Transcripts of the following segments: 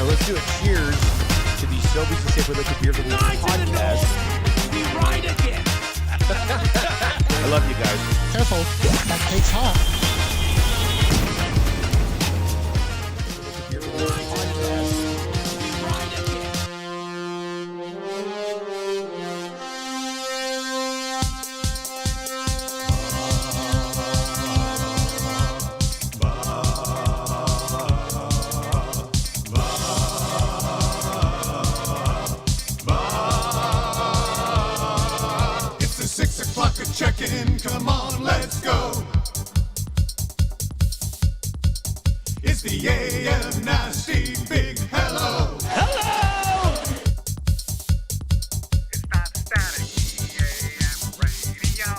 let's do a cheers to the Sobeys and Safeway Liquid Beer for the podcast. We ride again. I love you guys. Careful, that cake's hot. Beer for the podcast. We ride again. It's the 6 o'clock check-in, come on, let's go. It's the AM Nasty Big Hello. Hello. It's not static, AM radio.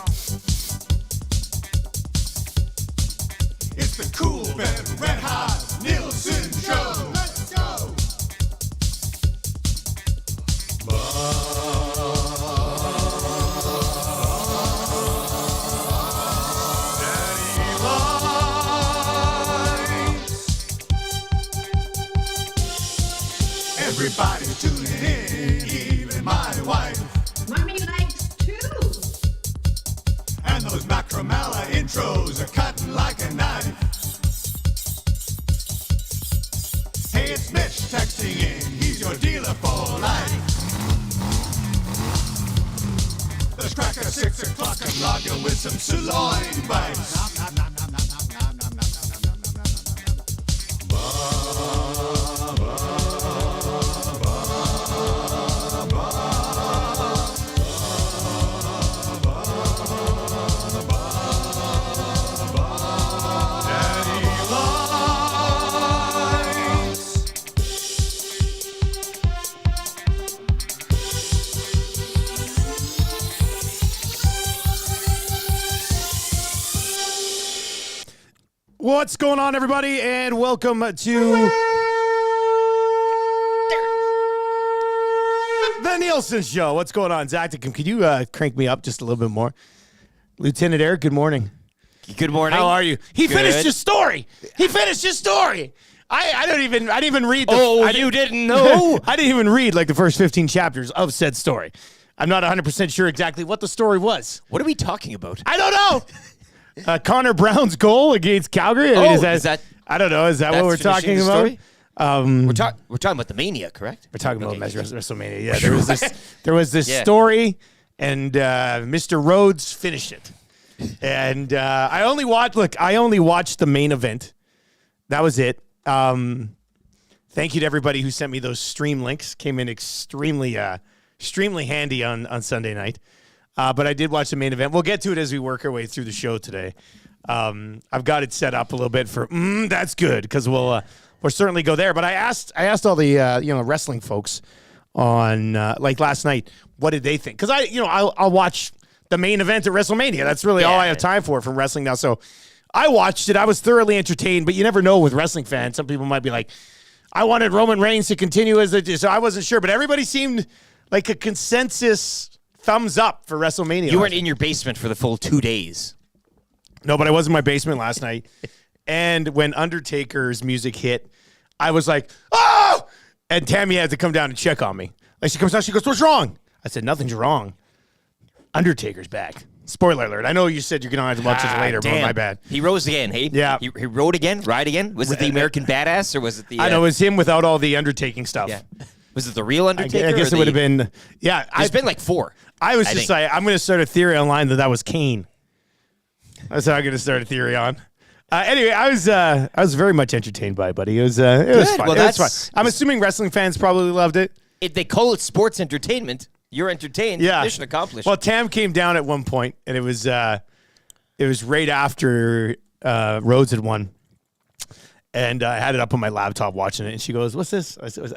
It's the Cool Ben Red Hot Nielson Show. Let's go. Daddy likes. Everybody tuning in, even my wife. Mommy likes too. And those Macromella intros are cutting like a knife. Hey, it's Mitch texting in. He's your dealer for life. Let's crack a 6 o'clock and lager with some sirloin bites. Daddy likes. What's going on, everybody, and welcome to the Nielson Show. What's going on, Zach? Could you crank me up just a little bit more? Lieutenant Eric, good morning. Good morning. How are you? He Good. finished his story. He finished his story. I didn't even read the You didn't know? I didn't even read like the first 15 chapters of said story. I'm not 100% sure exactly what the story was. What are we talking about? I don't know. Connor Brown's goal against Calgary. I mean, is that- I don't know. Is that what we're That's finishing talking the about? story? We're talking about the Mania, correct? We're talking about Okay. WrestleMania. Yeah, there was this Yeah. story, and Mr. Rhodes finished it. And I only watched the main event. That was it. Thank you to everybody who sent me those stream links. Came in extremely handy on Sunday night. But I did watch the main event. We'll get to it as we work our way through the show today. I've got it set up a little bit for that's good, because we'll certainly go there. But I asked all the wrestling folks on like last night, what did they think? Because I'll watch the main event at WrestleMania. That's really all I have time for from wrestling now. So I watched it. I was thoroughly entertained. But you never know with wrestling fans. Some people might be like, I wanted Roman Reigns to continue as it is. So I wasn't sure. But everybody seemed like a consensus thumbs up for WrestleMania. You weren't in your basement for the full 2 days. No, but I was in my basement last night. And when Undertaker's music hit, I was like, oh! And Tammy had to come down and check on me. Like, she comes down, she goes, what's wrong? I said, nothing's wrong. Undertaker's back. Spoiler alert. I know you said you're going to have to watch this later, but my bad. He rose again, hey? Yeah. He rode again? Ride again? Was it the American Badass, or was it the... I know, it was him without all the undertaking stuff. Yeah. Was it the real I Undertaker? guess it would have been, yeah. There's been like 4. I was I just think. like, I'm going to start a theory online that was Kane. That's how I'm going to start a theory on. Anyway, I was very much entertained by it, buddy. It was fun. Well, it was that's- fun. I'm assuming wrestling fans probably loved it. They call it sports entertainment. You're entertained. Yeah. Mission accomplished. Well, Tam came down at one point, and it was right after Rhodes had won. And I had it up on my laptop watching it, and she goes, "What's this?" She goes,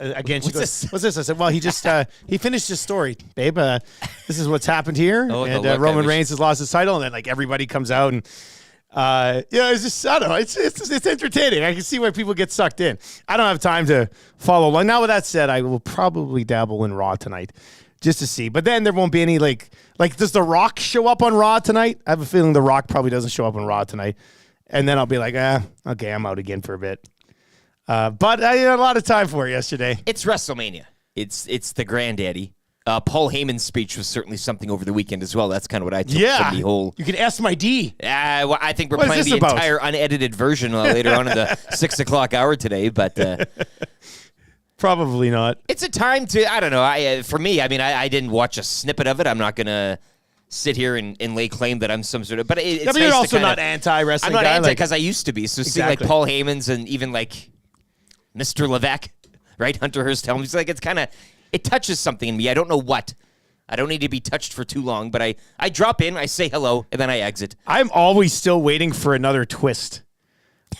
"What's this?" I said, "Well, he just he finished his story, babe. This is what's happened here, Oh, and look, Roman I wish- Reigns has lost his title, and then like everybody comes out, and it's just I don't know, it's entertaining. I can see why people get sucked in. I don't have time to follow along. Now, with that said, I will probably dabble in Raw tonight just to see, but then there won't be any like does The Rock show up on Raw tonight? I have a feeling The Rock probably doesn't show up on Raw tonight. And then I'll be like, okay, I'm out again for a bit. But I had a lot of time for it yesterday. It's WrestleMania. It's the granddaddy. Paul Heyman's speech was certainly something over the weekend as well. That's kind of what I took from the whole. You can ask my D. Well, I think we're What is playing this the about? entire unedited version later on in the 6 o'clock hour today. But Probably not. it's a time to, I don't know. For me, I mean, I didn't watch a snippet of it. I'm not going to sit here and lay claim that I'm some sort of. But it's But nice you're to also kinda- not anti-wrestling. I'm not guy, anti like- because I used to be. So seeing Exactly. like Paul Heyman's and even like Mr. Levesque, right? Hunter Hearst Helms. It's like it touches something in me. I don't know what. I don't need to be touched for too long, but I drop in, I say hello, and then I exit. I'm always still waiting for another twist.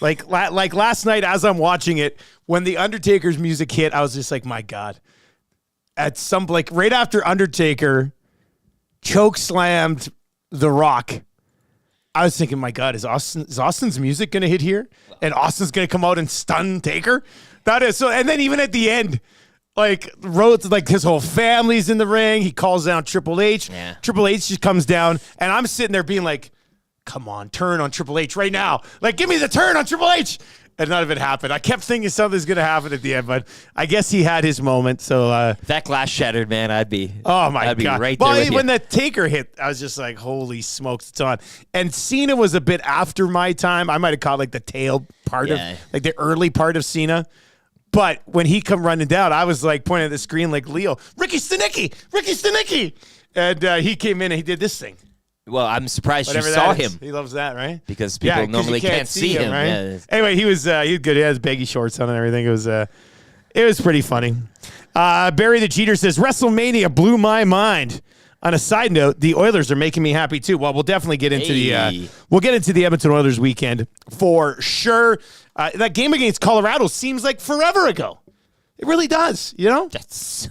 Like last night as I'm watching it, when the Undertaker's music hit, I was just like, my God. At some right after Undertaker choke slammed The Rock, I was thinking, my God, is Austin's music gonna hit here? And Austin's gonna come out and stun Taker? That is so. And then even at the end, like Rhodes, like his whole family's in the ring. He calls down Triple H. Yeah. Triple H just comes down, and I'm sitting there being like, come on, turn on Triple H right now. Like, give me the turn on Triple H. And none of it happened. I kept thinking something's going to happen at the end, but I guess he had his moment. So, That glass shattered, man. I'd be I'd be God. right there with when you. the Taker hit, I was just like, holy smokes, it's on. And Cena was a bit after my time. I might have caught like the tail part Yeah. of, like the early part of Cena. But when he come running down, I was like pointing at the screen like Leo, Ricky Stanicki. And he came in and he did this thing. Well, I'm surprised Whatever you saw that is. him He loves that, right? because people 'cause normally you can't see him. right? Yeah. Anyway, he was good. He has baggy shorts on and everything. It was pretty funny. Barry the Cheater says WrestleMania blew my mind. On a side note, the Oilers are making me happy too. Well, we'll definitely get into Hey. the Edmonton Oilers weekend for sure. That game against Colorado seems like forever ago. It really does. You know, That's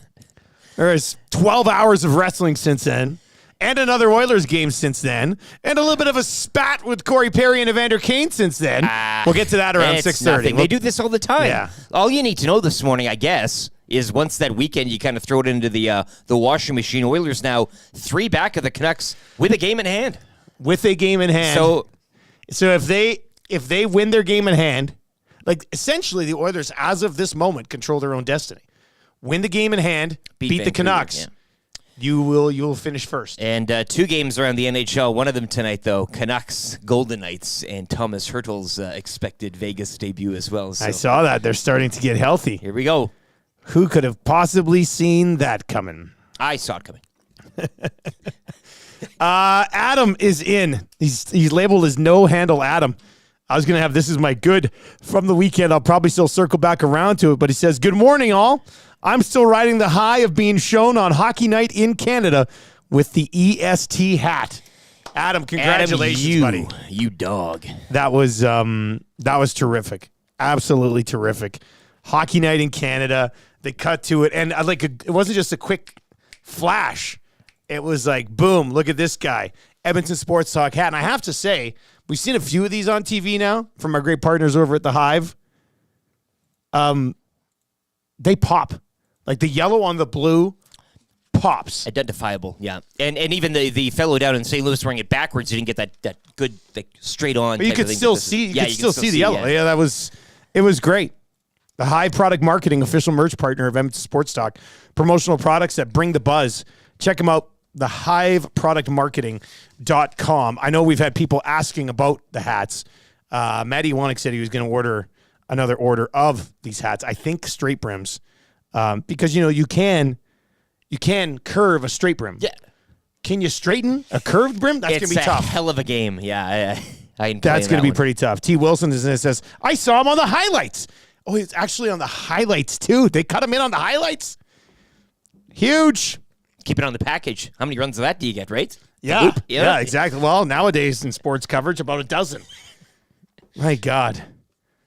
there's 12 hours of wrestling since then. And another Oilers game since then. And a little bit of a spat with Corey Perry and Evander Kane since then. We'll get to that around it's 6:30. nothing. They do this all the time. Yeah. All you need to know this morning, I guess, is once that weekend you kind of throw it into the washing machine. Oilers now 3 back of the Canucks with a game in hand. With a game in hand. So if they win their game in hand, like essentially the Oilers, as of this moment, control their own destiny. Win the game in hand, beat the Vancouver, Canucks. yeah. You will finish first. And 2 games around the NHL. One of them tonight, though, Canucks, Golden Knights, and Tomas Hertl's expected Vegas debut as well. So I saw that. They're starting to get healthy. here we go. Who could have possibly seen that coming? I saw it coming. Adam is in. He's labeled as no handle Adam. I was going to have this is my good from the weekend. I'll probably still circle back around to it, but he says, good morning, all. I'm still riding the high of being shown on Hockey Night in Canada with the EST hat. Adam, congratulations, Adam, buddy. You dog. That was terrific. Absolutely terrific. Hockey Night in Canada. They cut to it, and it wasn't just a quick flash. It was like, boom, look at this guy. Edmonton Sports Talk hat. And I have to say, we've seen a few of these on TV now from our great partners over at the Hive. They pop. Like the yellow on the blue pops. Identifiable, yeah. And even the fellow down in St. Louis wearing it backwards, you didn't get that good, like, straight on. But you type could of thing, still but this is- see. You yeah, could still see the yellow. yeah. Yeah, it was great. The Hive Product Marketing, official merch partner of Edmonton Sports Talk. Promotional products that bring the buzz. Check them out. The hiveproductmarketing.com. I know we've had people asking about the hats. Matty Wanick said he was going to order another order of these hats. I think straight brims. Because you can curve a straight brim. Yeah. Can you straighten a curved brim? That's It's gonna be tough. a hell of a game, yeah. That's going to be pretty tough. T. Wilson says, I saw him on the highlights. Oh, he's actually on the highlights too. They cut him in on the highlights. Huge. Keep it on the package. How many runs of that do you get, right? Yeah. Oop, Yeah, exactly. Well, nowadays in sports coverage, about a dozen. My God.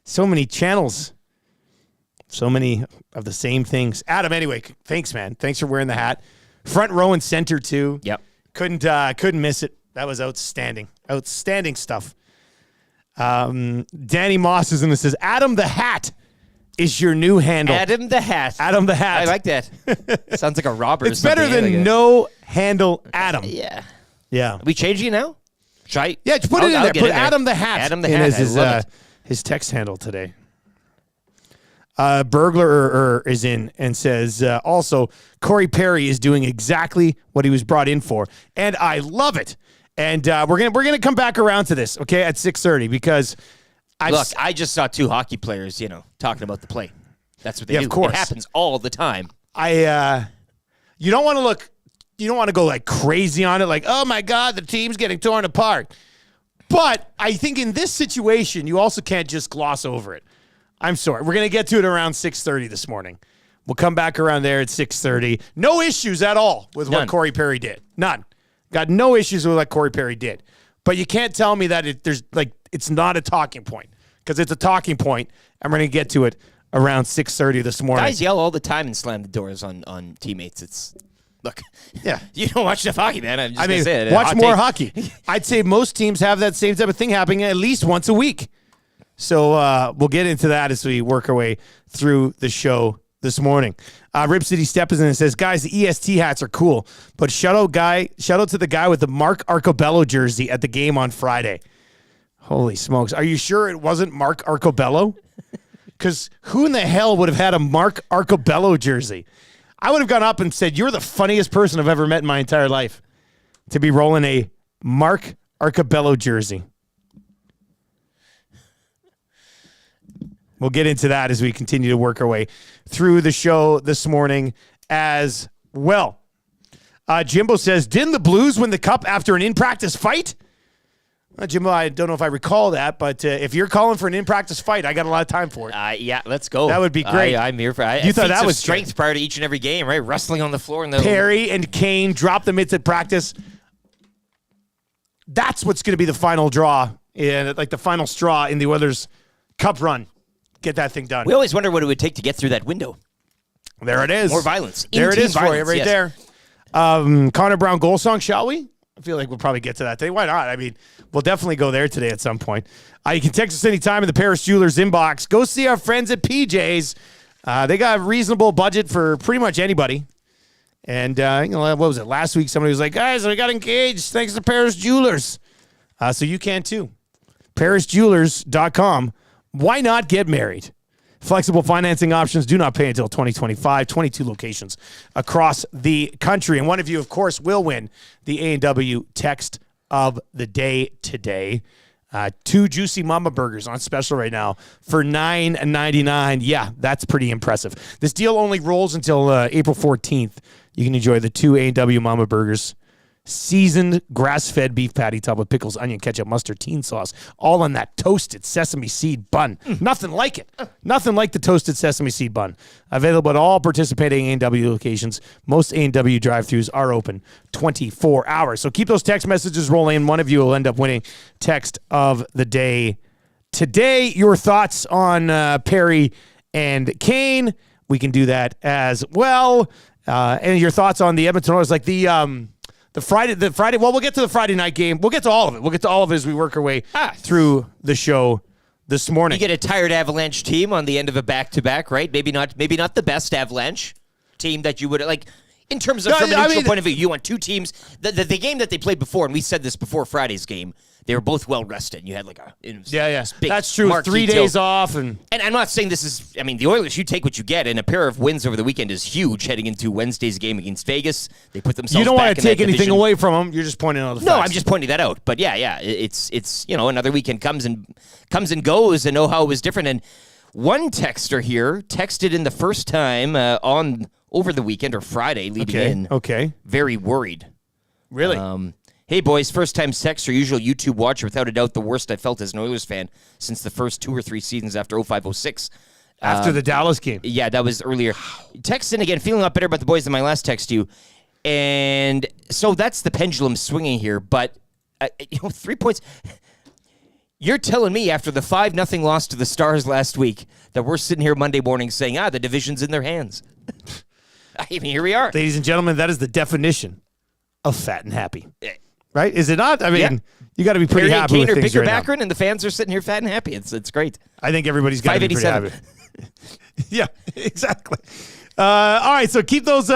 So many channels. So many of the same things. Adam, anyway, thanks, man. Thanks for wearing the hat. Front row and center, too. Yep. Couldn't miss it. That was outstanding. Outstanding stuff. Danny Moss is in this. Says, Adam the Hat is your new handle. Adam the Hat. Adam the Hat. I like that. Sounds like a robber. It's better than no handle Adam. Yeah. Yeah. Are we changing it now? Should I? Yeah, just put it in I'll there. get Put in there. Adam the Hat. Adam the in Hat. as I love it. his text handle today. Burglar is in and says, also, Corey Perry is doing exactly what he was brought in for. And I love it. And we're gonna come back around to this, okay, at 6:30 because I just saw two hockey players, talking about the play. That's what they do. Of course. It happens all the time. You don't want to go like crazy on it, like, oh my God, the team's getting torn apart. But I think in this situation, you also can't just gloss over it. I'm sorry. We're going to get to it around 6:30 this morning. We'll come back around there at 6:30. No issues at all with what Corey Perry did. None. Got no issues with what Corey Perry did. But you can't tell me that it's not a talking point, because it's a talking point, and we're going to get to it around 6:30 this morning. Guys yell all the time and slam the doors on teammates. Look, yeah, you don't watch enough hockey, man. I'm just gonna say it. Watch more hockey. I'd say most teams have that same type of thing happening at least once a week. So we'll get into that as we work our way through the show this morning. Rip City Step is in and says, guys, the EST hats are cool, but shout out to the guy with the Mark Arcobello jersey at the game on Friday. Holy smokes. Are you sure it wasn't Mark Arcobello? Because who in the hell would have had a Mark Arcobello jersey? I would have gone up and said, you're the funniest person I've ever met in my entire life to be rolling a Mark Arcobello jersey. We'll get into that as we continue to work our way through the show this morning as well. Jimbo says, didn't the Blues win the cup after an in-practice fight? Jimbo, I don't know if I recall that, but if you're calling for an in-practice fight, I got a lot of time for it. Yeah, let's go. That would be great. I'm here for it. You thought that was strength good. prior to each and every game, right? Wrestling on the floor. Perry and Kane drop the mitts at practice. That's what's going to be the final draw, like the final straw in the Oilers' cup run. Get that thing done. We always wonder what it would take to get through that window. There it is. More violence. There it is violence, for you right yes. there. Connor Brown goal song, shall we? I feel like we'll probably get to that today. Why not? I mean, we'll definitely go there today at some point. You can text us anytime in the Paris Jewelers inbox. Go see our friends at PJ's. They got a reasonable budget for pretty much anybody. And, what was it? Last week, somebody was like, guys, I got engaged thanks to Paris Jewelers. So you can too. ParisJewelers.com. Why not get married? Flexible financing options, do not pay until 2025, 22 locations across the country. And one of you, of course, will win the A&W text of the day today. 2 Juicy Mama Burgers on special right now for $9.99. Yeah, that's pretty impressive. This deal only rolls until April 14th. You can enjoy the 2 A&W Mama Burgers. Seasoned grass-fed beef patty topped with pickles, onion, ketchup, mustard, teen sauce, all on that toasted sesame seed bun. Nothing like it. Nothing like the toasted sesame seed bun. Available at all participating A&W locations. Most A&W drive-thrus are open 24 hours. So keep those text messages rolling. One of you will end up winning text of the day today. Your thoughts on Perry and Kane. We can do that as well. And your thoughts on the Edmonton Oilers, like the Friday. Well, we'll get to the Friday night game. We'll get to all of it. We'll get to all of it as we work our way through the show this morning. You get a tired Avalanche team on the end of a back-to-back, right? Maybe not the best Avalanche team that you would like in terms of from a neutral point of view. You want two teams. The game that they played before, and we said this before Friday's game. They were both well rested. You had like big that's true. 3 days off, and I'm not saying this is. I mean, the Oilers. You take what you get, and a pair of wins over the weekend is huge. Heading into Wednesday's game against Vegas, they put themselves. You don't back want to take anything away from them. You're just pointing out the facts. No, I'm just pointing that out. But yeah, it's another weekend comes and goes, and how it was different. And one texter here texted in the first time over the weekend or Friday leading in. Okay. Very worried. Really. Hey, boys, first-time texter, usual YouTube watcher, without a doubt the worst I felt as an Oilers fan since the first 2 or 3 seasons after 05-06. After the Dallas game. Yeah, that was earlier. Text in again, feeling a lot better about the boys than my last text to you. And so that's the pendulum swinging here. But, 3 points. You're telling me after the 5-0 loss to the Stars last week that we're sitting here Monday morning saying, the division's in their hands. I mean, here we are. Ladies and gentlemen, that is the definition of fat and happy. Right? Is it not? I mean, you got to be pretty Perry happy and Kane with are things bigger right background, and the fans are sitting here fat and happy. It's great. I think everybody's got to be pretty happy. 587. Yeah, exactly. All right, so keep those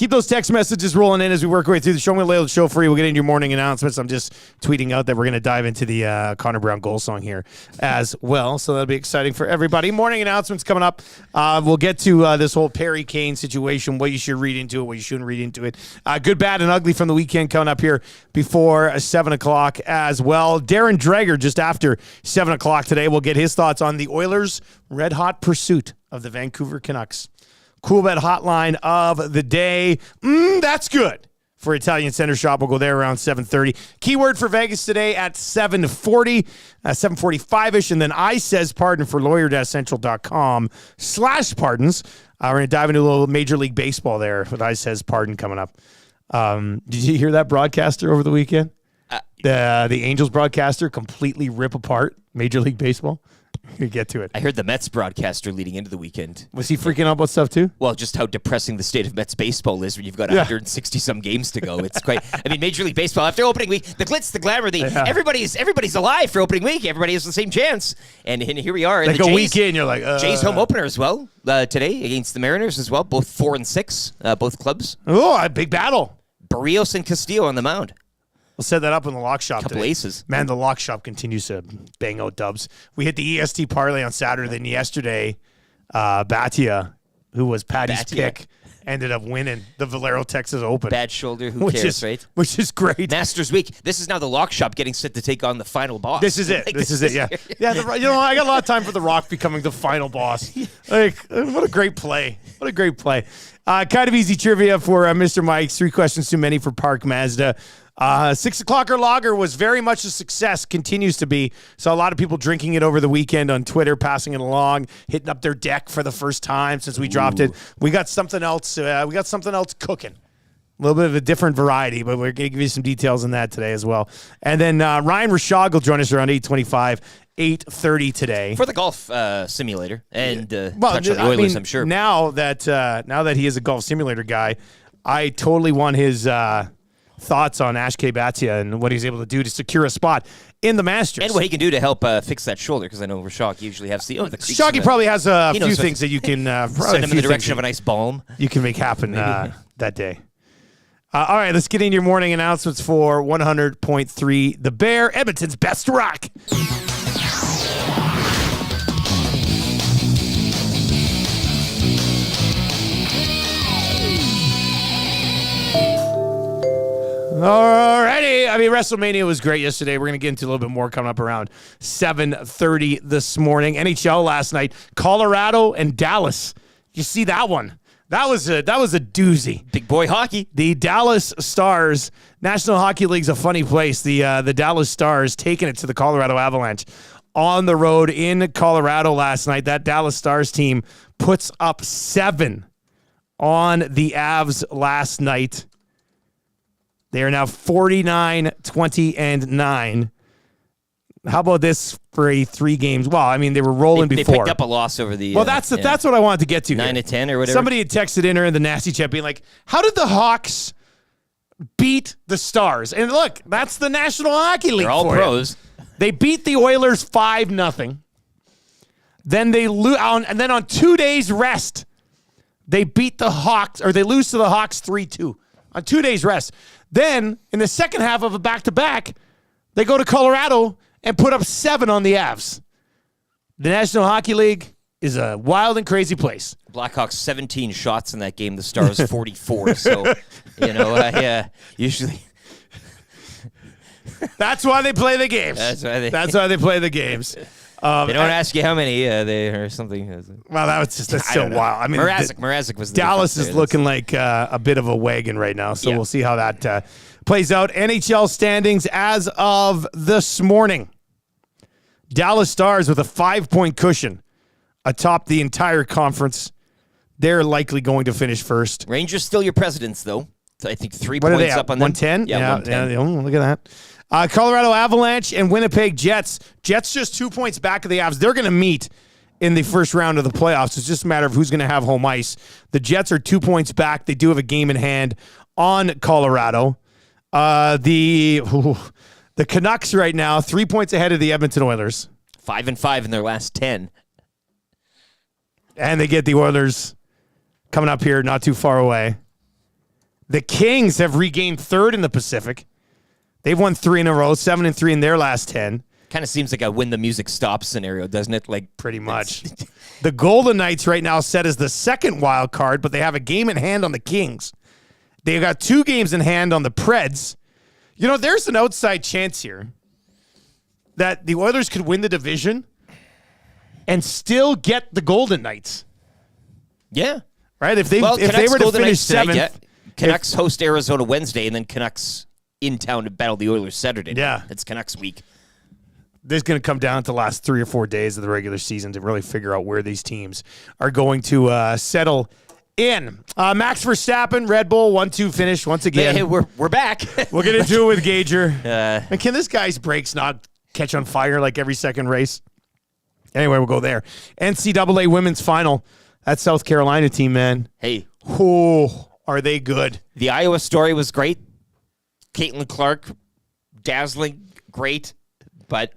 Keep those text messages rolling in as we work our way through the show. I'm going to lay out the show for you. We'll get into your morning announcements. I'm just tweeting out that we're going to dive into the Connor Brown goal song here as well. So that'll be exciting for everybody. Morning announcements coming up. We'll get to this whole Perry Kane situation, what you should read into it, what you shouldn't read into it. Good, bad, and ugly from the weekend coming up here before 7 o'clock as well. Darren Dreger just after 7 o'clock today. We'll get his thoughts on the Oilers' red-hot pursuit of the Vancouver Canucks. Cool bet hotline of the day. That's good for Italian Center Shop. We'll go there around 7:30. Keyword for Vegas today at 7:40, 7:45-ish. And then I says pardon for lawyer-central.com/pardons. We're going to dive into a little Major League Baseball there with I says pardon coming up. Did you hear that broadcaster over the weekend? The Angels broadcaster completely rip apart Major League Baseball. You get to it. I heard the Mets broadcaster leading into the weekend. Was he freaking out about stuff too? Well, just how depressing the state of Mets baseball is when you've got 160-some games to go. It's quite. I mean, Major League Baseball after opening week, the glitz, the glamour, everybody's alive for opening week. Everybody has the same chance, and here we are. Like the a Jays, week in, you're like, Jays home opener as well today against the Mariners as well. Both 4-6, both clubs. Oh, a big battle. Barrios and Castillo on the mound. We'll set that up in the lock shop Couple today. aces. Man, the lock shop continues to bang out dubs. We hit the EST parlay on Saturday, and yesterday, Batia, who was Patty's pick, ended up winning the Valero Texas Open. Bad shoulder, who cares, right? Which is great. Masters Week. This is now the lock shop getting set to take on the final boss. This is it. This is it, yeah. Yeah, I got a lot of time for The Rock becoming the final boss. Like, what a great play. What a great play. Kind of easy trivia for Mr. Mike's. 3 questions too many for Park Mazda. 6 o'clocker lager was very much a success, continues to be. So a lot of people drinking it over the weekend on Twitter, passing it along, hitting up their deck for the first time since we dropped it. We got something else. Cooking. A little bit of a different variety, but we're going to give you some details on that today as well. And then Ryan Rishaug will join us around 8:25, 8:30 today for the golf simulator and touch on the Oilers. I'm sure now that he is a golf simulator guy, I totally want his thoughts on Ash K. Batia and what he's able to do to secure a spot in the Masters. And what he can do to help fix that shoulder, because I know Rishaug usually has the Shoggy probably has a few things that you can send him in the direction of a nice balm. You can make happen that day. All right, let's get in your morning announcements for 100.3 The Bear, Edmonton's best rock. Alrighty. I mean, WrestleMania was great yesterday. We're going to get into a little bit more coming up around 7:30 this morning. NHL last night, Colorado and Dallas. You see that one? That was a doozy. Big boy hockey. The Dallas Stars, National Hockey League's a funny place. The Dallas Stars taking it to the Colorado Avalanche on the road in Colorado last night. That Dallas Stars team puts up 7 on the Avs last night. They are now 49-20-9. How about this for a 3 games? Well, I mean, they were rolling before. They picked up a loss over the... Well, that's what I wanted to get to 9-10 or whatever. Somebody had texted in the nasty chat being like, how did the Hawks beat the Stars? And look, that's the National Hockey League. They're all pros. They beat the Oilers 5-0. Then they lose, and then on 2 days rest, they beat the Hawks, or they lose to the Hawks 3-2 on 2 days rest. Then in the second half of a back-to-back, they go to Colorado and put up 7 on the Avs. The National Hockey League is a wild and crazy place. Blackhawks 17 shots in that game. The Stars 44. So, usually. That's why they play the games. That's why they play the games. They don't ask you how many they or something. Well, that's so wild. I mean, Mrazek was the Dallas is looking like a bit of a wagon right now, so we'll see how that plays out. NHL standings as of this morning. Dallas Stars with a 5-point cushion atop the entire conference. They're likely going to finish first. Rangers still your presidents, though. I think 3 points up on them. 110? Yeah, 110. Look at that. Colorado Avalanche and Winnipeg Jets. Jets just 2 points back of the Avs. They're going to meet in the first round of the playoffs. It's just a matter of who's going to have home ice. The Jets are 2 points back. They do have a game in hand on Colorado. The Canucks right now, 3 points ahead of the Edmonton Oilers. 5-5 in their last 10. And they get the Oilers coming up here not too far away. The Kings have regained third in the Pacific. They've won 3 in a row, 7-3 in their last 10. Kind of seems like a when the music stops scenario, doesn't it? Like Pretty much. The Golden Knights right now set as the second wild card, but they have a game in hand on the Kings. They've got 2 games in hand on the Preds. You know, there's an outside chance here that the Oilers could win the division and still get the Golden Knights. Yeah. Right? If they Well, if they Canucks were to Golden finish Knights tonight, 7th. yeah. Canucks host Arizona Wednesday, and then Canucks in town to battle the Oilers Saturday. Yeah. It's Canucks week. This is going to come down to the last 3 or 4 days of the regular season to really figure out where these teams are going to settle in. Max Verstappen, Red Bull, 1-2 finish once again. Hey, we're back. We'll get into it with Gager. Uh, And can this guy's brakes not catch on fire like every second race? Anyway, we'll go there. NCAA women's final. That South Carolina team, man. Hey, Oh, are they good? the Iowa story was great. Caitlin Clark, dazzling, great, but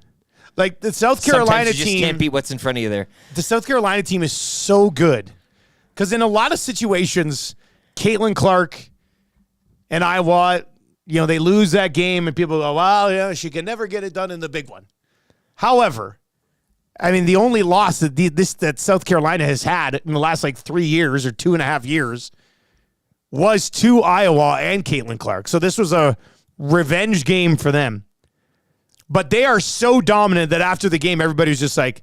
Like the South Carolina sometimes you just team. can't beat what's in front of you there. The South Carolina team is so good because in a lot of situations, Caitlin Clark and Iowa, you know, they lose that game and people go, well, yeah, she can never get it done in the big one. However, I mean, the only loss that South Carolina has had in the last like 3 years or 2.5 years was to Iowa and Caitlin Clark. So this was a revenge game for them. But they are so dominant that after the game, everybody was just like,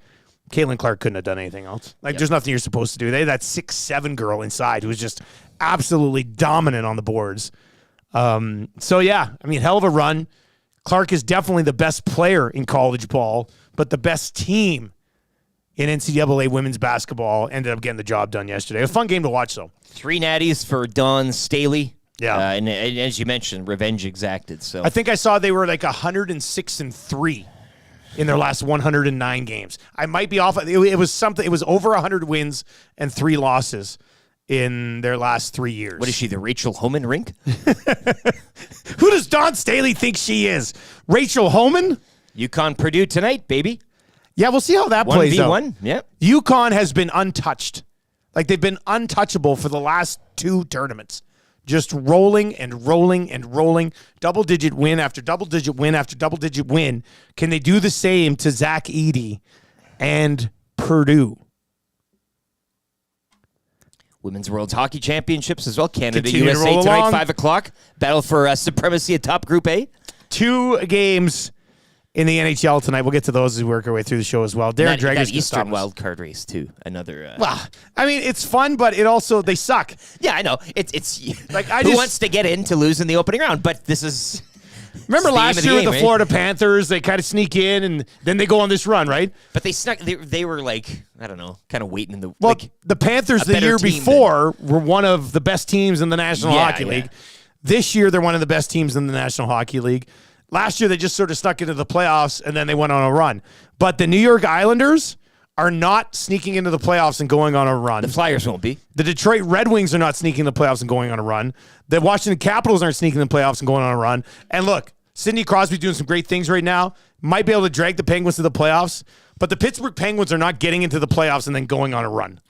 Caitlin Clark couldn't have done anything else. Like, there's nothing you're supposed to do. They had that 6'7" girl inside who was just absolutely dominant on the boards. So, yeah, I mean, hell of a run. Clark is definitely the best player in college ball, but the best team in NCAA women's basketball ended up getting the job done yesterday. A fun game to watch, though. 3 natties for Dawn Staley. Yeah. And as you mentioned, revenge exacted. So I think I saw they were like 106-3 in their last 109 games. I might be off. It was something. It was over 100 wins and 3 losses in their last 3 years. what is she, the Rachel Homan rink? Who does Dawn Staley think she is? Rachel Homan? UConn Purdue tonight, baby. Yeah, we'll see how that plays out. 1v1. Yeah. UConn has been untouched. Like they've been untouchable for the last 2 tournaments. Just rolling and rolling and rolling. Double-digit win after double-digit win after double-digit win. Can they do the same to Zach Edey and Purdue? Women's World Hockey Championships as well. Canada, Continue to USA roll tonight, along. 5 o'clock. Battle for supremacy atop Group A. 2 games in the NHL tonight. We'll get to those as we work our way through the show as well. Darren Dreger that Eastern wild card race too. Another. Well, I mean, it's fun, but it also, they suck. Yeah, I know. It's Like, who wants to get in to lose in the opening round? But this is. Remember It's the last aim of year the with game, the right? Florida Panthers, they kind of sneak in and then they go on this run, right? But they snuck. They were like, I don't know, kind of waiting in the. Well, like, the Panthers a the better year team before were one of the best teams in the National Yeah, Hockey yeah. League. This year, they're one of the best teams in the National Hockey League. Last year, they just sort of stuck into the playoffs, and then they went on a run. But the New York Islanders are not sneaking into the playoffs and going on a run. the Flyers won't be. The Detroit Red Wings are not sneaking in the playoffs and going on a run. The Washington Capitals aren't sneaking in the playoffs and going on a run. And look, Sidney Crosby's doing some great things right now. Might be able to drag the Penguins to the playoffs, but the Pittsburgh Penguins are not getting into the playoffs and then going on a run.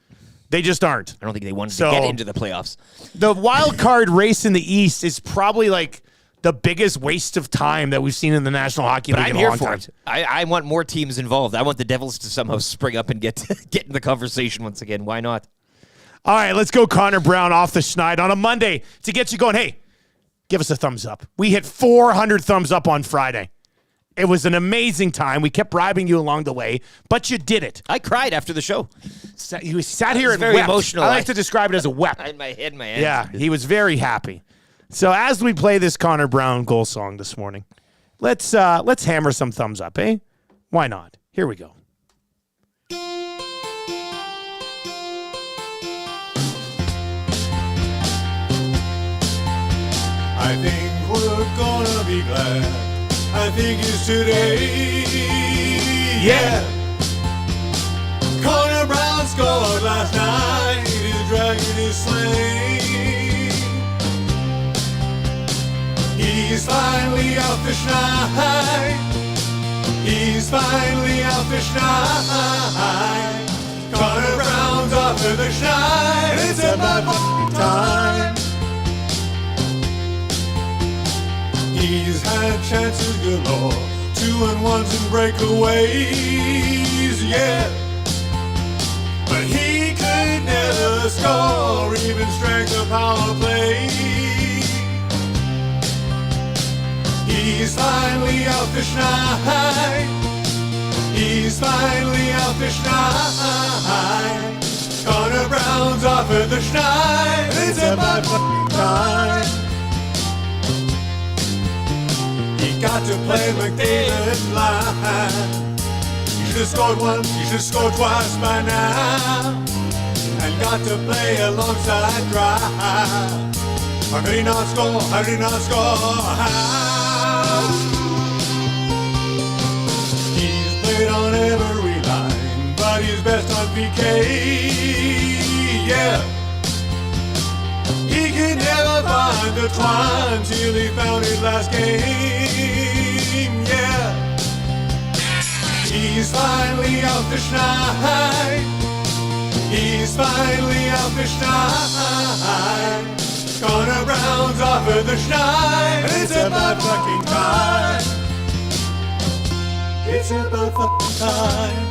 They just aren't. I don't think they wanted So- to get into the playoffs. The wild card race in the East is probably like the biggest waste of time that we've seen in the National Hockey But League I'm in a here long for time. it. I want more teams involved. I want the Devils to somehow spring up and get in the conversation once again. Why not? All right, let's go Connor Brown off the schneid on a Monday to get you going. Hey, give us a thumbs up. We hit 400 thumbs up on Friday. It was an amazing time. We kept bribing you along the way, but you did it. I cried after the show. You sat here was and very wept. emotional. I like to describe it as a wept. I had my head in my hands. Yeah, he was very happy. So as we play this Connor Brown goal song this morning, let's hammer some thumbs up, eh? Why not? Here we go. I think we're gonna be glad. I think it's today. Yeah. Connor Brown scored last night. His dragon is slain. He's finally off the schneid. He's finally off the schneid. Connor Brown's off to the schneid. It's about time. He's had chances galore, 2-1s and breakaways, yeah. But he could never score, even strength of power play. He's finally out fish night. He's finally out fish night. Connor Brown's off at the schneid. It's about fucking time. He got to play McDavid line. You should have scored once, you should have scored twice by now. And got to play alongside Drive. How could he not score? How did he not score? How? He's played on every line, but he's best on PK. Yeah. He could never find the twine till he found his last game. Yeah. He's finally out fish night. He's finally out fish night. Connor Brown's off at the schneid. It's about fucking time. It's about fucking time.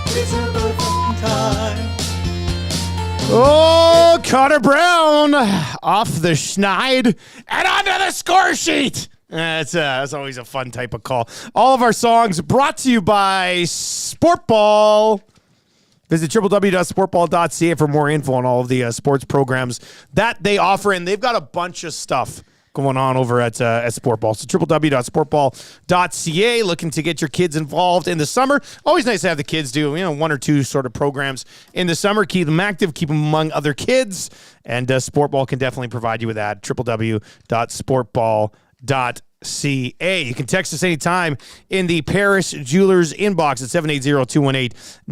It's about fucking time. Oh, Connor Brown off the schneid and onto the score sheet. That's always a fun type of call. All of our songs brought to you by Sportball. Visit www.sportball.ca for more info on all of the sports programs that they offer. And they've got a bunch of stuff going on over at Sportball. So www.sportball.ca, looking to get your kids involved in the summer. Always nice to have the kids do, one or two sort of programs in the summer. Keep them active, keep them among other kids. And Sportball can definitely provide you with that. www.sportball.ca. You can text us anytime in the Paris Jewelers inbox at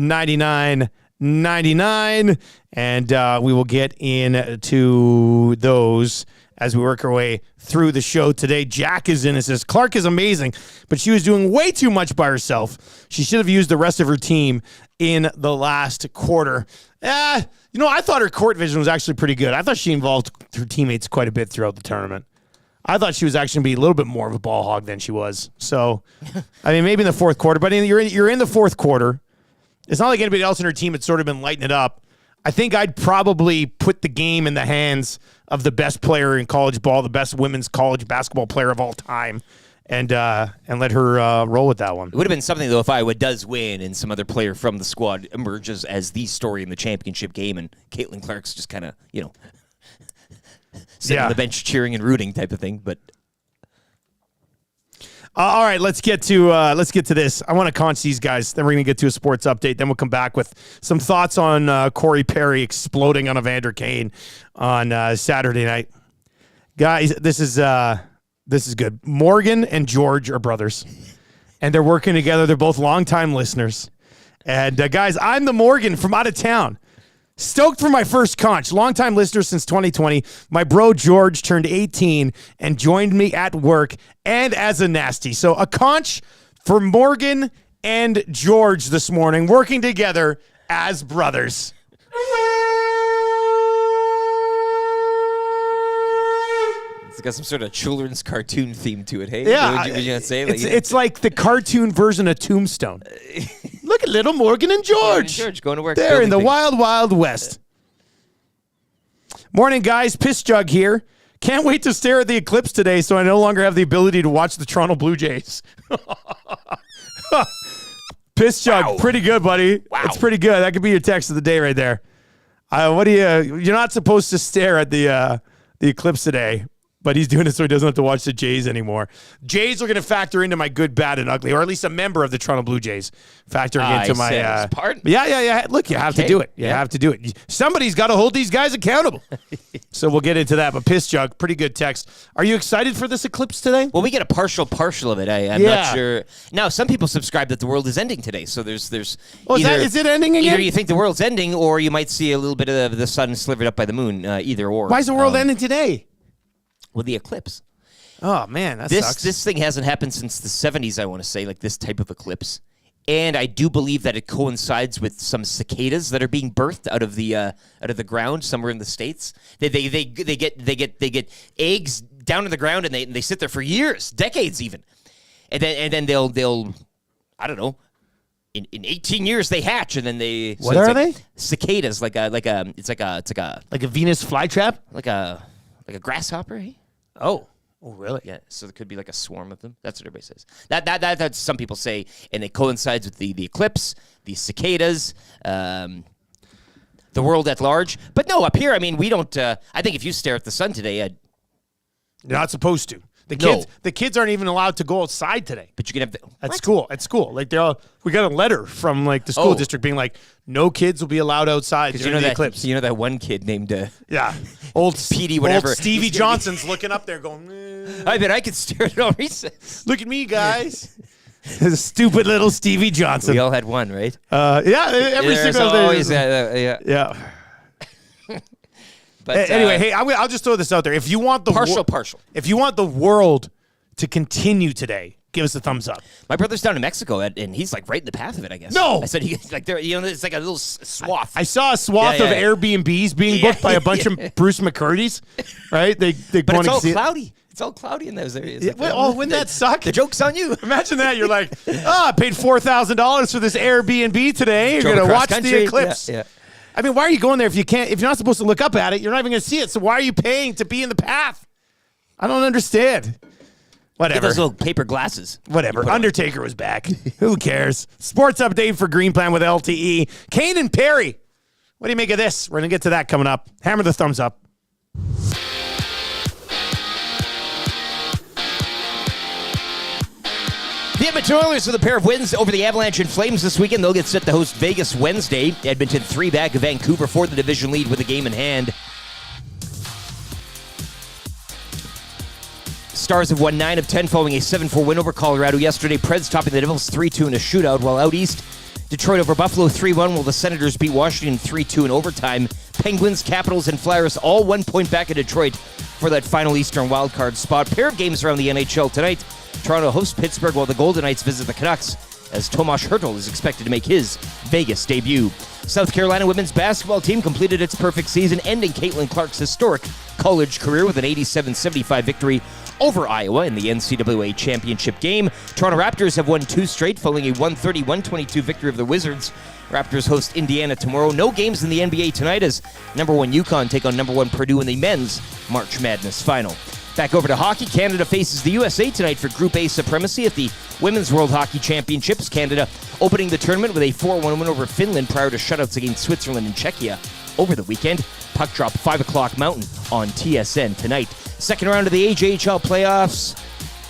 780-218-9999. And we will get into those as we work our way through the show today. Jack is in and says, Clark is amazing, but she was doing way too much by herself. She should have used the rest of her team in the last quarter. I thought her court vision was actually pretty good. I thought she involved her teammates quite a bit throughout the tournament. I thought she was actually going to be a little bit more of a ball hog than she was. So, maybe in the fourth quarter, but you're in the fourth quarter. It's not like anybody else in her team had sort of been lighting it up. I think I'd probably put the game in the hands of the best player in college ball, the best women's college basketball player of all time, and let her roll with that one. It would have been something, though, if Iowa does win and some other player from the squad emerges as the story in the championship game and Caitlin Clark's just kind of, sitting on the bench cheering and rooting type of thing. But all right, let's get to this. I want to conch these guys. Then we're going to get to a sports update. Then we'll come back with some thoughts on Corey Perry exploding on Evander Kane on Saturday night. Guys, this is good. Morgan and George are brothers, and they're working together. They're both longtime listeners. And guys, I'm the Morgan from out of town. Stoked for my first conch. Longtime listener since 2020. My bro George turned 18 and joined me at work and as a nasty. So a conch for Morgan and George this morning, working together as brothers. it's got some sort of children's cartoon theme to it, hey? Yeah. Would you not say? It's like the cartoon version of Tombstone. Look at little Morgan and George. George going to work. They're in the things. wild, wild west. Morning, guys. Piss Jug here. Can't wait to stare at the eclipse today so I no longer have the ability to watch the Toronto Blue Jays. Piss Jug. Wow. Pretty good, buddy. Wow. It's pretty good. That could be your text of the day right there. You're not supposed to stare at the eclipse today, but he's doing it so he doesn't have to watch the Jays anymore. Jays are going to factor into my good, bad, and ugly, or at least a member of the Toronto Blue Jays factoring into my part. Yeah. Look, you have to do it. You have to do it. Somebody's got to hold these guys accountable. So we'll get into that. But Piss Jug, pretty good text. Are you excited for this eclipse today? Well, we get a partial of it. I'm not sure. Now, some people subscribe that the world is ending today. So there's is it ending again? Either you think the world's ending, or you might see a little bit of the sun slivered up by the moon. Either or. Why is the world ending today? With the eclipse. Oh man, that sucks. This thing hasn't happened since the 70s, I want to say, like this type of eclipse. And I do believe that it coincides with some cicadas that are being birthed out of the ground somewhere in the States. They get eggs down to the ground, and they sit there for years, decades even, and then they'll I don't know. In 18 years they hatch, and then they. What are they? Cicadas, like a Venus flytrap? like a grasshopper. Eh? Oh, really? Yeah, so there could be like a swarm of them. That's what everybody says. That's some people say, and it coincides with the eclipse, the cicadas, the world at large. But no, up here, I mean, we don't. I think if you stare at the sun today, You're not supposed to. No. The kids aren't even allowed to go outside today. but you can have At school. Like we got a letter from like the school district being like, no kids will be allowed outside during the eclipse. You know that one kid named Yeah. Old Petey, whatever. Old Stevie Johnson's looking up there going, "Eh, I bet I could stare at all recess. look at me, guys. Stupid little Stevie Johnson. We all had one, right? Yeah, every There's single day. always yeah. Yeah. But Anyway, hey, I'll just throw this out there. If you want the partial. If you want the world to continue today, give us a thumbs up. My brother's down in Mexico, and he's like right in the path of it, I guess. No! I said he's like there. You know, it's like a little swath. I saw a swath Yeah, of yeah. Airbnbs being booked by a bunch of Bruce McCurdy's, right? They but want it's to all see cloudy. It's all cloudy in those areas. Yeah, wouldn't that suck? The joke's on you. Imagine that. You're like, I paid $4,000 for this Airbnb today. You're Drove going to across watch country. the eclipse. Yeah. I mean, why are you going there if you're not supposed to look up at it? You're not even going to see it. So why are you paying to be in the path? I don't understand. Get Whatever. those little paper glasses. Whatever. Undertaker was back. Who cares? Sports update for Green Plan with LTE. Kane and Perry. What do you make of this? We're going to get to that coming up. Hammer the thumbs up. The Edmonton Oilers with a pair of wins over the Avalanche and Flames this weekend. They'll get set to host Vegas Wednesday. Edmonton 3 back of Vancouver for the division lead with a game in hand. Stars have won 9 of 10 following a 7-4 win over Colorado yesterday. Preds topping the Devils 3-2 in a shootout, while out east, Detroit over Buffalo 3-1, while the Senators beat Washington 3-2 in overtime. Penguins, Capitals, and Flyers all 1 point back at Detroit for that final Eastern wildcard spot. Pair of games around the NHL tonight. Toronto hosts Pittsburgh while the Golden Knights visit the Canucks, as Tomas Hertl is expected to make his Vegas debut. South Carolina women's basketball team completed its perfect season, ending Caitlin Clark's historic college career with an 87-75 victory over Iowa in the NCAA championship game. Toronto Raptors have won 2 straight, following a 130-122 victory of the Wizards. Raptors host Indiana tomorrow. No games in the NBA tonight as number 1 UConn take on number 1 Purdue in the men's March Madness final. Back over to hockey. Canada faces the USA tonight for Group A supremacy at the Women's World Hockey Championships. Canada opening the tournament with a 4-1 win over Finland prior to shutouts against Switzerland and Czechia over the weekend. Puck drop 5 o'clock Mountain on TSN tonight. Second round of the AJHL playoffs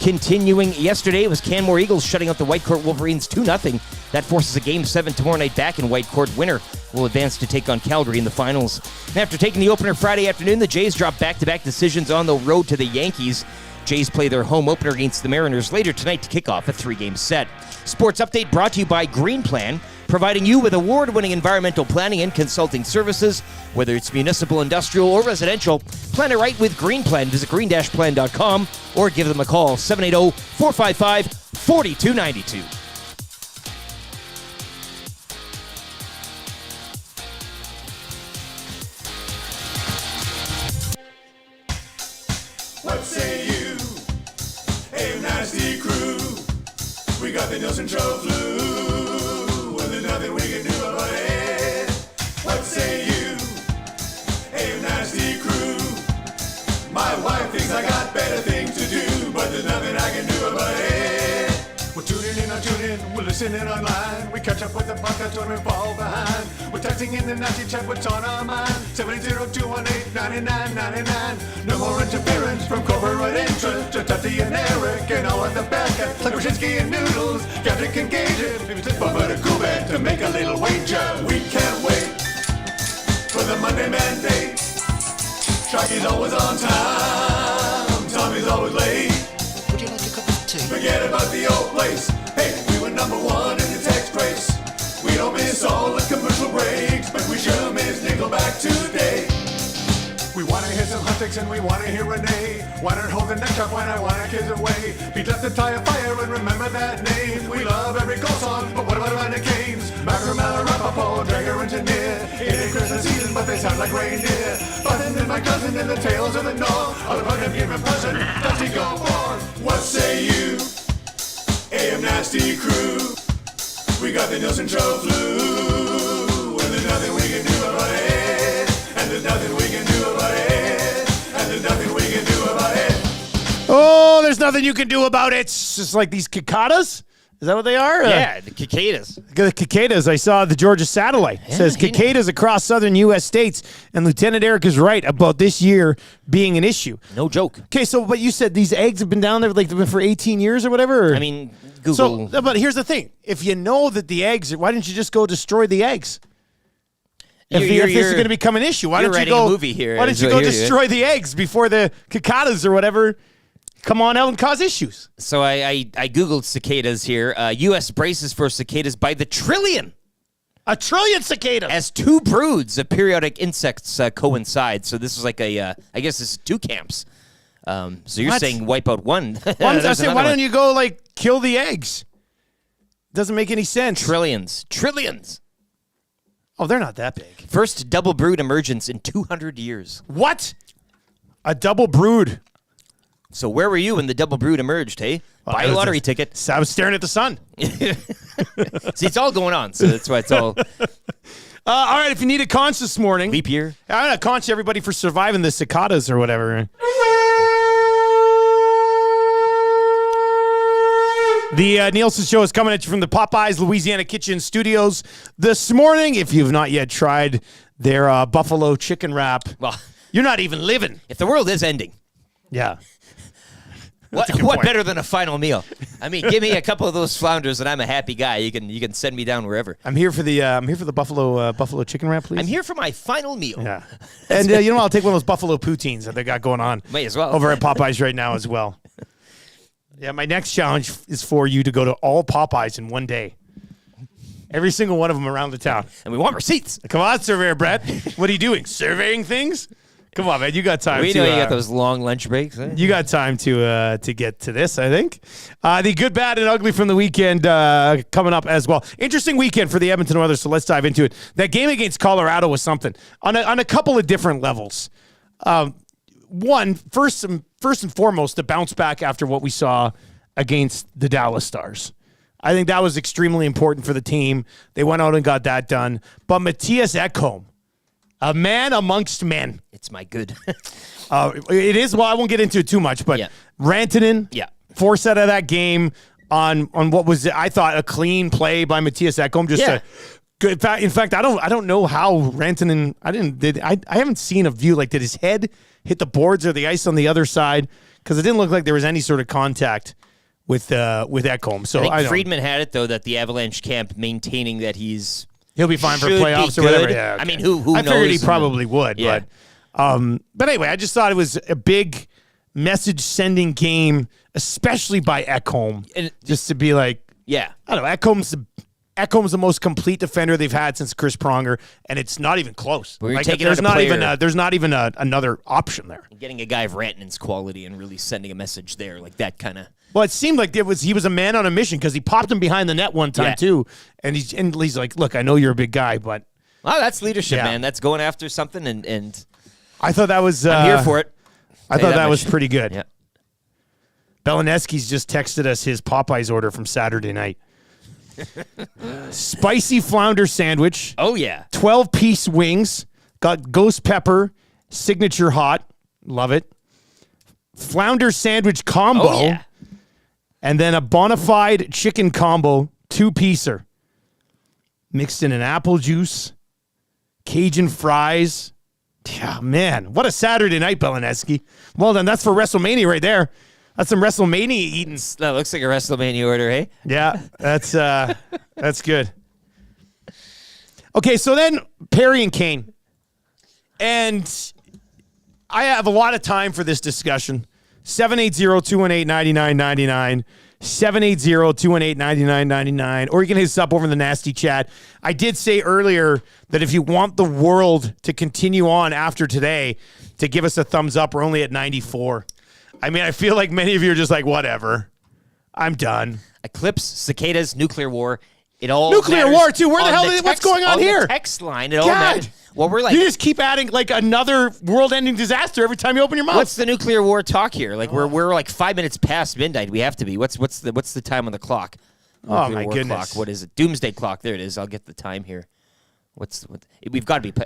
continuing yesterday. It was Canmore Eagles shutting out the Whitecourt Wolverines 2-0. That forces a Game 7 tomorrow night back in Whitecourt. Winner will advance to take on Calgary in the finals. And after taking the opener Friday afternoon, the Jays dropped back-to-back decisions on the road to the Yankees. Jays play their home opener against the Mariners later tonight to kick off a 3-game set. Sports Update brought to you by Green Plan, providing you with award-winning environmental planning and consulting services. Whether it's municipal, industrial, or residential, plan it right with Green Plan. Visit green-plan.com or give them a call, 780-455-4292. What say you? Hey, nasty crew. We got the Nielson show flu. Well, there's nothing we can do about it. What say you? Hey, nasty crew. My wife thinks I got better things to do, but there's nothing I can do about it. We're tuning in, we're listening online. We catch up with the podcast when we fall behind. We're texting in the nasty chat, what's on our mind. 780-218-9999. No more interference from corporate interest. Just Dusty and Eric and all of the bad guys. Like Wyszynski and Noodles, Gadget can gauge it. Maybe it's Bubba to Kubek to make a little wager. We can't wait for the Monday mandate. Sharky's always on time. Tommy's always late. Would you like a cup of tea? Forget about the old place. Hey, we were number 1 in the text race. We don't miss all the commercial breaks, but we sure miss Nickelback today. We wanna hear some hot and we wanna hear Renee. Wanna hold the neck up when I wanna kiss away. Beat left the tire fire and remember that name. We love every goal song, but what about the Canes? Macramella, Rapaport, Dreger, Engineer. It ain't Christmas season, but they sound like reindeer. Button and my cousin in the tales of the North. All about him giving person, does he go forth? What say you? AM Nasty Crew. We got the Nielson Show flu. And there's nothing we can do about it. And there's nothing we can do about it. And there's nothing we can do about it. Oh, there's nothing you can do about it. It's just like these cicadas. Is that what they are? Yeah, the cicadas. The cicadas. I saw the Georgia satellite. It says cicadas across southern U.S. states. And Lieutenant Eric is right about this year being an issue. No joke. Okay, so but you said these eggs have been down there like they've been for 18 years or whatever? I mean, Google. So, but here's the thing. If you know that the eggs, why didn't you just go destroy the eggs? If this is going to become an issue, why you're don't you writing go a movie here, Why don't is you what go you're- destroy the eggs before the cicadas or whatever come on out and cause issues? So I Googled cicadas here. U.S. braces for cicadas by the trillion. A trillion cicadas. As two broods of periodic insects coincide. So this was like I guess it's two camps. So you're What? saying wipe out one. I There's said, another why one. don't you go like kill the eggs? Doesn't make any sense. Trillions. Oh, they're not that big. First double brood emergence in 200 years. What? A double brood. So where were you when the double brood emerged, hey? Buy a lottery ticket. So I was staring at the sun. See, it's all going on, so that's why it's all All right, if you need a conch this morning, leap year. I'm going to conch everybody for surviving the cicadas or whatever. The Nielson Show is coming at you from the Popeyes Louisiana Kitchen Studios this morning. If you've not yet tried their buffalo chicken wrap, Well, you're not even living. if the world is ending, Yeah. what point. better than a final meal? I mean, give me a couple of those flounders and I'm a happy guy. You can send me down wherever. I'm here for the buffalo chicken wrap, please. I'm here for my final meal. Yeah. And you know what? I'll take one of those buffalo poutines that they got going on. May as well. Over at Popeyes right now as well. Yeah, my next challenge is for you to go to all Popeyes in one day. Every single one of them around the town. And we want receipts. Come on, Surveyor Brett. What are you doing? Surveying things? Come on, man. You got time We to... know you got those long lunch breaks. Eh? You got time to get to this, I think. The good, bad, and ugly from the weekend coming up as well. Interesting weekend for the Edmonton Oilers, so let's dive into it. That game against Colorado was something on a couple of different levels. One, first and foremost, the bounce back after what we saw against the Dallas Stars. I think that was extremely important for the team. They went out and got that done. But Matthias Ekholm, a man amongst men. It's my good. It is, well, I won't get into it too much, but Yeah. Rantanen, Yeah. force out of that game on what was, I thought, a clean play by Matthias Ekholm. Yeah. In fact, I don't know how Rantanen, I haven't seen a view, like, did his head hit the boards or the ice on the other side? Because it didn't look like there was any sort of contact with Ekholm. So I think I don't, Friedman had it, though, that the Avalanche camp maintaining that he's... he'll be fine for should be playoffs or good. whatever. Yeah, I okay. mean, who I figured he knows? probably would, Yeah. but anyway, I just thought it was a big message-sending game, especially by Ekholm, And- just to be like, Yeah. I don't know, Ekholm's the most complete defender they've had since Chris Pronger, and it's not even close. When you're Like, taking there's out a not player- even there's not even another option there. Getting a guy of Rantanen's quality and really sending a message there, like that kind of... Well, it seemed like he was a man on a mission because he popped him behind the net one time Yeah. too, and he's like, look, I know you're a big guy, but Well, that's leadership, Yeah. man. That's going after something, and I thought that was I'm here for it. I thought that was pretty good. Yeah. Belineski's just texted us his Popeyes order from Saturday night. Spicy flounder sandwich, Oh, yeah. 12-piece wings, got ghost pepper, signature hot, love it. Flounder sandwich combo, Oh, yeah. and then a bona fide chicken combo, 2-piecer. Mixed in an apple juice, Cajun fries. Yeah, man, what a Saturday night, Belineski. Well done. That's for WrestleMania right there. That's some WrestleMania eating. That looks like a WrestleMania order, hey? Yeah, that's good. Okay, so then Perry and Kane. And I have a lot of time for this discussion. 780-218-9999. 780-218-9999, or you can hit us up over in the nasty chat. I did say earlier that if you want the world to continue on after today, to give us a thumbs up. We're only at 94. I mean, I feel like many of you are just like, whatever. I'm done. Eclipse, cicadas, nuclear war. It all Nuclear matters war, too. Where the on hell what's going on here? The text line. It all God. matters. Well, we're like, You just keep adding like another world-ending disaster every time you open your mouth. what's the nuclear war talk here? Like we're like 5 minutes past midnight. We have to be. What's the time on the clock? Oh, Nuclear my war goodness. Clock. What is it? Doomsday clock. There it is. I'll get the time here. We've got to be.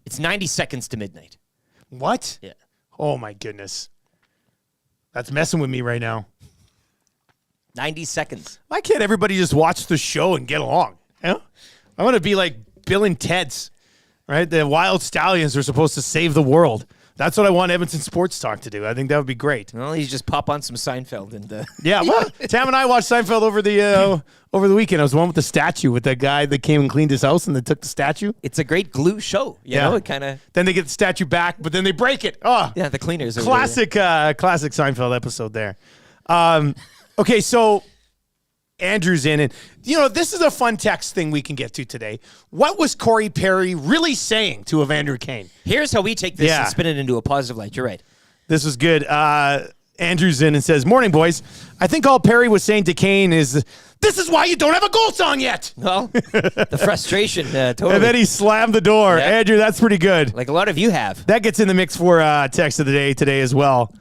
It's 90 seconds to midnight. What? Yeah. Oh, my goodness. That's messing with me right now. 90 seconds. Why can't everybody just watch the show and get along? You know? I want to be like Bill and Ted's, right? The Wild Stallions are supposed to save the world. That's what I want Edmonton Sports Talk to do. I think that would be great. Well, you just pop on some Seinfeld and. Yeah, well, Tam and I watched Seinfeld over the weekend. I was the one with the statue with that guy that came and cleaned his house and they took the statue. It's a great glue show. You know, it kind of. Then they get the statue back, but then they break it. Oh, Yeah, the cleaners. over there. classic Seinfeld episode there. Okay, so Andrew's in, and this is a fun text thing we can get to today. What was Corey Perry really saying to Evander Kane? Here's how we take this Yeah. and spin it into a positive light. You're right. This was good. Andrew's in and says, "Morning, boys. I think all Perry was saying to Kane is, this is why you don't have a goal song yet." Well, the frustration, totally. And then he slammed the door. Yeah. Andrew, that's pretty good. like a lot of you have. That gets in the mix for text of the day today as well.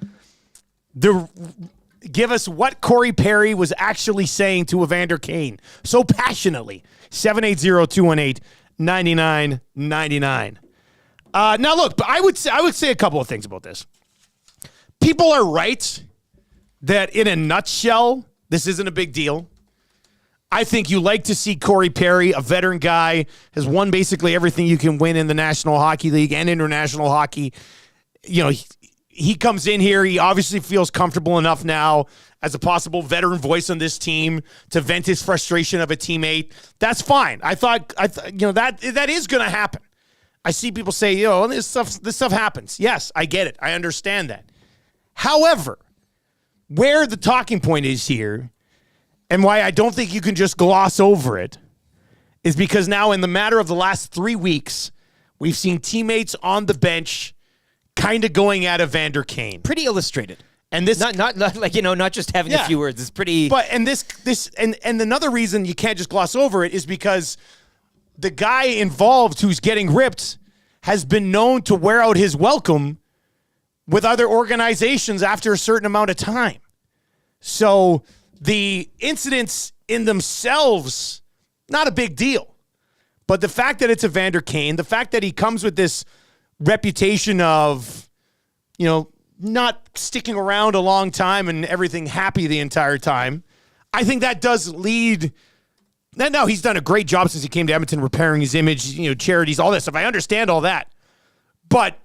Give us what Corey Perry was actually saying to Evander Kane so passionately. 780-218-9999. Now, look, I would say a couple of things about this. People are right that in a nutshell, this isn't a big deal. I think you like to see Corey Perry, a veteran guy, has won basically everything you can win in the National Hockey League and international hockey. He comes in here. He obviously feels comfortable enough now as a possible veteran voice on this team to vent his frustration of a teammate. That's fine. I thought that is going to happen. I see people say, this stuff happens. Yes, I get it. I understand that. However, where the talking point is here, and why I don't think you can just gloss over it, is because now in the matter of the last 3 weeks, we've seen teammates on the bench kind of going at Evander Kane. Pretty illustrated. And this Not like, not just having Yeah. a few words. It's pretty. But and another reason you can't just gloss over it is because the guy involved who's getting ripped has been known to wear out his welcome with other organizations after a certain amount of time. So the incidents in themselves, not a big deal. But the fact that it's Evander Kane, the fact that he comes with this reputation of, not sticking around a long time and everything happy the entire time, I think that does lead. No, he's done a great job since he came to Edmonton, repairing his image, charities, all this stuff. I understand all that. But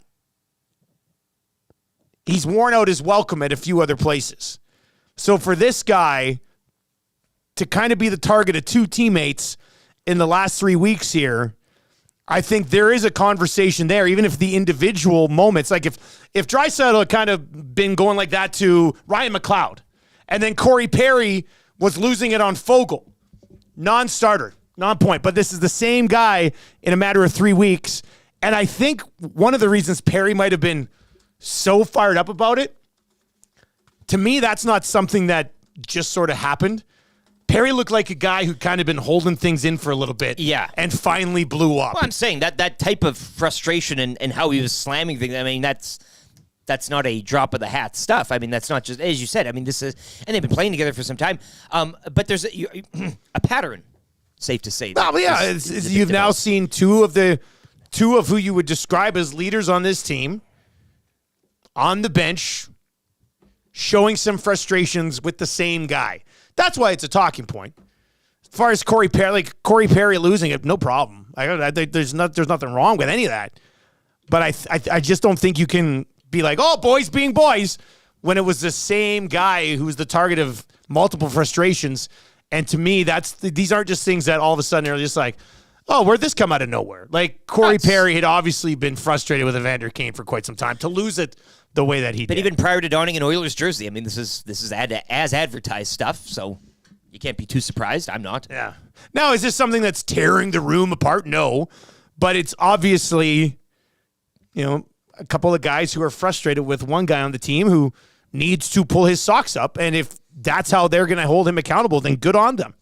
he's worn out his welcome at a few other places. So for this guy to kind of be the target of two teammates in the last 3 weeks here, I think there is a conversation there, even if the individual moments, like if Draisaitl had kind of been going like that to Ryan McLeod, and then Corey Perry was losing it on Fogle, non-starter, non-point, but this is the same guy in a matter of 3 weeks, and I think one of the reasons Perry might have been so fired up about it, to me, that's not something that just sort of happened. Perry looked like a guy who kind of been holding things in for a little bit. Yeah. And finally blew up. Well, I'm saying that type of frustration and how he was slamming things, I mean, that's not a drop of the hat stuff. I mean, that's not just, as you said, I mean, this is, and they've been playing together for some time. But there's a pattern, safe to say. Well, yeah, you've now seen two of who you would describe as leaders on this team on the bench showing some frustrations with the same guy. That's why it's a talking point. As far as Corey Perry losing it, no problem. There's nothing wrong with any of that. But I just don't think you can be like, oh, boys being boys, when it was the same guy who was the target of multiple frustrations. And to me, these aren't just things that all of a sudden are just like, oh, where'd this come out of nowhere? Like, Corey Nuts. Perry had obviously been frustrated with Evander Kane for quite some time. To lose it the way that he But did. even prior to donning an Oilers jersey, I mean, this is as advertised stuff, so you can't be too surprised. I'm not. Yeah. Now, is this something that's tearing the room apart? No. But it's obviously, a couple of guys who are frustrated with one guy on the team who needs to pull his socks up. And if that's how they're going to hold him accountable, then good on them.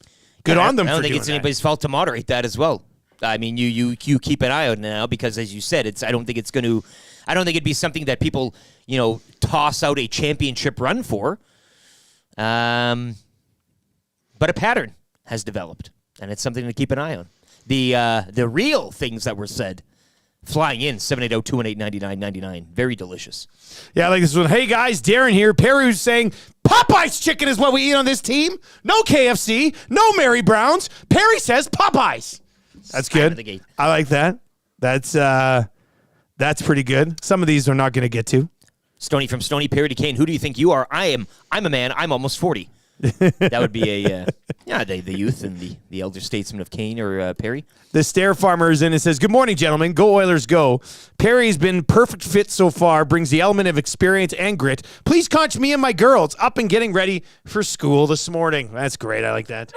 Good on them I for don't think doing it's that. anybody's fault to moderate that as well. I mean, you keep an eye on it now because, as you said, I don't think it'd be something that people, toss out a championship run for. But a pattern has developed, and it's something to keep an eye on. The real things that were said, flying in 780-218-9999, very delicious. Yeah, I like this one. Hey, guys, Darren here. Perry was saying, Popeye's chicken is what we eat on this team. No KFC, no Mary Brown's. Perry says Popeyes. That's Out of good. the gate. I like that. That's pretty good. Some of these we're not going to get to. Stony from Stony, Perry to Kane. Who do you think you are? I'm a man. I'm almost 40. That would be the youth and the elder statesman of Kane or Perry. The Stair Farmer is in and says, good morning, gentlemen. Go Oilers, go. Perry's been perfect fit so far, brings the element of experience and grit. Please conch me and my girls up and getting ready for school this morning. That's great. I like that.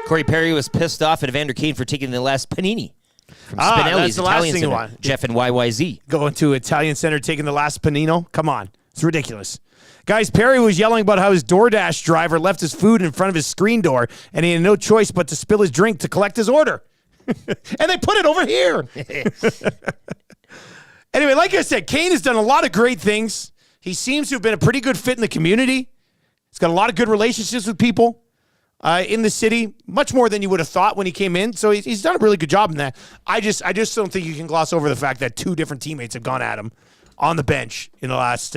Corey Perry was pissed off at Evander Kane for taking the last panini from that's Spinelli's the last Italian thing you Center. want. Jeff and YYZ. Going to Italian Center, taking the last panino. Come on. It's ridiculous. Guys, Perry was yelling about how his DoorDash driver left his food in front of his screen door, and he had no choice but to spill his drink to collect his order. And they put it over here. Anyway, like I said, Kane has done a lot of great things. He seems to have been a pretty good fit in the community. He's got a lot of good relationships with people in the city, much more than you would have thought when he came in. So he's done a really good job in that. I just don't think you can gloss over the fact that two different teammates have gone at him on the bench in the last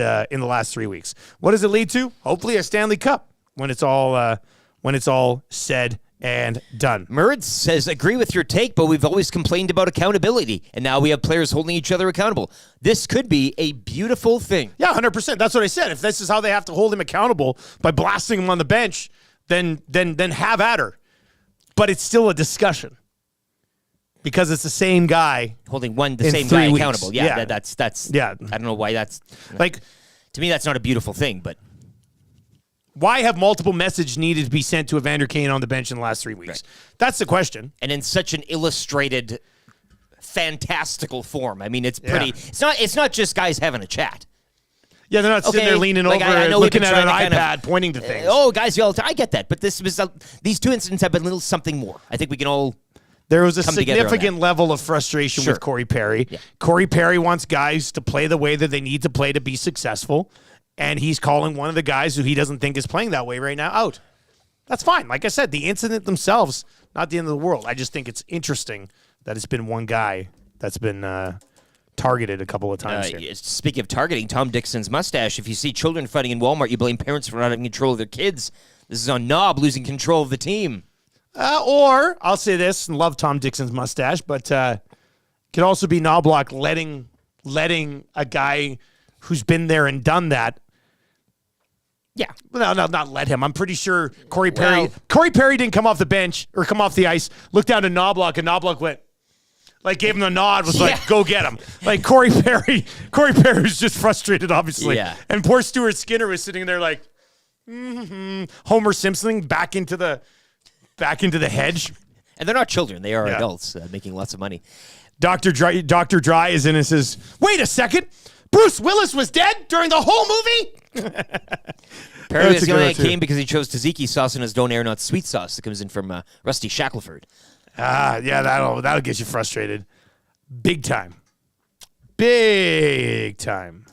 3 weeks. What does it lead to? Hopefully a Stanley Cup when it's all said and done. Murd says, agree with your take, but we've always complained about accountability, and now we have players holding each other accountable. This could be a beautiful thing. Yeah, 100%. That's what I said. If this is how they have to hold him accountable by blasting him on the bench, then have at her. But it's still a discussion because it's the same guy Holding the in same 3 guy weeks. accountable. Yeah, that's Yeah. I don't know why that's like. to me that's not a beautiful thing, but Why have multiple messages needed to be sent to Evander Kane on the bench in the last 3 weeks? Right. That's the question. and in such an illustrated, fantastical form. I mean, it's pretty. Yeah. It's not just guys having a chat. Yeah, they're not sitting Okay, there leaning like, over I and know we've looking been at an trying to iPad, kind of- pointing to things. Guys, yell. I get that, but these two incidents have been a little something more. I think we can all. There was a come together on significant level of frustration Sure. with Corey Perry. Yeah. Corey Perry wants guys to play the way that they need to play to be successful, and he's calling one of the guys who he doesn't think is playing that way right now out. That's fine. Like I said, the incident themselves, not the end of the world. I just think it's interesting that it's been one guy that's been targeted a couple of times here. Speaking of targeting, Tom Dixon's mustache. If you see children fighting in Walmart, you blame parents for not having control of their kids. This is on Knob losing control of the team. Or I'll say this, and love Tom Dixon's mustache, but could also be Knobloch letting a guy who's been there and done that. Yeah. No, not let him. I'm pretty sure Corey Perry didn't come off the bench or come off the ice, looked down to Knobloch, and Knobloch went, like gave him the nod, was like, go get him. Like Corey Perry was just frustrated, obviously. Yeah. And poor Stuart Skinner was sitting there like, Homer Simpson back into the hedge. And they're not children. They are Yeah. adults making lots of money. Dr. Dry is in and says, wait a second, Bruce Willis was dead during the whole movie? Perry That's was a the good only one, that too. came because he chose tzatziki sauce in his donair, not sweet sauce that comes in from Rusty Shackelford. Yeah, that'll get you frustrated. Big time. Big time.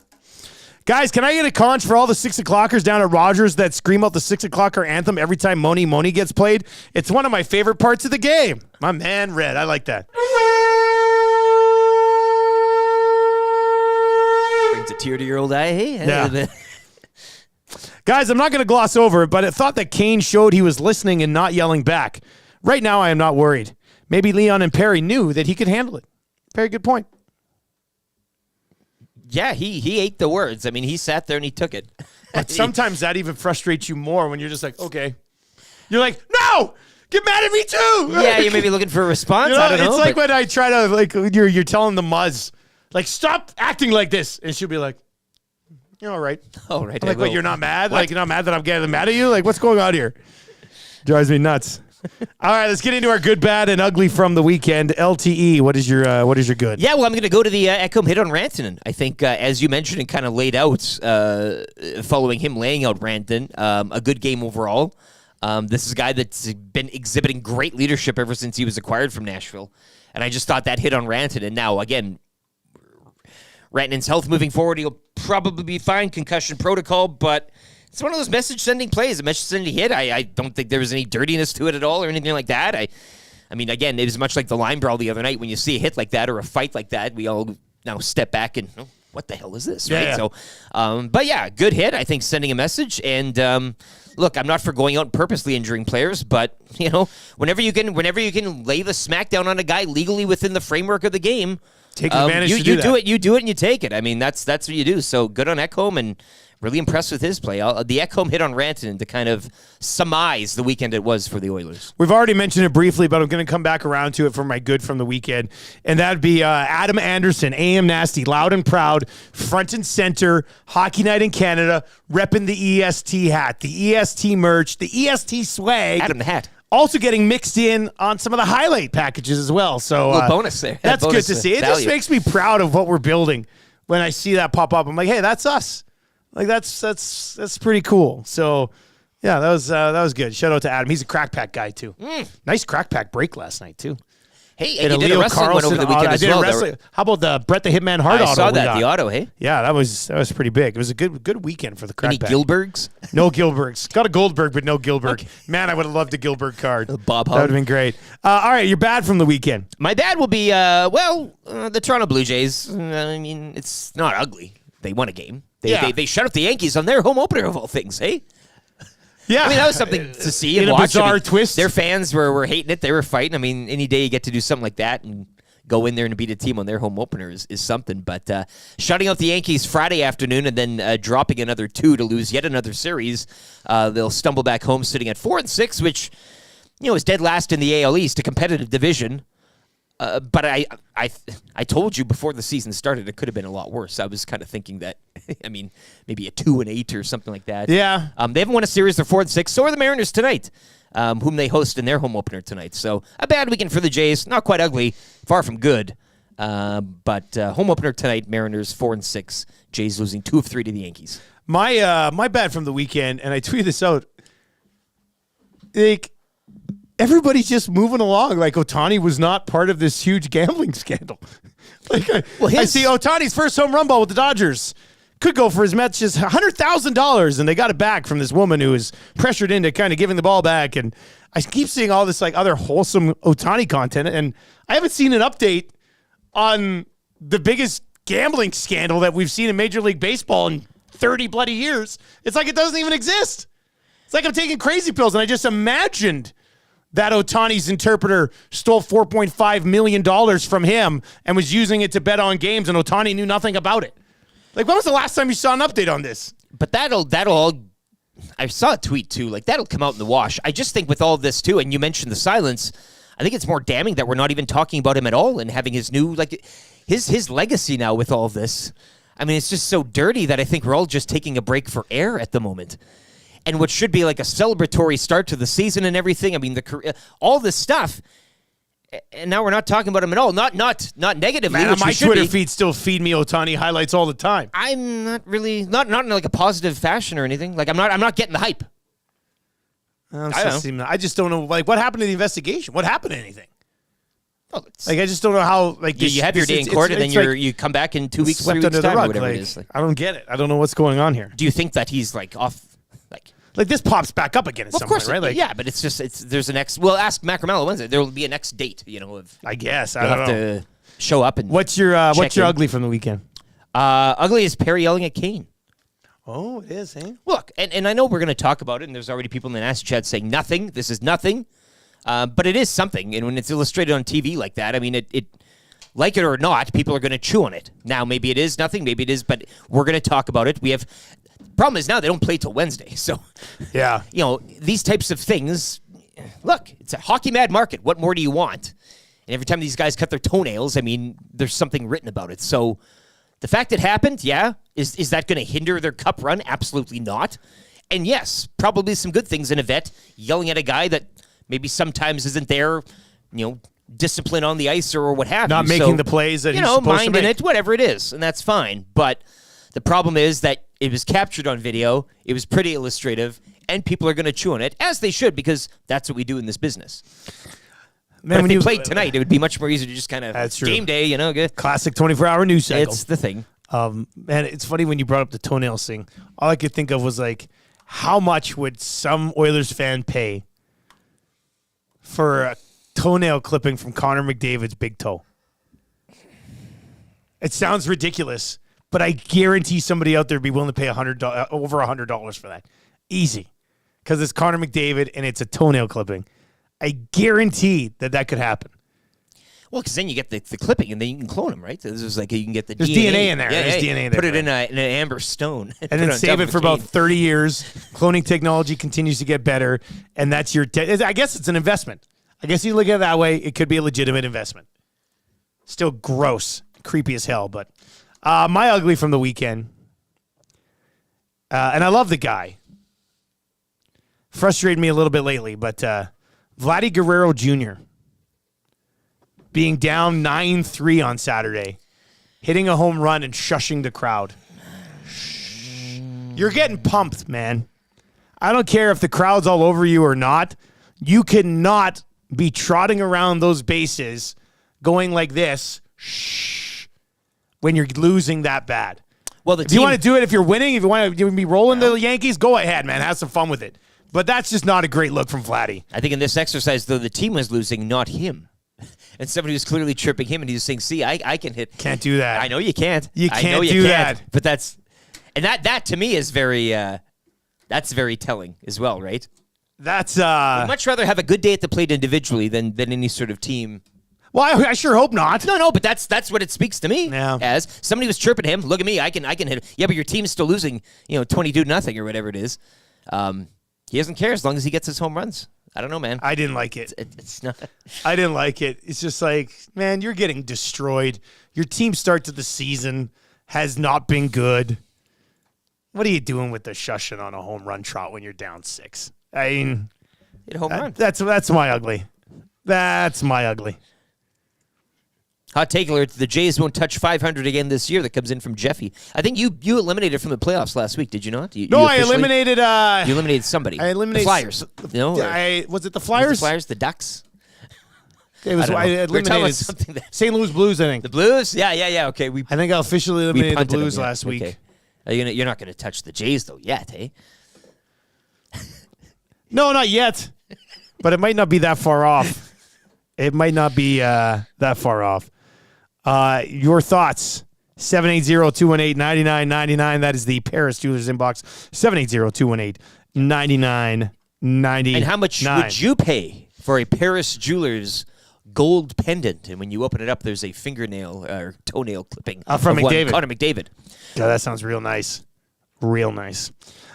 Guys, can I get a conch for all the 6 o'clockers down at Rogers that scream out the 6 o'clocker anthem every time Moni Moni gets played? It's one of my favorite parts of the game. My man, Red. I like that. Brings a tear to your old eye. Hey, Yeah. Guys, I'm not going to gloss over it, but it thought that Kane showed he was listening and not yelling back. Right now, I am not worried. Maybe Leon and Perry knew that he could handle it. Very good point. Yeah, he ate the words. I mean, he sat there and he took it. But sometimes that even frustrates you more when you're just like, okay. You're like, no, get mad at me too. Yeah, you may be looking for a response. You know, I don't know. it's like when I try to like you're telling the Muzz, like, stop acting like this, and she'll be like, you're all right. Oh, right. I'm like, wait, you're not mad? What? Like, you're not mad that I'm getting mad at you? Like, what's going on here? Drives me nuts. All right, let's get into our good, bad, and ugly from the weekend. LTE, what is your good? Yeah, well, I'm going to go to the Ekholm hit on Rantanen. I think, as you mentioned and kind of laid out, following him laying out Rantanen, a good game overall. This is a guy that's been exhibiting great leadership ever since he was acquired from Nashville. And I just thought that hit on Rantanen. Now, again, Rantanen's health moving forward, he'll probably be fine, concussion protocol, but it's one of those message-sending plays, a message-sending hit. I don't think there was any dirtiness to it at all or anything like that. I mean, again, it was much like the line brawl the other night. When you see a hit like that or a fight like that, we all now step back and, oh, what the hell is this? Right? Yeah. So, but yeah, good hit. I think sending a message. And look, I'm not for going out and purposely injuring players, but you know, whenever you can lay the smack down on a guy legally within the framework of the game, Take advantage to you do do that. it. You do it and you take it. I mean, that's what you do. So good on Ekholm and really impressed with his play. The Ekholm hit on Rantanen to kind of surmise the weekend it was for the Oilers. We've already mentioned it briefly, but I'm going to come back around to it for my good from the weekend. And that'd be Adam Anderson, AM Nasty, loud and proud, front and center, Hockey Night in Canada, repping the EST hat, the EST merch, the EST swag. Adam the Hat. Also getting mixed in on some of the highlight packages as well. So Little bonus there. That's Bonus good to see. It value. just makes me proud of what we're building when I see that pop up. I'm like, hey, that's us. Like that's pretty cool. So yeah, that was good. Shout out to Adam. He's a crack pack guy too. Nice crack pack break last night too. Hey, and you did a wrestling one over the weekend as well. How about the Brett the Hitman Hart I auto? saw we that, got? the auto, hey? Yeah, that was pretty big. It was a good weekend for the crack Any pack. Gilbergs? No Gilbergs. Got a Goldberg, but no Gilberg. Man, I would have loved a Gilberg card. Bob That Hog. would have been great. All right, you're bad from the weekend. My bad will be, the Toronto Blue Jays. I mean, it's not ugly. They won a game. They shut out the Yankees on their home opener of all things, hey? Yeah. I mean, that was something to see and In a watch. bizarre twist. Their fans were hating it. They were fighting. I mean, any day you get to do something like that and go in there and beat a team on their home opener is something. But shutting out the Yankees Friday afternoon and then dropping another 2 to lose yet another series, they'll stumble back home sitting at 4-6, which, you know, is dead last in the AL East, a competitive division. But I told you before the season started it could have been a lot worse. I was kind of thinking that, I mean, maybe a 2-8 or something like that. Yeah. They haven't won a series. They're 4-6. So are the Mariners tonight, whom they host in their home opener tonight. So a bad weekend for the Jays. Not quite ugly. Far from good. But home opener tonight, Mariners 4-6. Jays losing 2 of 3 to the Yankees. My bad from the weekend, and I tweeted this out. Like, everybody's just moving along. Like, Ohtani was not part of this huge gambling scandal. Like, I see Ohtani's first home run ball with the Dodgers could go for as much as $100,000, and they got it back from this woman who was pressured into kind of giving the ball back. And I keep seeing all this like other wholesome Ohtani content, and I haven't seen an update on the biggest gambling scandal that we've seen in Major League Baseball in 30 bloody years. It's like it doesn't even exist. It's like I'm taking crazy pills, and I just imagined that Ohtani's interpreter stole $4.5 million from him and was using it to bet on games, and Ohtani knew nothing about it. Like, when was the last time you saw an update on this? But that'll all. I saw a tweet too. Like, that'll come out in the wash. I just think with all of this too, and you mentioned the silence, I think it's more damning that we're not even talking about him at all and having his new, like, his legacy now with all of this. I mean, it's just so dirty that I think we're all just taking a break for air at the moment. And what should be like a celebratory start to the season and everything. I mean, all this stuff, and now we're not talking about him at all. Not negatively. Man, which my we should Twitter be. feed still feed me Ohtani highlights all the time. I'm not really not in like a positive fashion or anything. Like I'm not getting the hype. I just don't know. Like, what happened to the investigation? What happened to anything? Well, it's, Like, I just don't know how. Like, you have your day in court, and then you come back in 2 weeks, 3 swept weeks under the time, or rug. whatever Like, it is. Like, I don't get it. I don't know what's going on here. do you think that he's like off? Like, this pops back up again at some Of course, point, right? Like, yeah, but it's there's a next. Well, ask Mac Ramello Wednesday. There will be a next date. You know, of I guess I you'll don't have know. to show up and What's your check in. ugly from the weekend? Ugly is Perry yelling at Kane. Oh, it is, eh? Look, and I know we're going to talk about it, and there's already people in the nasty chat saying nothing. This is nothing, but it is something. And when it's illustrated on TV like that, I mean, it like it or not, people are going to chew on it. Now, maybe it is nothing, maybe it is, but we're going to talk about it. We have Problem is now they don't play till Wednesday. So, Yeah. These types of things, look, it's a hockey mad market. What more do you want? And every time these guys cut their toenails, I mean, there's something written about it. So the fact it happened, yeah, is that going to hinder their cup run? Absolutely not. And yes, probably some good things in a vet yelling at a guy that maybe sometimes isn't there, discipline on the ice or what have you. Not making the plays that he's supposed to minding make. it, whatever it is, and that's fine. But the problem is that it was captured on video, it was pretty illustrative, and people are going to chew on it, as they should, because that's what we do in this business. Man, But when if you they played tonight, it would be much more easy to just kind of That's true. game day, good. Classic 24-hour news cycle. It's the thing. Man, it's funny when you brought up the toenails thing. All I could think of was like, how much would some Oilers fan pay for a toenail clipping from Connor McDavid's big toe? It sounds ridiculous, but I guarantee somebody out there would be willing to pay over $100 for that. Easy. Because it's Connor McDavid and it's a toenail clipping. I guarantee that could happen. Well, because then you get the clipping, and then you can clone them, right? This is like you can get the There's DNA. DNA in there. Yeah, There's yeah. DNA in there, Put it in right. an amber stone. And put then on save top it of for a about cane. 30 years. Cloning technology continues to get better, and that's your I guess it's an investment. I guess you look at it that way, it could be a legitimate investment. Still gross, creepy as hell, but my ugly from the weekend, and I love the guy. Frustrated me a little bit lately, but Vladdy Guerrero Jr. being down 9-3 on Saturday, hitting a home run and shushing the crowd. You're getting pumped, man. I don't care if the crowd's all over you or not. You cannot be trotting around those bases going like this when you're losing that bad. Well, the If team, you want to do it, if you're winning, if you want to be rolling the Yankees, go ahead, man. Have some fun with it. But that's just not a great look from Vladdy. I think in this exercise, though, the team was losing, not him. And somebody was clearly tripping him, and he was saying, see, I can hit. Can't do that. I know you can't. You I can't know you do can't. that. But that to me is very, that's very telling as well, right? That's I'd much rather have a good day at the plate individually than any sort of team. well, I sure hope not. No, but that's what it speaks to me Yeah. as. Somebody was chirping him. Look at me, I can hit him. Yeah, but your team's still losing, 22-0 or whatever it is. He doesn't care as long as he gets his home runs. I don't know, man. I didn't like it. It's not. I didn't like it. It's just like, man, you're getting destroyed. Your team start to the season has not been good. What are you doing with the shushing on a home run trot when you're down 6? I mean, Hit a home run. that's my ugly. That's my ugly. Hot take alert: the Jays won't touch 500 again this year. That comes in from Jeffy. I think you eliminated from the playoffs last week, did you not? No, you I officially- eliminated. You eliminated somebody. I eliminated the Flyers. No, or- was it the was Flyers? the Flyers, the Ducks, It was. I don't know. I We were talking about eliminated something that- St. Louis Blues. I think. the Blues. Yeah. Okay, I think I officially we eliminated the punted them, Blues yeah. last week. Okay. You're not gonna touch the Jays though yet, eh? No, not yet. But it might not be that far off. It might not be that far off. Your thoughts, 780-218-9999. That is the Paris Jewelers inbox, 780-218-9999. And how much would you pay for a Paris Jewelers gold pendant? And when you open it up, there's a fingernail or toenail clipping From of one McDavid. Connor McDavid. Yeah, that sounds real nice. Real nice.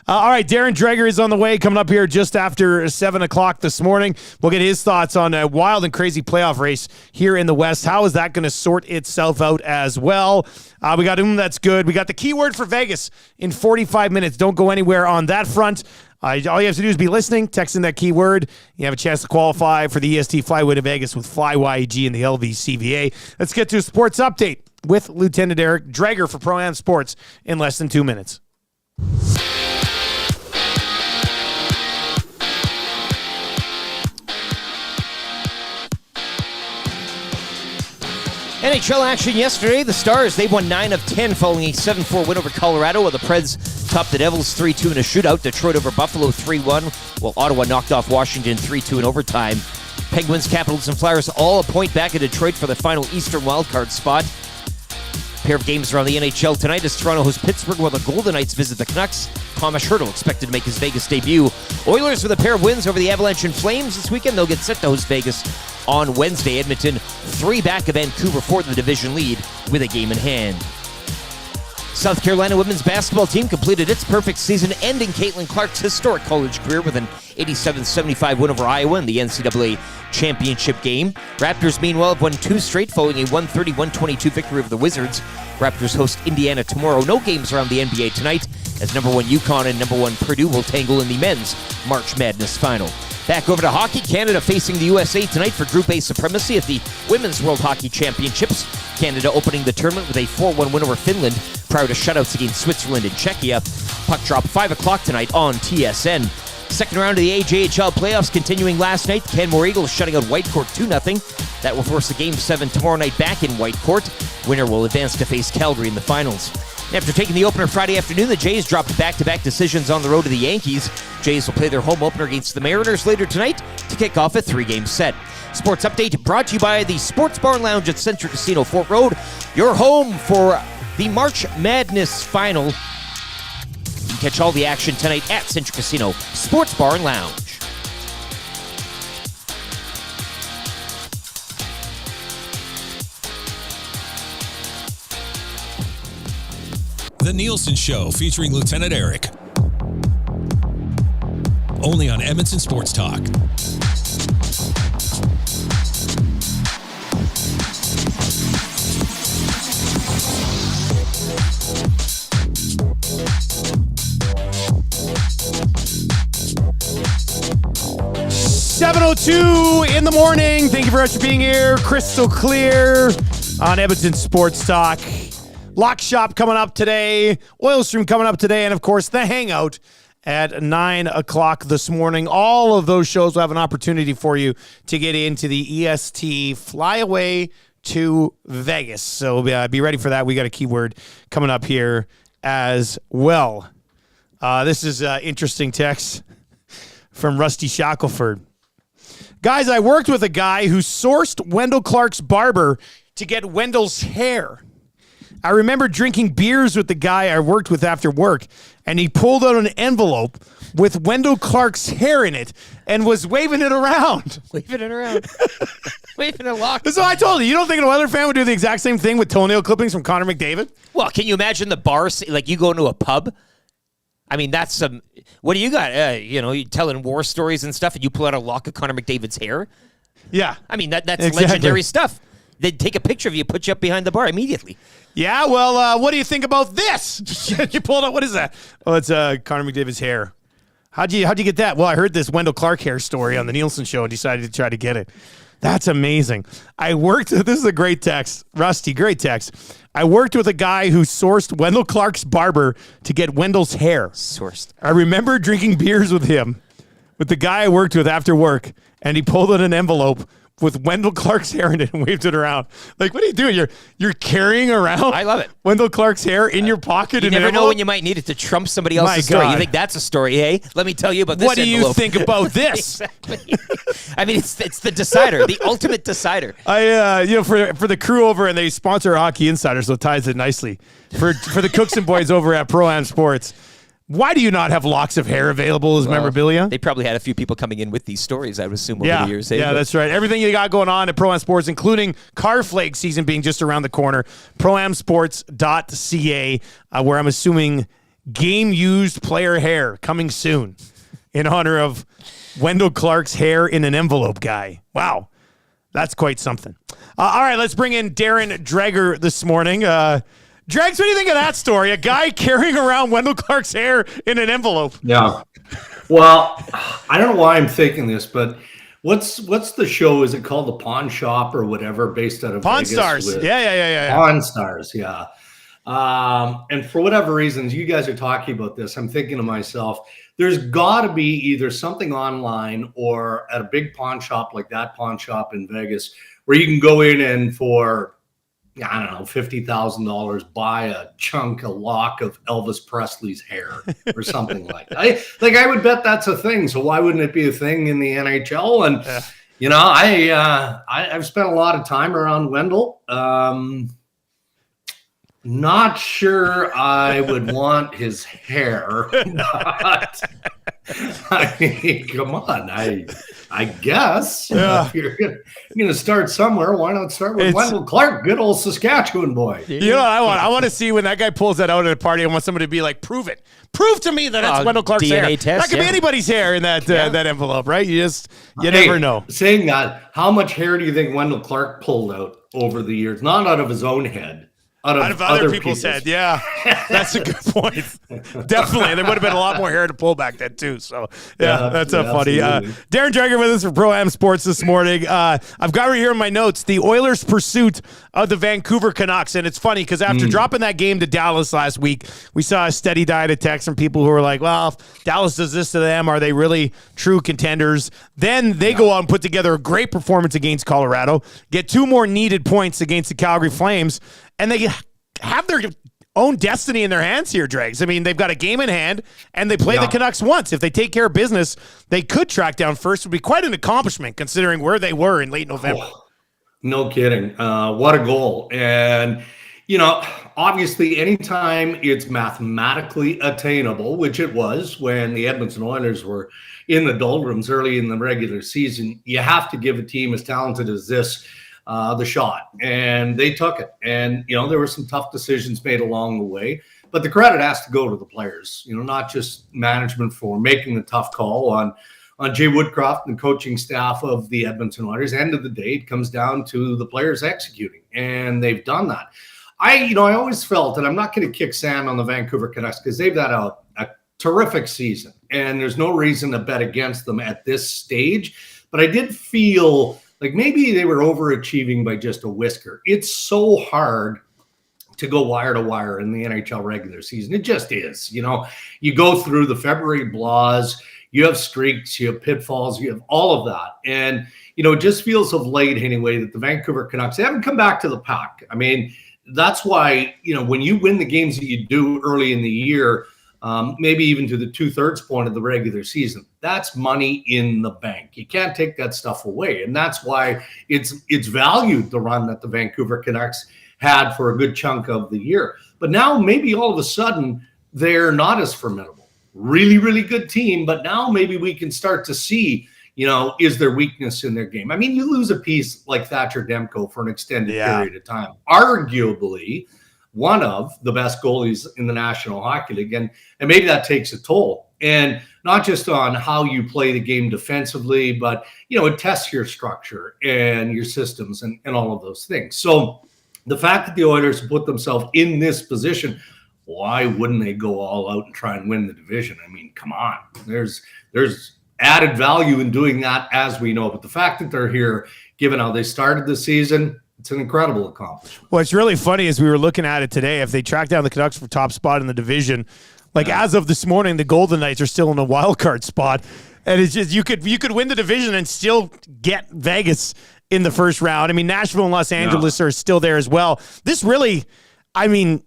All right, Darren Dreger is on the way, coming up here just after 7 o'clock this morning. We'll get his thoughts on a wild and crazy playoff race here in the West. How is that going to sort itself out as well? We got That's Good. We got the keyword for Vegas in 45 minutes. Don't go anywhere on that front. All you have to do is be listening, text in that keyword. You have a chance to qualify for the EST Flyway to Vegas with FlyYEG and the LVCVA. Let's get to a sports update with Lieutenant Eric Dreger for Pro-Am Sports in less than 2 minutes. NHL action yesterday. The Stars, they've won 9 of 10 following a 7-4 win over Colorado, while the Preds topped the Devils 3-2 in a shootout. Detroit over Buffalo 3-1, while Ottawa knocked off Washington 3-2 in overtime. Penguins, Capitals, and Flyers all a point back in Detroit for the final Eastern wildcard spot. Pair of games around the NHL tonight as Toronto hosts Pittsburgh while the Golden Knights visit the Canucks. Tomas Hertl expected to make his Vegas debut. Oilers with a pair of wins over the Avalanche and Flames this weekend. They'll get set to host Vegas on Wednesday. Edmonton 3 back of Vancouver for the division lead with a game in hand. South Carolina women's basketball team completed its perfect season, ending Caitlin Clark's historic college career with an 87-75 win over Iowa in the NCAA championship game. Raptors, meanwhile, have won 2 straight following a 130-122 victory over the Wizards. Raptors host Indiana tomorrow. No games around the NBA tonight, as number 1 UConn and number 1 Purdue will tangle in the men's March Madness final. Back over to hockey, Canada facing the USA tonight for Group A supremacy at the Women's World Hockey Championships. Canada opening the tournament with a 4-1 win over Finland prior to shutouts against Switzerland and Czechia. Puck drop 5 o'clock tonight on TSN. Second round of the AJHL playoffs continuing last night. The Canmore Eagles shutting out Whitecourt 2-0. That will force a Game 7 tomorrow night back in Whitecourt. Winner will advance to face Calgary in the finals. After taking the opener Friday afternoon, the Jays dropped back-to-back decisions on the road to the Yankees. Jays will play their home opener against the Mariners later tonight to kick off a 3-game set. Sports update brought to you by the Sports Bar Lounge at Century Casino Fort Road, your home for the March Madness final. You can catch all the action tonight at Century Casino Sports Bar and Lounge. The Nielson Show featuring Lieutenant Eric. Only on Edmonton Sports Talk. $7:02 in the morning. Thank you very much for being here. Crystal clear on Edmonton Sports Talk. Lock Shop coming up today. Oil Stream coming up today. And, of course, The Hangout at 9 o'clock this morning. All of those shows will have an opportunity for you to get into the EST Flyaway to Vegas. So be ready for that. We got a keyword coming up here as well. This is interesting text from Rusty Shackelford. Guys, I worked with a guy who sourced Wendell Clark's barber to get Wendell's hair. I remember drinking beers with the guy I worked with after work, and he pulled out an envelope with Wendell Clark's hair in it and was waving it around. Waving it around. Waving it lock. That's what I told you. You don't think an Oilers fan would do the exact same thing with toenail clippings from Connor McDavid? Well, can you imagine the bar, like you go into a pub? I mean, that's some, what do you got? You're telling war stories and stuff, and you pull out a lock of Connor McDavid's hair? Yeah. I mean, that's exactly. legendary stuff. They'd take a picture of you, put you up behind the bar immediately. Yeah, well, what do you think about this? You pulled out, what is that? Oh, it's Connor McDavid's hair. How'd you get that? Well, I heard this Wendell Clark hair story on the Nielson show and decided to try to get it. That's amazing. This is a great text. Rusty, great text. I worked with a guy who sourced Wendell Clark's barber to get Wendell's hair. Sourced. I remember drinking beers with him, with the guy I worked with after work, and he pulled out an envelope with Wendell Clark's hair in it and waved it around. Like, what are you doing? You're carrying around I love it. Wendell Clark's hair in your pocket. You in an never know envelope? when you might need it to trump somebody else's story. You think that's a story, hey? Let me tell you about this What do you envelope. think about this? Exactly. I mean, it's the decider, the ultimate decider. For the crew over, and they sponsor Hockey Insider, so it ties it nicely. For the Cooks and boys over at Pro-Am Sports, why do you not have locks of hair available as memorabilia? They probably had a few people coming in with these stories, I would assume, over the years. Yeah, that's right. Everything you got going on at Pro-Am Sports, including car flake season being just around the corner. proamsports.ca, where I'm assuming game-used player hair coming soon in honor of Wendell Clark's hair in an envelope guy. Wow, that's quite something. All right, let's bring in Darren Dreger this morning. Dregs, what do you think of that story? A guy carrying around Wendell Clark's hair in an envelope. Yeah. Well, I don't know why I'm thinking this, but what's the show? Is it called The Pawn Shop or whatever, based out of Pawn Vegas Stars? Yeah. Pawn Stars, yeah. And for whatever reasons, you guys are talking about this, I'm thinking to myself, there's got to be either something online or at a big pawn shop like that pawn shop in Vegas where you can go in and for, I don't know, $50,000 buy a lock of Elvis Presley's hair or something like that. I would bet that's a thing. So why wouldn't it be a thing in the NHL? And I've spent a lot of time around Wendell. Not sure I would want his hair. But, I mean, come on. I guess. Yeah. If you're going to start somewhere, why not start with Wendell Clark, good old Saskatchewan boy? You know what I want? I want to see when that guy pulls that out at a party. I want somebody to be like, prove it. Prove to me that it's Wendell Clark's DNA hair. test, that could be anybody's hair in that that envelope, right? You never know. Saying that, how much hair do you think Wendell Clark pulled out over the years? Not out of his own head. Out of other people's head, yeah. That's a good point. Definitely. There would have been a lot more hair to pull back then, too. So, that's funny. Darren Dreger with us for Pro-Am Sports this morning. I've got right here in my notes the Oilers' pursuit of the Vancouver Canucks. And it's funny because after dropping that game to Dallas last week, we saw a steady diet of texts from people who were like, well, if Dallas does this to them, are they really true contenders? Then they go out and put together a great performance against Colorado, get 2 more needed points against the Calgary Flames, and they have their own destiny in their hands here, Dregs. I mean, they've got a game in hand, and they play the Canucks once. If they take care of business, they could track down first. It would be quite an accomplishment considering where they were in late November. Oh, no kidding. What a goal. And, obviously, anytime it's mathematically attainable, which it was when the Edmonton Oilers were in the doldrums early in the regular season, you have to give a team as talented as this the shot, and they took it. And there were some tough decisions made along the way, but the credit has to go to the players, not just management for making the tough call on Jay Woodcroft and the coaching staff of the Edmonton Oilers. End of the day, it comes down to the players executing, and they've done that. I always felt, and I'm not going to kick sand on the Vancouver Canucks because they've had a terrific season, and there's no reason to bet against them at this stage. But I did feel like maybe they were overachieving by just a whisker. It's so hard to go wire to wire in the NHL regular season. It just is. You go through the February blahs, you have streaks, you have pitfalls, you have all of that. And, it just feels of late anyway that the Vancouver Canucks, they haven't come back to the pack. I mean, that's why, when you win the games that you do early in the year, maybe even to the 2/3 point of the regular season, that's money in the bank. You can't take that stuff away. And that's why it's valued, the run that the Vancouver Canucks had for a good chunk of the year. But now maybe all of a sudden they're not as formidable. Really, really good team. But now maybe we can start to see, is there weakness in their game? I mean, you lose a piece like Thatcher Demko for an extended period of time. Arguably one of the best goalies in the National Hockey League. And maybe that takes a toll. And not just on how you play the game defensively, but, it tests your structure and your systems and all of those things. So the fact that the Oilers put themselves in this position, why wouldn't they go all out and try and win the division? I mean, come on. There's added value in doing that, as we know. But the fact that they're here, given how they started the season, it's an incredible accomplishment. What's really funny is we were looking at it today. If they track down the Canucks for top spot in the division, as of this morning, the Golden Knights are still in a wild card spot, and it's just you could win the division and still get Vegas in the first round. I mean, Nashville and Los Angeles are still there as well. This really, I mean,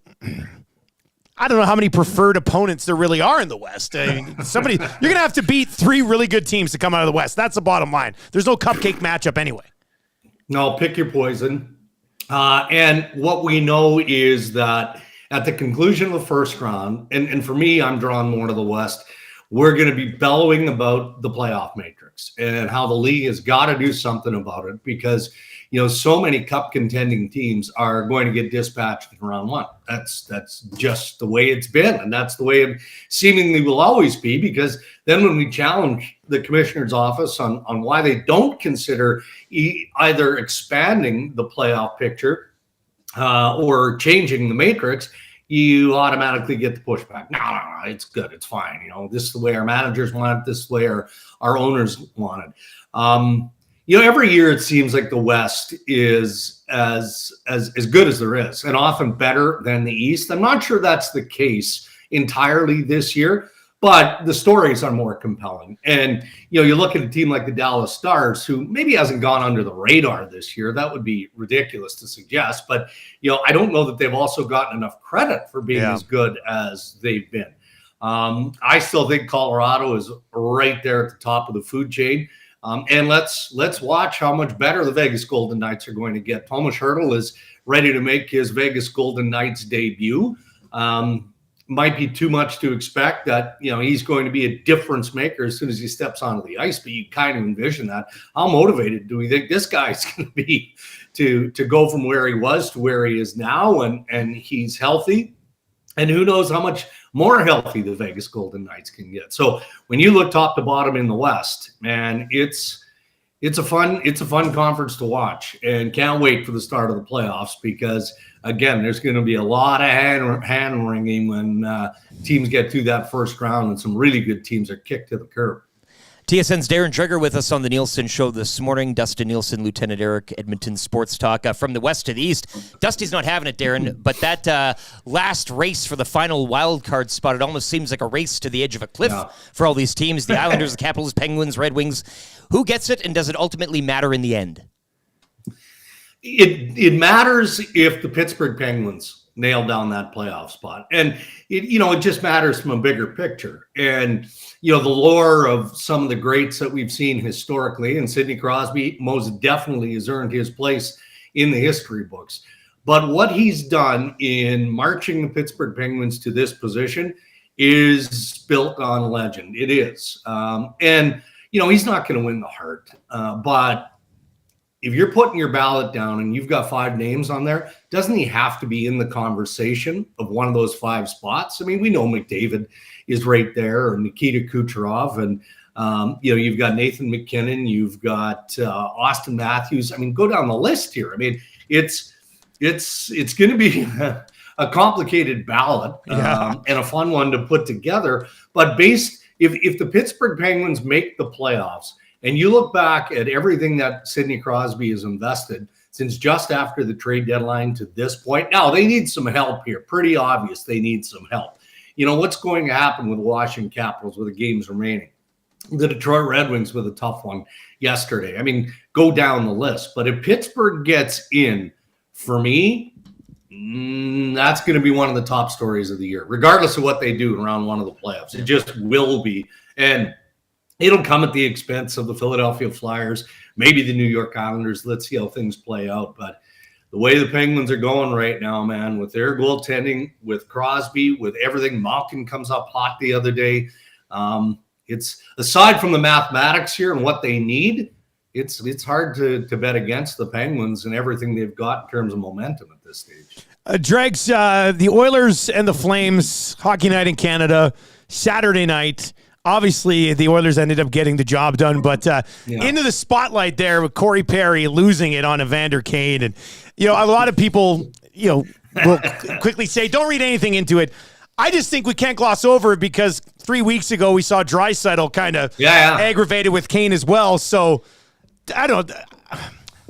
I don't know how many preferred opponents there really are in the West. You're going to have to beat 3 really good teams to come out of the West. That's the bottom line. There's no cupcake matchup anyway. No, pick your poison. And what we know is that at the conclusion of the first round, and for me, I'm drawn more to the West, we're going to be bellowing about the playoff matrix and how the league has got to do something about it because, so many cup contending teams are going to get dispatched in round 1. That's just the way it's been. And that's the way it seemingly will always be, because then when we challenge the commissioner's office on why they don't consider either expanding the playoff picture or changing the matrix, you automatically get the pushback. No, it's good. It's fine. This is the way our managers want it. This is the way our owners want it. Every year it seems like the West is as good as there is, and often better than the East. I'm not sure that's the case entirely this year, but the stories are more compelling. And, you look at a team like the Dallas Stars, who maybe hasn't gone under the radar this year. That would be ridiculous to suggest. But, I don't know that they've also gotten enough credit for being as good as they've been. I still think Colorado is right there at the top of the food chain. And let's watch how much better the Vegas Golden Knights are going to get. Tomas Hertl is ready to make his Vegas Golden Knights debut. might be too much to expect that, he's going to be a difference maker as soon as he steps onto the ice, but you kind of envision that. How motivated do we think this guy's going to be to go from where he was to where he is now, and he's healthy, and who knows how much more healthy the Vegas Golden Knights can get. So when you look top to bottom in the West, man, it's a fun conference to watch, and can't wait for the start of the playoffs, because again, there's going to be a lot of hand wringing when teams get through that first round, and some really good teams are kicked to the curb. TSN's Darren Dreger with us on the Nielson Show this morning. Dustin Nielson, Lieutenant Eric, Edmonton Sports Talk. From the west to the east, Dusty's not having it, Darren, but that last race for the final wild card spot, it almost seems like a race to the edge of a cliff for all these teams, the Islanders, the Capitals, Penguins, Red Wings. Who gets it, and does it ultimately matter in the end? It matters if the Pittsburgh Penguins nail down that playoff spot. And it just matters from a bigger picture. And, the lore of some of the greats that we've seen historically, and Sidney Crosby most definitely has earned his place in the history books. But what he's done in marching the Pittsburgh Penguins to this position is built on legend. It is. And he's not going to win the Hart. But if you're putting your ballot down and you've got 5 names on there, doesn't he have to be in the conversation of one of those 5 spots? I mean, we know McDavid is right there, or Nikita Kucherov, and you've got Nathan McKinnon, you've got Austin Matthews. I mean, go down the list here. I mean, it's going to be a complicated ballot and a fun one to put together. But if the Pittsburgh Penguins make the playoffs, and you look back at everything that Sidney Crosby has invested since just after the trade deadline to this point, now they need some help here. Pretty obvious they need some help. What's going to happen with the Washington Capitals with the games remaining? The Detroit Red Wings with a tough one yesterday. I mean, go down the list. But if Pittsburgh gets in, for me, that's going to be one of the top stories of the year, regardless of what they do in round 1 of the playoffs. It just will be. And it'll come at the expense of the Philadelphia Flyers, maybe the New York Islanders. Let's see how things play out. But the way the Penguins are going right now, man, with their goaltending, with Crosby, with everything, Malkin comes up hot the other day. It's aside from the mathematics here and what they need, it's hard to bet against the Penguins and everything they've got in terms of momentum at this stage. Dregs, the Oilers and the Flames, hockey night in Canada, Saturday night. Obviously, the Oilers ended up getting the job done, but into the spotlight there with Corey Perry losing it on Evander Kane. And, a lot of people, will quickly say, don't read anything into it. I just think we can't gloss over it because 3 weeks ago we saw Draisaitl kind of aggravated with Kane as well. So, I don't know.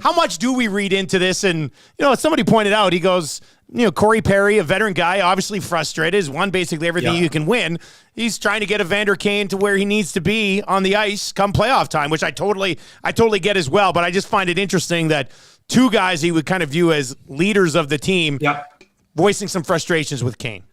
How much do we read into this? And, somebody pointed out, he goes, Corey Perry, a veteran guy, obviously frustrated, has won basically everything you can win. He's trying to get Evander Kane to where he needs to be on the ice come playoff time, which I totally get as well. But I just find it interesting that 2 guys he would kind of view as leaders of the team voicing some frustrations with Kane.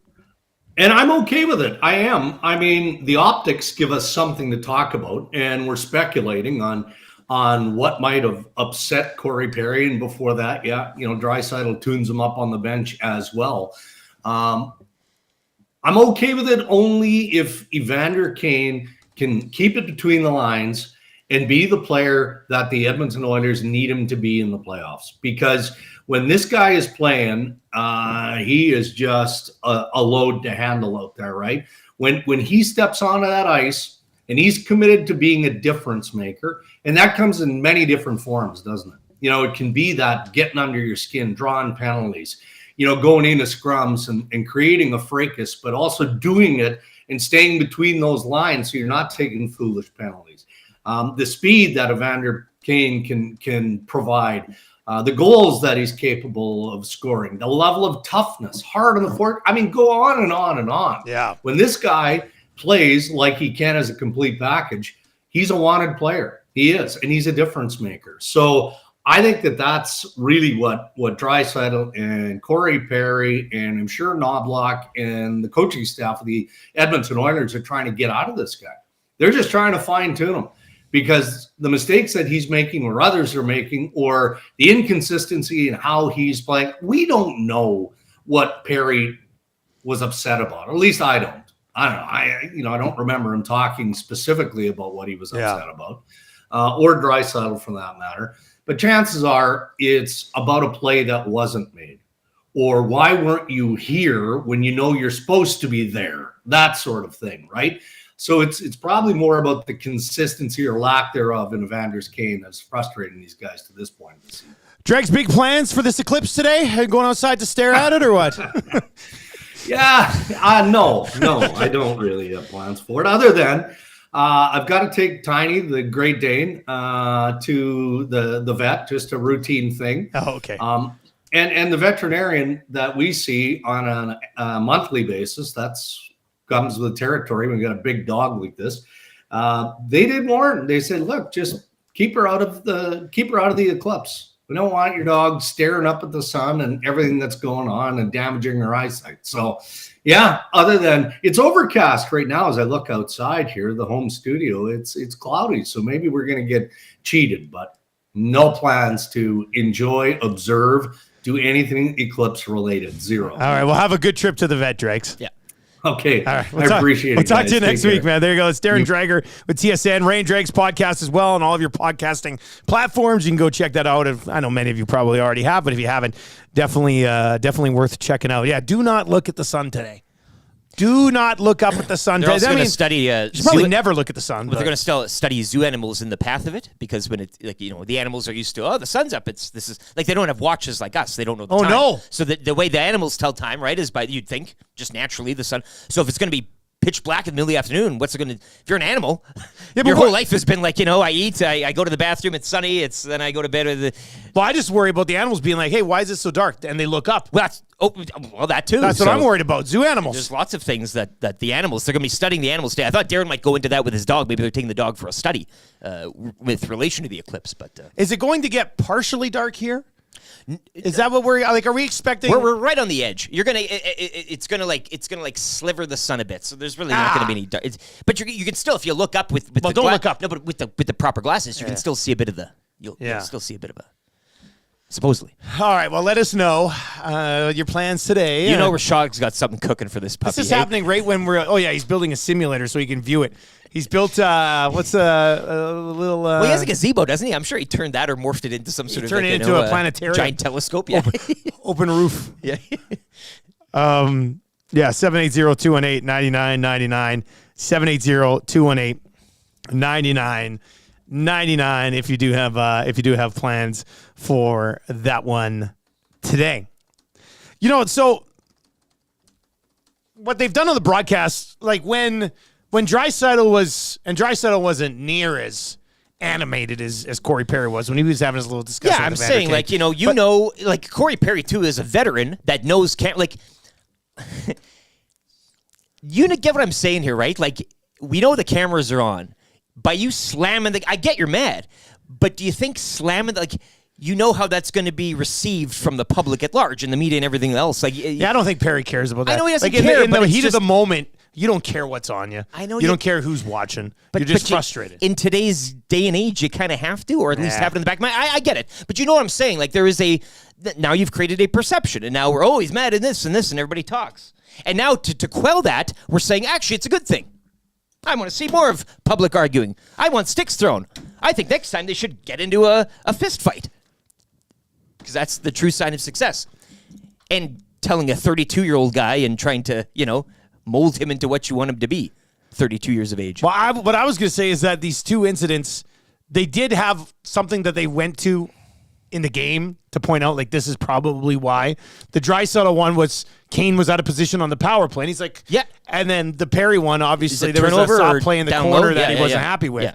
And I'm okay with it. I am. I mean, the optics give us something to talk about, and we're speculating on what might have upset Corey Perry. And before that, Draisaitl tunes him up on the bench as well. I'm okay with it only if Evander Kane can keep it between the lines and be the player that the Edmonton Oilers need him to be in the playoffs. Because when this guy is playing, he is just a load to handle out there, right? When he steps onto that ice, and he's committed to being a difference maker. And that comes in many different forms, doesn't it? It can be that getting under your skin, drawing penalties, going into scrums and creating a fracas, but also doing it and staying between those lines so you're not taking foolish penalties. The speed that Evander Kane can provide, the goals that he's capable of scoring, the level of toughness, hard on the fork. I mean, go on and on and on. Yeah. When this guy plays like he can as a complete package, he's a wanted player. He is, and he's a difference maker. So I think that's really what Draisaitl and Corey Perry and I'm sure Knobloch and the coaching staff of the Edmonton Oilers are trying to get out of this guy. They're just trying to fine-tune him because the mistakes that he's making or others are making or the inconsistency in how he's playing, we don't know what Perry was upset about. At least I don't. I don't know. I don't remember him talking specifically about what he was upset about, or Draisaitl for that matter. But chances are it's about a play that wasn't made, or why weren't you here when you know you're supposed to be there? That sort of thing, right? So it's probably more about the consistency or lack thereof in Evander's Kane that's frustrating these guys to this point of the season. Dregs, big plans for this eclipse today? Going outside to stare at it or what? Yeah, no, I don't really have plans for it. Other than I've got to take Tiny, the Great Dane, to the vet, just a routine thing. Oh, okay. And the veterinarian that we see on a monthly basis, that's comes with the territory. We got a big dog like this. They did warn. They said, look, just keep her out of the eclipse. We don't want your dog staring up at the sun and everything that's going on and damaging her eyesight. So, yeah, other than it's overcast right now as I look outside here, the home studio, it's cloudy. So maybe we're going to get cheated, but no plans to enjoy, observe, do anything eclipse related. Zero. All right, well, have a good trip to the vet, Dregs. Yeah. Okay. All right. I appreciate it. We'll talk guys. to you next Take week, care. man. There you go. It's Darren Dreger with TSN, Rain Dregs podcast as well, and all of your podcasting platforms. You can go check that out. I know many of you probably already have, but if you haven't, definitely worth checking out. Yeah, do not look at the sun today. Do not look up at the sun They're today. also I going mean, to study. you should probably never look at the sun. Well, they're going to study zoo animals in the path of it, because when it's like, the animals are used to, the sun's up. This is like, they don't have watches like us. They don't know the time. No. So the way the animals tell time, right, is by, you'd think, just naturally the sun. So if it's going to be pitch black in the middle of the afternoon, what's it going to, if you're an animal, your whole life has been like, I eat, I go to the bathroom, it's sunny, then I go to bed. Well, I just worry about the animals being like, hey, why is it so dark? And they look up. Well, that too. That's what I'm worried about. Zoo animals. There's lots of things that the animals, they're going to be studying the animals today. I thought Darren might go into that with his dog. Maybe they're taking the dog for a study with relation to the eclipse. But is it going to get partially dark here? Is that what we're like? Are we expecting? We're right on the edge. You're gonna it's gonna sliver the sun a bit. So there's really not gonna be any dark. But you can still, if you look up with well, the don't look up. No, but with the proper glasses, you can still see a bit of the. You'll still see a bit of a. Supposedly. All right. Well, let us know your plans today. Rishaug's got something cooking for this puppy. This is happening right when we're. Oh yeah, he's building a simulator so he can view it. He's built what's a little. Well, he has a gazebo, doesn't he? I'm sure he turned that or morphed it into some sort of. Turned it into a planetarium, giant telescope. Yeah, open roof. Yeah. 780-218-9999. 780-218-9999. If you do have plans for that one today, so what they've done on the broadcast, like when Draisaitl wasn't near as animated as Corey Perry was when he was having his little discussion. Yeah, with I'm Evander saying, Kane. like Corey Perry too is a veteran that knows you get what I'm saying here, right? Like, we know the cameras are on. By you slamming I get you're mad, but do you think slamming how that's going to be received from the public at large and the media and everything else? I don't think Perry cares about that. I know he doesn't care, in but the heat of the moment, you don't care what's on you. I know you don't care who's watching. You're just frustrated. In today's day and age, you kind of have to, or at least have it in the back of my mind. I get it, but you know what I'm saying? Like, there is now you've created a perception, and now he's mad at this and everybody talks. And now to quell that, we're saying, actually, it's a good thing. I want to see more of public arguing. I want sticks thrown. I think next time they should get into a fist fight, because that's the true sign of success. And telling a 32-year-old guy and trying to, mold him into what you want him to be, 32 years of age. Well, what I was going to say is that these two incidents, they did have something that they went to in the game to point out, like, this is probably why. The Draisaitl one was Kane was out of position on the power play, and he's like, yeah. And then the Perry one, obviously, there was a turnover soft play in the down corner low? that he Yeah, wasn't yeah. happy with. Yeah.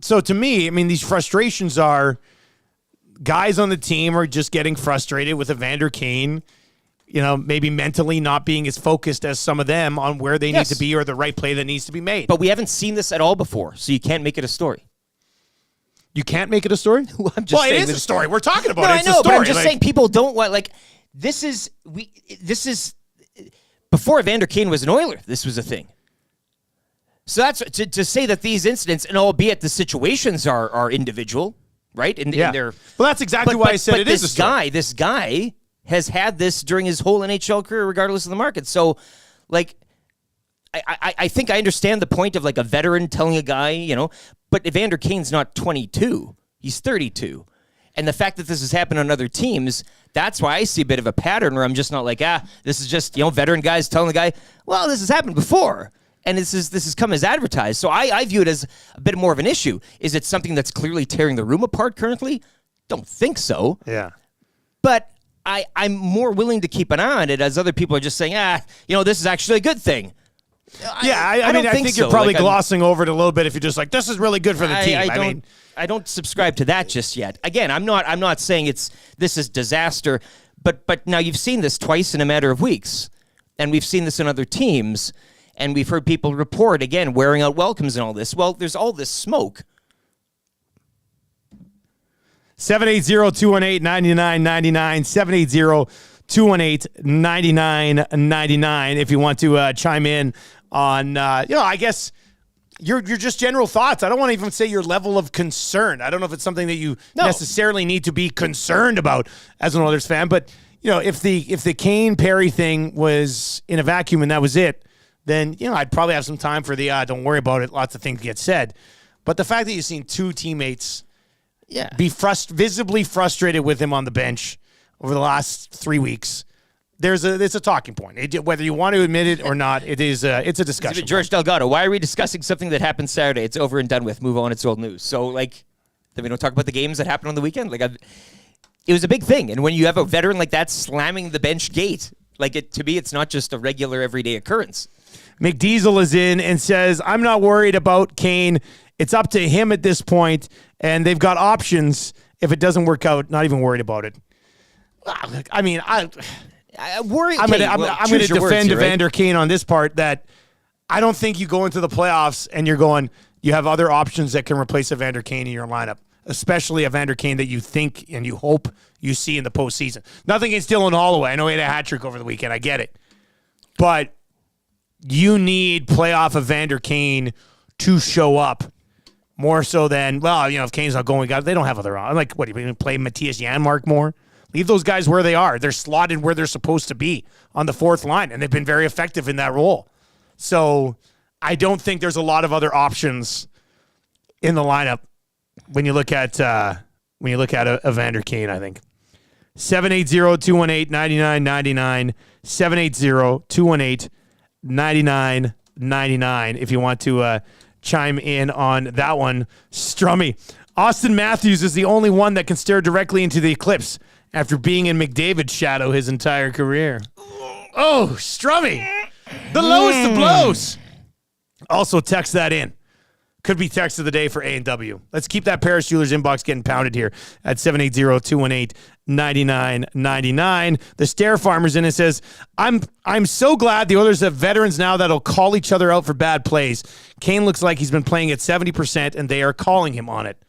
So to me, I mean, these frustrations are guys on the team are just getting frustrated with Evander Kane, maybe mentally not being as focused as some of them on where they need to be or the right play that needs to be made. But we haven't seen this at all before, so you can't make it a story. You can't make it a story? I'm just saying it is a story. We're talking about no, it. I It's know, a story. but I'm just saying people don't want, this is before Evander Kane was an Oiler, this was a thing. So that's to say that these incidents, and albeit the situations are individual, right? And they're well, that's exactly why I said it is a story. This guy has had this during his whole NHL career, regardless of the market. So, like, I think I understand the point of like a veteran telling a guy, but Evander Kane's not 22. He's 32. And the fact that this has happened on other teams, that's why I see a bit of a pattern where I'm just not like, this is just, veteran guys telling the guy, well, this has happened before. And this has come as advertised. So I view it as a bit more of an issue. Is it something that's clearly tearing the room apart currently? Don't think so. Yeah. But I'm more willing to keep an eye on it as other people are just saying, this is actually a good thing. I mean, I think you're probably glossing over it a little bit if you're just like, this is really good for the team. I don't subscribe to that just yet. Again, I'm not saying this is disaster, but now you've seen this twice in a matter of weeks, and we've seen this in other teams, and we've heard people report again wearing out welcomes and all this. Well, there's all this smoke. 780-218-9999, 780-218-9999 if you want to chime in on, I guess your just general thoughts. I don't want to even say your level of concern. I don't know if it's something that you necessarily need to be concerned about as an Oilers fan, but if the Kane Perry thing was in a vacuum and that was it, then I'd probably have some time for the don't worry about it. Lots of things get said, but the fact that you've seen two teammates be visibly frustrated with him on the bench over the last 3 weeks, it's a talking point. Whether you want to admit it or not, it's a discussion. George Delgado, why are we discussing something that happened Saturday? It's over and done with. Move on. It's old news. So, then we don't talk about the games that happened on the weekend. It was a big thing. And when you have a veteran like that slamming the bench gate, to me, it's not just a regular everyday occurrence. McDiesel is in and says, I'm not worried about Kane. It's up to him at this point, and they've got options. If it doesn't work out, not even worried about it. I mean, I'm going to defend Evander Kane on this part that I don't think you go into the playoffs and you have other options that can replace Evander Kane in your lineup, especially Evander Kane that you think and you hope you see in the postseason. Nothing against Dylan Holloway. I know he had a hat trick over the weekend. I get it. But you need playoff Evander Kane to show up more so than, if Kane's not going, they don't have other options. Like, what, are you going to play Matthias Janmark more? Leave those guys where they are. They're slotted where they're supposed to be on the fourth line, and they've been very effective in that role. So I don't think there's a lot of other options in the lineup when you look at Evander Kane, I think. 780-218-9999, 780-218-9999 if you want to chime in on that one. Strummy. Austin Matthews is the only one that can stare directly into the eclipse after being in McDavid's shadow his entire career. Oh, Strummy. The lowest of blows. Also, text that in. Could be text of the day for A&W. Let's keep that Paris Jewelers inbox getting pounded here at 780-218-9999. The Stare Farmer's in and says, I'm so glad the Oilers have veterans now that'll call each other out for bad plays. Kane looks like he's been playing at 70%, and they are calling him on it.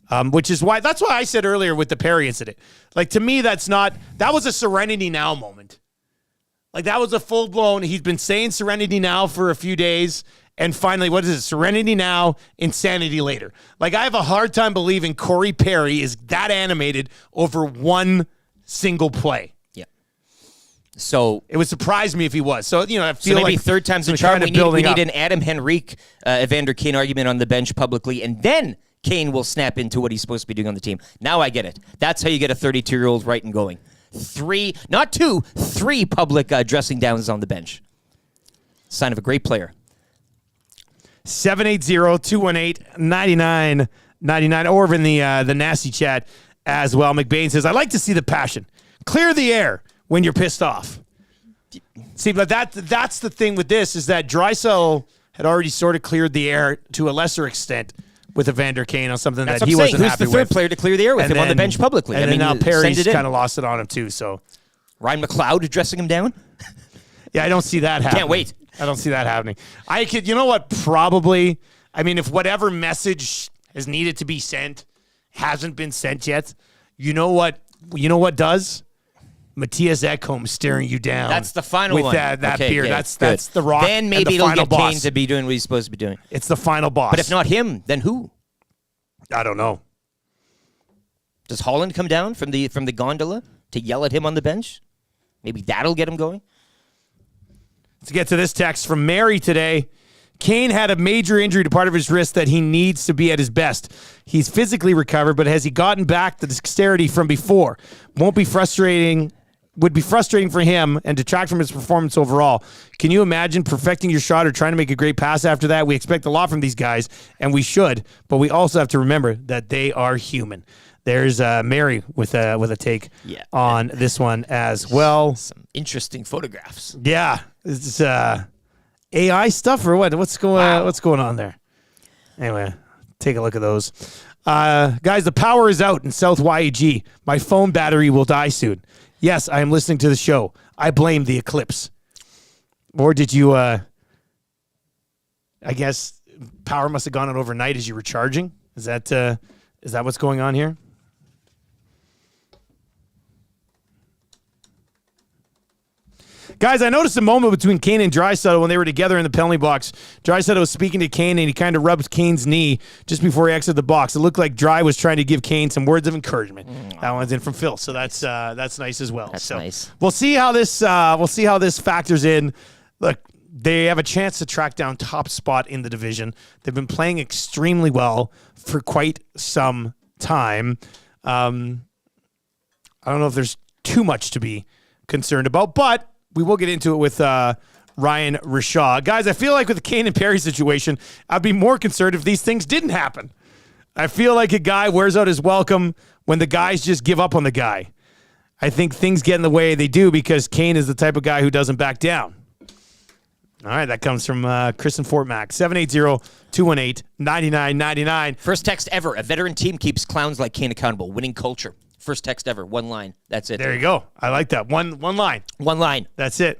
That's why I said earlier with the Perry incident. To me, that was a Serenity Now moment. That was a full-blown, he's been saying Serenity Now for a few days, and finally, what is it? Serenity now, insanity later. I have a hard time believing Corey Perry is that animated over one single play. Yeah. So it would surprise me if he was. So, I feel maybe like third time's the charm. We need an Adam Henrique, Evander Kane argument on the bench publicly, and then Kane will snap into what he's supposed to be doing on the team. Now I get it. That's how you get a 32-year-old right and going. 3 public dressing downs on the bench. Sign of a great player. 780-218-9999 or in the nasty chat as well. McBain says, I like to see the passion. Clear the air when you're pissed off. See, but that's the thing with this is that Draisaitl had already sort of cleared the air to a lesser extent with Evander Kane on something that he wasn't happy with. Who's the third player to clear the air with him on the bench publicly? And then now Perry's kind of lost it on him too. So Ryan McLeod dressing him down? Yeah, I don't see that happening. Can't wait. I don't see that happening. You know what, probably, if whatever message has needed to be sent hasn't been sent yet, you know what does? Matthias Ekholm staring you down. That's the final with one. that beard. That's the Rock. Then maybe it'll get boss. Kane to be doing what he's supposed to be doing. It's the final boss. But if not him, then who? I don't know. Does Holland come down from the gondola to yell at him on the bench. Maybe that'll get him going. Let's get to this text from Mary today. Kane had a major injury to part of his wrist that he needs to be at his best. He's physically recovered, but has he gotten back the dexterity from before? Would be frustrating for him and detract from his performance overall. Can you imagine perfecting your shot or trying to make a great pass after that? We expect a lot from these guys, and we should, but we also have to remember that they are human. There's Mary with a take on this one as well. Some interesting photographs. Yeah, it's AI stuff or what? What's going on there? Anyway, take a look at those. Guys, the power is out in South YEG. My phone battery will die soon. Yes, I am listening to the show. I blame the eclipse. Or did you, I guess, power must have gone out overnight as you were charging? Is that what's going on here? Guys, I noticed a moment between Kane and Draisaitl when they were together in the penalty box. Draisaitl was speaking to Kane, and he kind of rubbed Kane's knee just before he exited the box. It looked like Dry was trying to give Kane some words of encouragement. That one's in from Phil, so that's nice as well. That's so nice. We'll see how this factors in. Look, they have a chance to track down top spot in the division. They've been playing extremely well for quite some time. I don't know if there's too much to be concerned about, but we will get into it with Ryan Rishaug. Guys, I feel like with the Kane and Perry situation, I'd be more concerned if these things didn't happen. I feel like a guy wears out his welcome when the guys just give up on the guy. I think things get in the way they do because Kane is the type of guy who doesn't back down. All right, that comes from Chris in Fort Mac. 780-218-9999. First text ever. A veteran team keeps clowns like Kane accountable. Winning culture. First text ever. One line. That's it. There you go. I like that. One line. One line. That's it.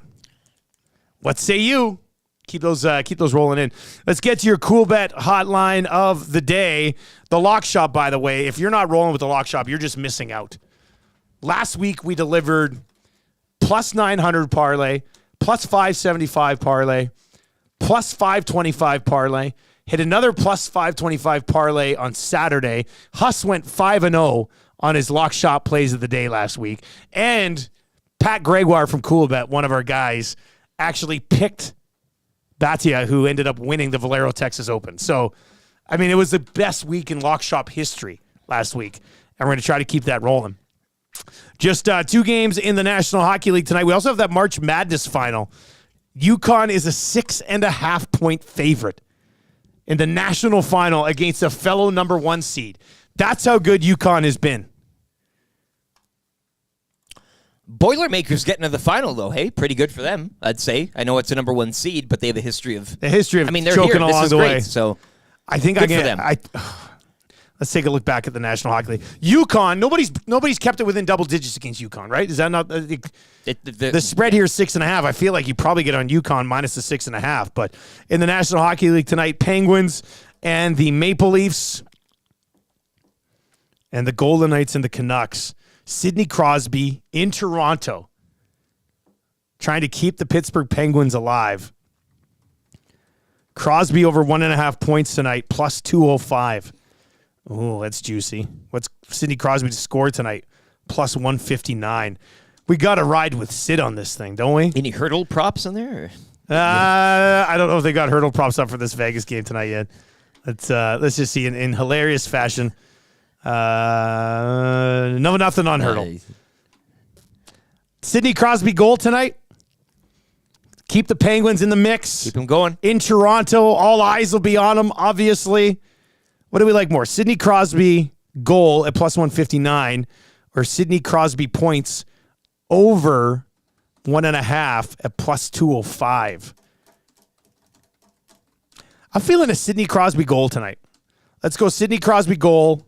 What say you? Keep those rolling in. Let's get to your Cool Bet hotline of the day. The Lock Shop, by the way. If you're not rolling with the Lock Shop, you're just missing out. Last week we delivered plus 900 parlay, plus 575 parlay, plus 525 parlay. Hit another plus 525 parlay on Saturday. Huss went 5-0 on his Lock Shop plays of the day last week. And Pat Gregoire from Coolbet, one of our guys, actually picked Batia, who ended up winning the Valero Texas Open. So, I mean, it was the best week in Lock Shop history last week. And we're going to try to keep that rolling. Just 2 games in the National Hockey League tonight. We also have that March Madness final. UConn is a 6.5-point favorite in the national final against a fellow number 1 seed. That's how good UConn has been. Boilermakers getting to the final, though. Hey, pretty good for them, I'd say. I know it's a number 1 seed, but they have a history of. I mean, they're choking here. along This is the great, way. So I think good for them. Let's take a look back at the National Hockey League. UConn, nobody's kept it within double digits against UConn, right? Is that not the spread here is 6.5? I feel like you probably get on UConn minus the 6.5. But in the National Hockey League tonight, Penguins and the Maple Leafs and the Golden Knights and the Canucks. Sidney Crosby in Toronto, trying to keep the Pittsburgh Penguins alive. Crosby over 1.5 points tonight, plus 205. Oh, that's juicy. What's Sidney Crosby to score tonight? Plus 159. We got to ride with Sid on this thing, don't we? Any Hertl props in there? I don't know if they got Hertl props up for this Vegas game tonight yet. Let's just see in hilarious fashion. Nothing on Hertl. Sidney Crosby goal tonight. Keep the Penguins in the mix. Keep them going. In Toronto, all eyes will be on them, obviously. What do we like more? Sidney Crosby goal at plus 159 or Sidney Crosby points over 1.5 at plus 205? I'm feeling a Sidney Crosby goal tonight. Let's go Sidney Crosby goal,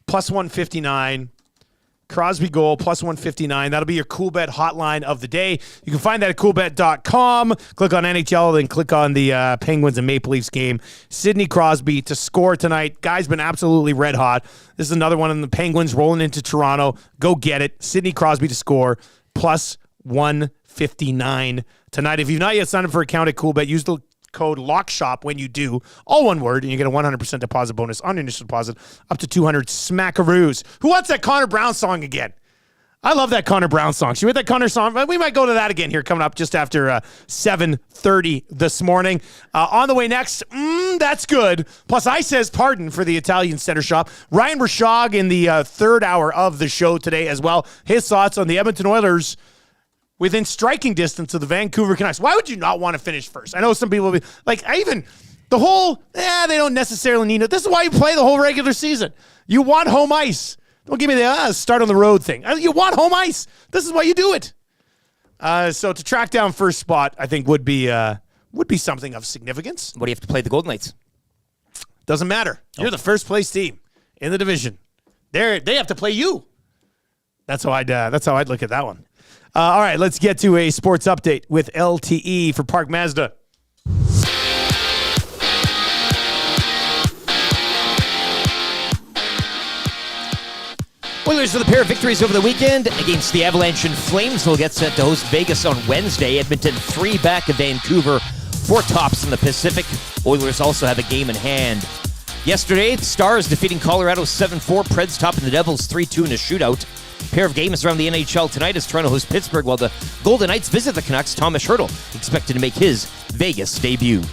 plus 159. Crosby goal, plus 159. That'll be your Cool Bet hotline of the day. You can find that at coolbet.com. Click on NHL, then click on the Penguins and Maple Leafs game. Sidney Crosby to score tonight. Guy's been absolutely red hot. This is another one in the Penguins rolling into Toronto. Go get it. Sidney Crosby to score, plus 159 tonight. If you've not yet signed up for an account at Coolbet, use the code LOCKSHOP when you do, all one word, and you get a 100% deposit bonus on your initial deposit up to 200 smackaroos. Who wants that Connor Brown song again? I love that Connor Brown song. Should we hit that Connor song? We might go to that again here coming up just after 7:30 this morning. On the way next, that's good. Plus, I says pardon for the Italian Center Shop. Ryan Rishaug in the third hour of the show today as well. His thoughts on the Edmonton Oilers within striking distance of the Vancouver Canucks. Why would you not want to finish first? I know some people will be like, the whole, they don't necessarily need it. This is why you play the whole regular season. You want home ice. Don't give me the start on the road thing. You want home ice. This is why you do it. So to track down first spot, I think would be something of significance. What do you have to play the Golden Knights? Doesn't matter. You're the first place team in the division. They have to play you. That's how I'd look at that one. All right, let's get to a sports update with LTE for Park Mazda. Oilers with a pair of victories over the weekend against the Avalanche and Flames. Will get set to host Vegas on Wednesday. Edmonton 3 back of Vancouver, 4 tops in the Pacific. Oilers also have a game in hand. Yesterday, the Stars defeating Colorado 7-4. Preds topping the Devils 3-2 in a shootout. Pair of games around the NHL tonight as Toronto hosts Pittsburgh while the Golden Knights visit the Canucks. Tomas Hertl expected to make his Vegas debut.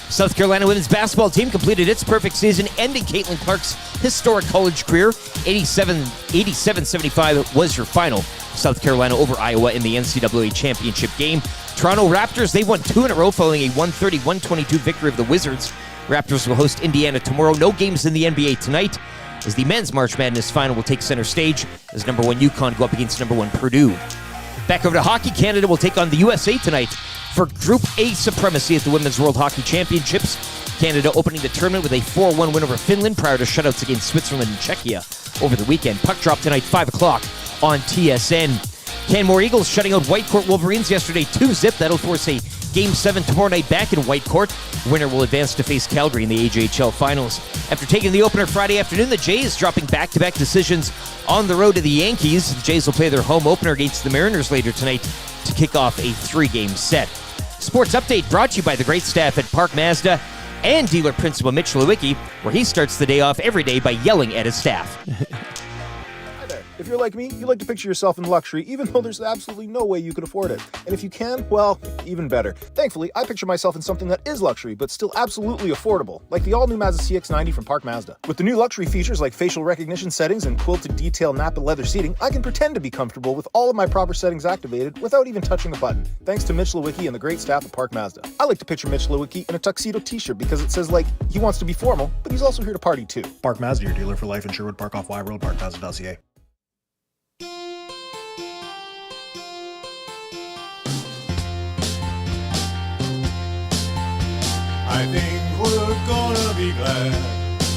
South Carolina women's basketball team completed its perfect season, ending Caitlin Clark's historic college career. 87-75 was her final. South Carolina over Iowa in the NCAA championship game. Toronto Raptors, they won 2 in a row following a 130-122 victory of the Wizards. Raptors will host Indiana tomorrow. No games in the NBA tonight, as the men's March Madness final will take center stage as number 1 UConn go up against number 1 Purdue. Back over to hockey, Canada will take on the USA tonight for Group A supremacy at the Women's World Hockey Championships. Canada opening the tournament with a 4-1 win over Finland prior to shutouts against Switzerland and Czechia over the weekend. Puck drop tonight, 5 o'clock on TSN. Canmore Eagles shutting out Whitecourt Wolverines yesterday 2-0. That'll force a Game 7 tomorrow night back in Whitecourt. The winner will advance to face Calgary in the AJHL Finals. After taking the opener Friday afternoon, the Jays dropping back-to-back decisions on the road to the Yankees. The Jays will play their home opener against the Mariners later tonight to kick off a 3-game set. Sports Update brought to you by the great staff at Park Mazda and dealer principal Mitch Lewicki, where he starts the day off every day by yelling at his staff. If you're like me, you like to picture yourself in luxury, even though there's absolutely no way you could afford it. And if you can, well, even better. Thankfully, I picture myself in something that is luxury, but still absolutely affordable, like the all-new Mazda CX-90 from Park Mazda. With the new luxury features like facial recognition settings and quilted detail Napa leather seating, I can pretend to be comfortable with all of my proper settings activated without even touching a button. Thanks to Mitch Lewicki and the great staff at Park Mazda. I like to picture Mitch Lewicki in a tuxedo t-shirt because it says, like, he wants to be formal, but he's also here to party too. Park Mazda, your dealer for life in Sherwood Park off Y Road, parkmazda.ca. I think we're gonna be glad.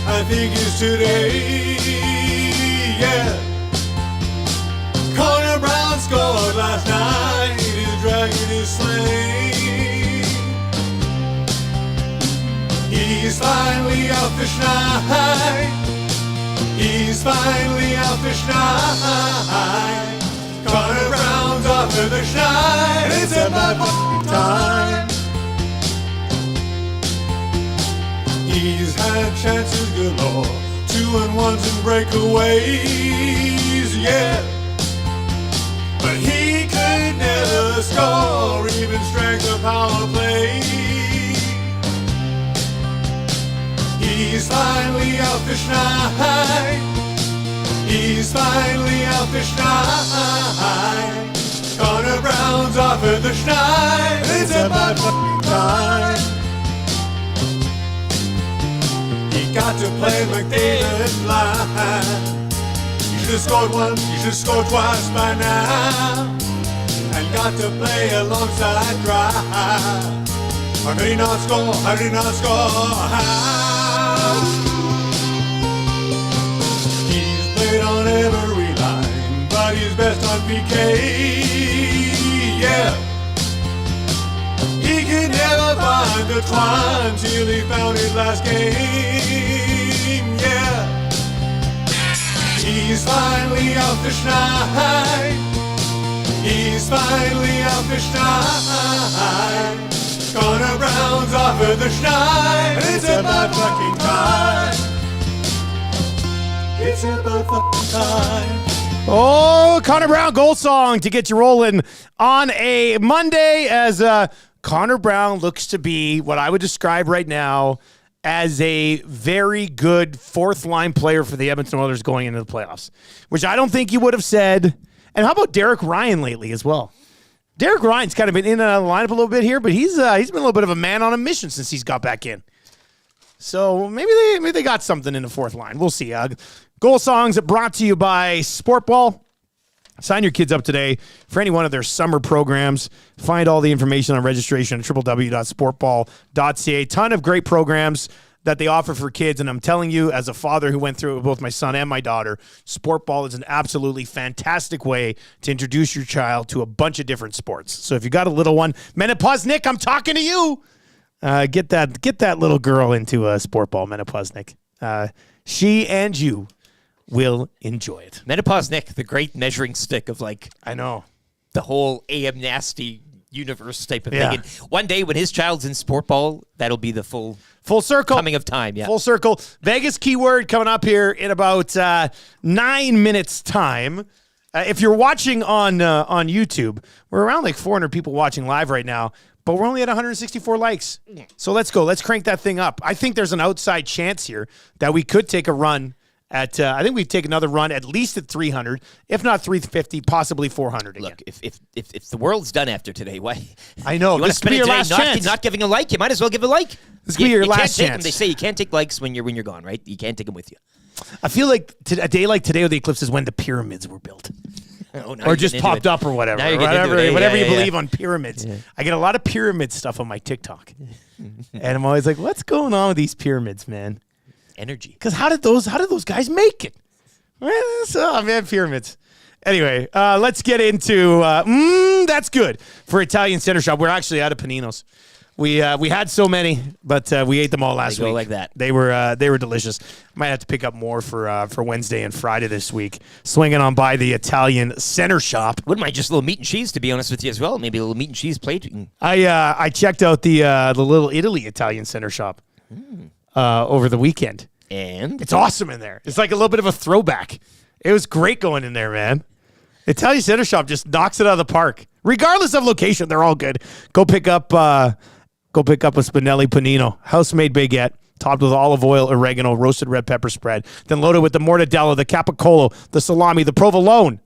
I think it's today, yeah. Connor Brown scored last night. His dragon is slain. He's finally out the schneid. He's finally out the schneid. Connor Brown's off to the schneid. It's about fucking time. He's had chances galore, 2-1s and breakaways, yeah. But he could never score, even strike a power play. He's finally out the schneid. He's finally out the schneid. Connor Brown's off at the schneid. It's about fucking time. Got to play McDavid line. You should have scored once, you should have scored twice by now. And got to play alongside Dry. How did he not score? How did he not score? How? He's played on every line, but he's best on PK, yeah. He could never find the twine till he found his last game, yeah. He's finally out the schneid. He's finally out the schneid. Connor Brown's off at the schneid. It's about fucking time. It's about fucking time. Oh, Connor Brown goal song to get you rolling on a Monday as Connor Brown looks to be what I would describe right now as a very good fourth line player for the Edmonton Oilers going into the playoffs, which I don't think you would have said. And how about Derek Ryan lately as well? Derek Ryan's kind of been in and out of the lineup a little bit here, but he's been a little bit of a man on a mission since he's got back in. So maybe they got something in the fourth line. We'll see. Goal songs brought to you by Sportball. Sign your kids up today for any one of their summer programs. Find all the information on registration at www.sportball.ca. Ton of great programs that they offer for kids. And I'm telling you, as a father who went through it with both my son and my daughter, Sportball is an absolutely fantastic way to introduce your child to a bunch of different sports. So if you got a little one, Menopause Nick, I'm talking to you. Get that little girl into Sportball, Menopause Nick. She and you will enjoy it. Menopause Nick, the great measuring stick of I know, the whole AM nasty universe type of Yeah. thing. And one day when his child's in Sportball, that'll be the full circle coming of time. Yeah, full circle. Vegas keyword coming up here in about 9 minutes time. If you're watching on YouTube, we're around like 400 people watching live right now, but we're only at 164 likes. So let's go. Let's crank that thing up. I think there's an outside chance here that we could take a run at, I think we'd take another run at least at 300, if not 350, possibly 400 again. Look, if the world's done after today, why? I know. You want to This could spend be a your day last chance. not giving a like? You might as well give a like. This could be your You can't last take them. chance. They say you can't take likes when you're gone, right? You can't take them with you. I feel like a day like today with the eclipse is when the pyramids were built. Oh, now Or you're just getting into popped it. up or whatever. Now you're getting into Whatever, it. whatever Yeah, you yeah, believe yeah. on pyramids. I get a lot of pyramid stuff on my TikTok. And I'm always like, what's going on with these pyramids, man? Energy. Because how did those guys make it? Oh, man, pyramids. Anyway, let's get into that's good for Italian Center Shop. We're actually out of paninos. We had so many, but we ate them all last They go week. like that. They were delicious. Might have to pick up more for Wednesday and Friday this week. Swinging on by the Italian Center Shop. Wouldn't mind just a little meat and cheese, to be honest with you as well. Maybe a little meat and cheese plate. I checked out the Little Italy Italian Center Shop over the weekend. And It's awesome in there. It's like a little bit of a throwback. It was great going in there, man. Italian Center Shop just knocks it out of the park. Regardless of location, they're all good. Go pick up a Spinelli Panino, house-made baguette, topped with olive oil, oregano, roasted red pepper spread, then loaded with the mortadella, the capicolo, the salami, the provolone.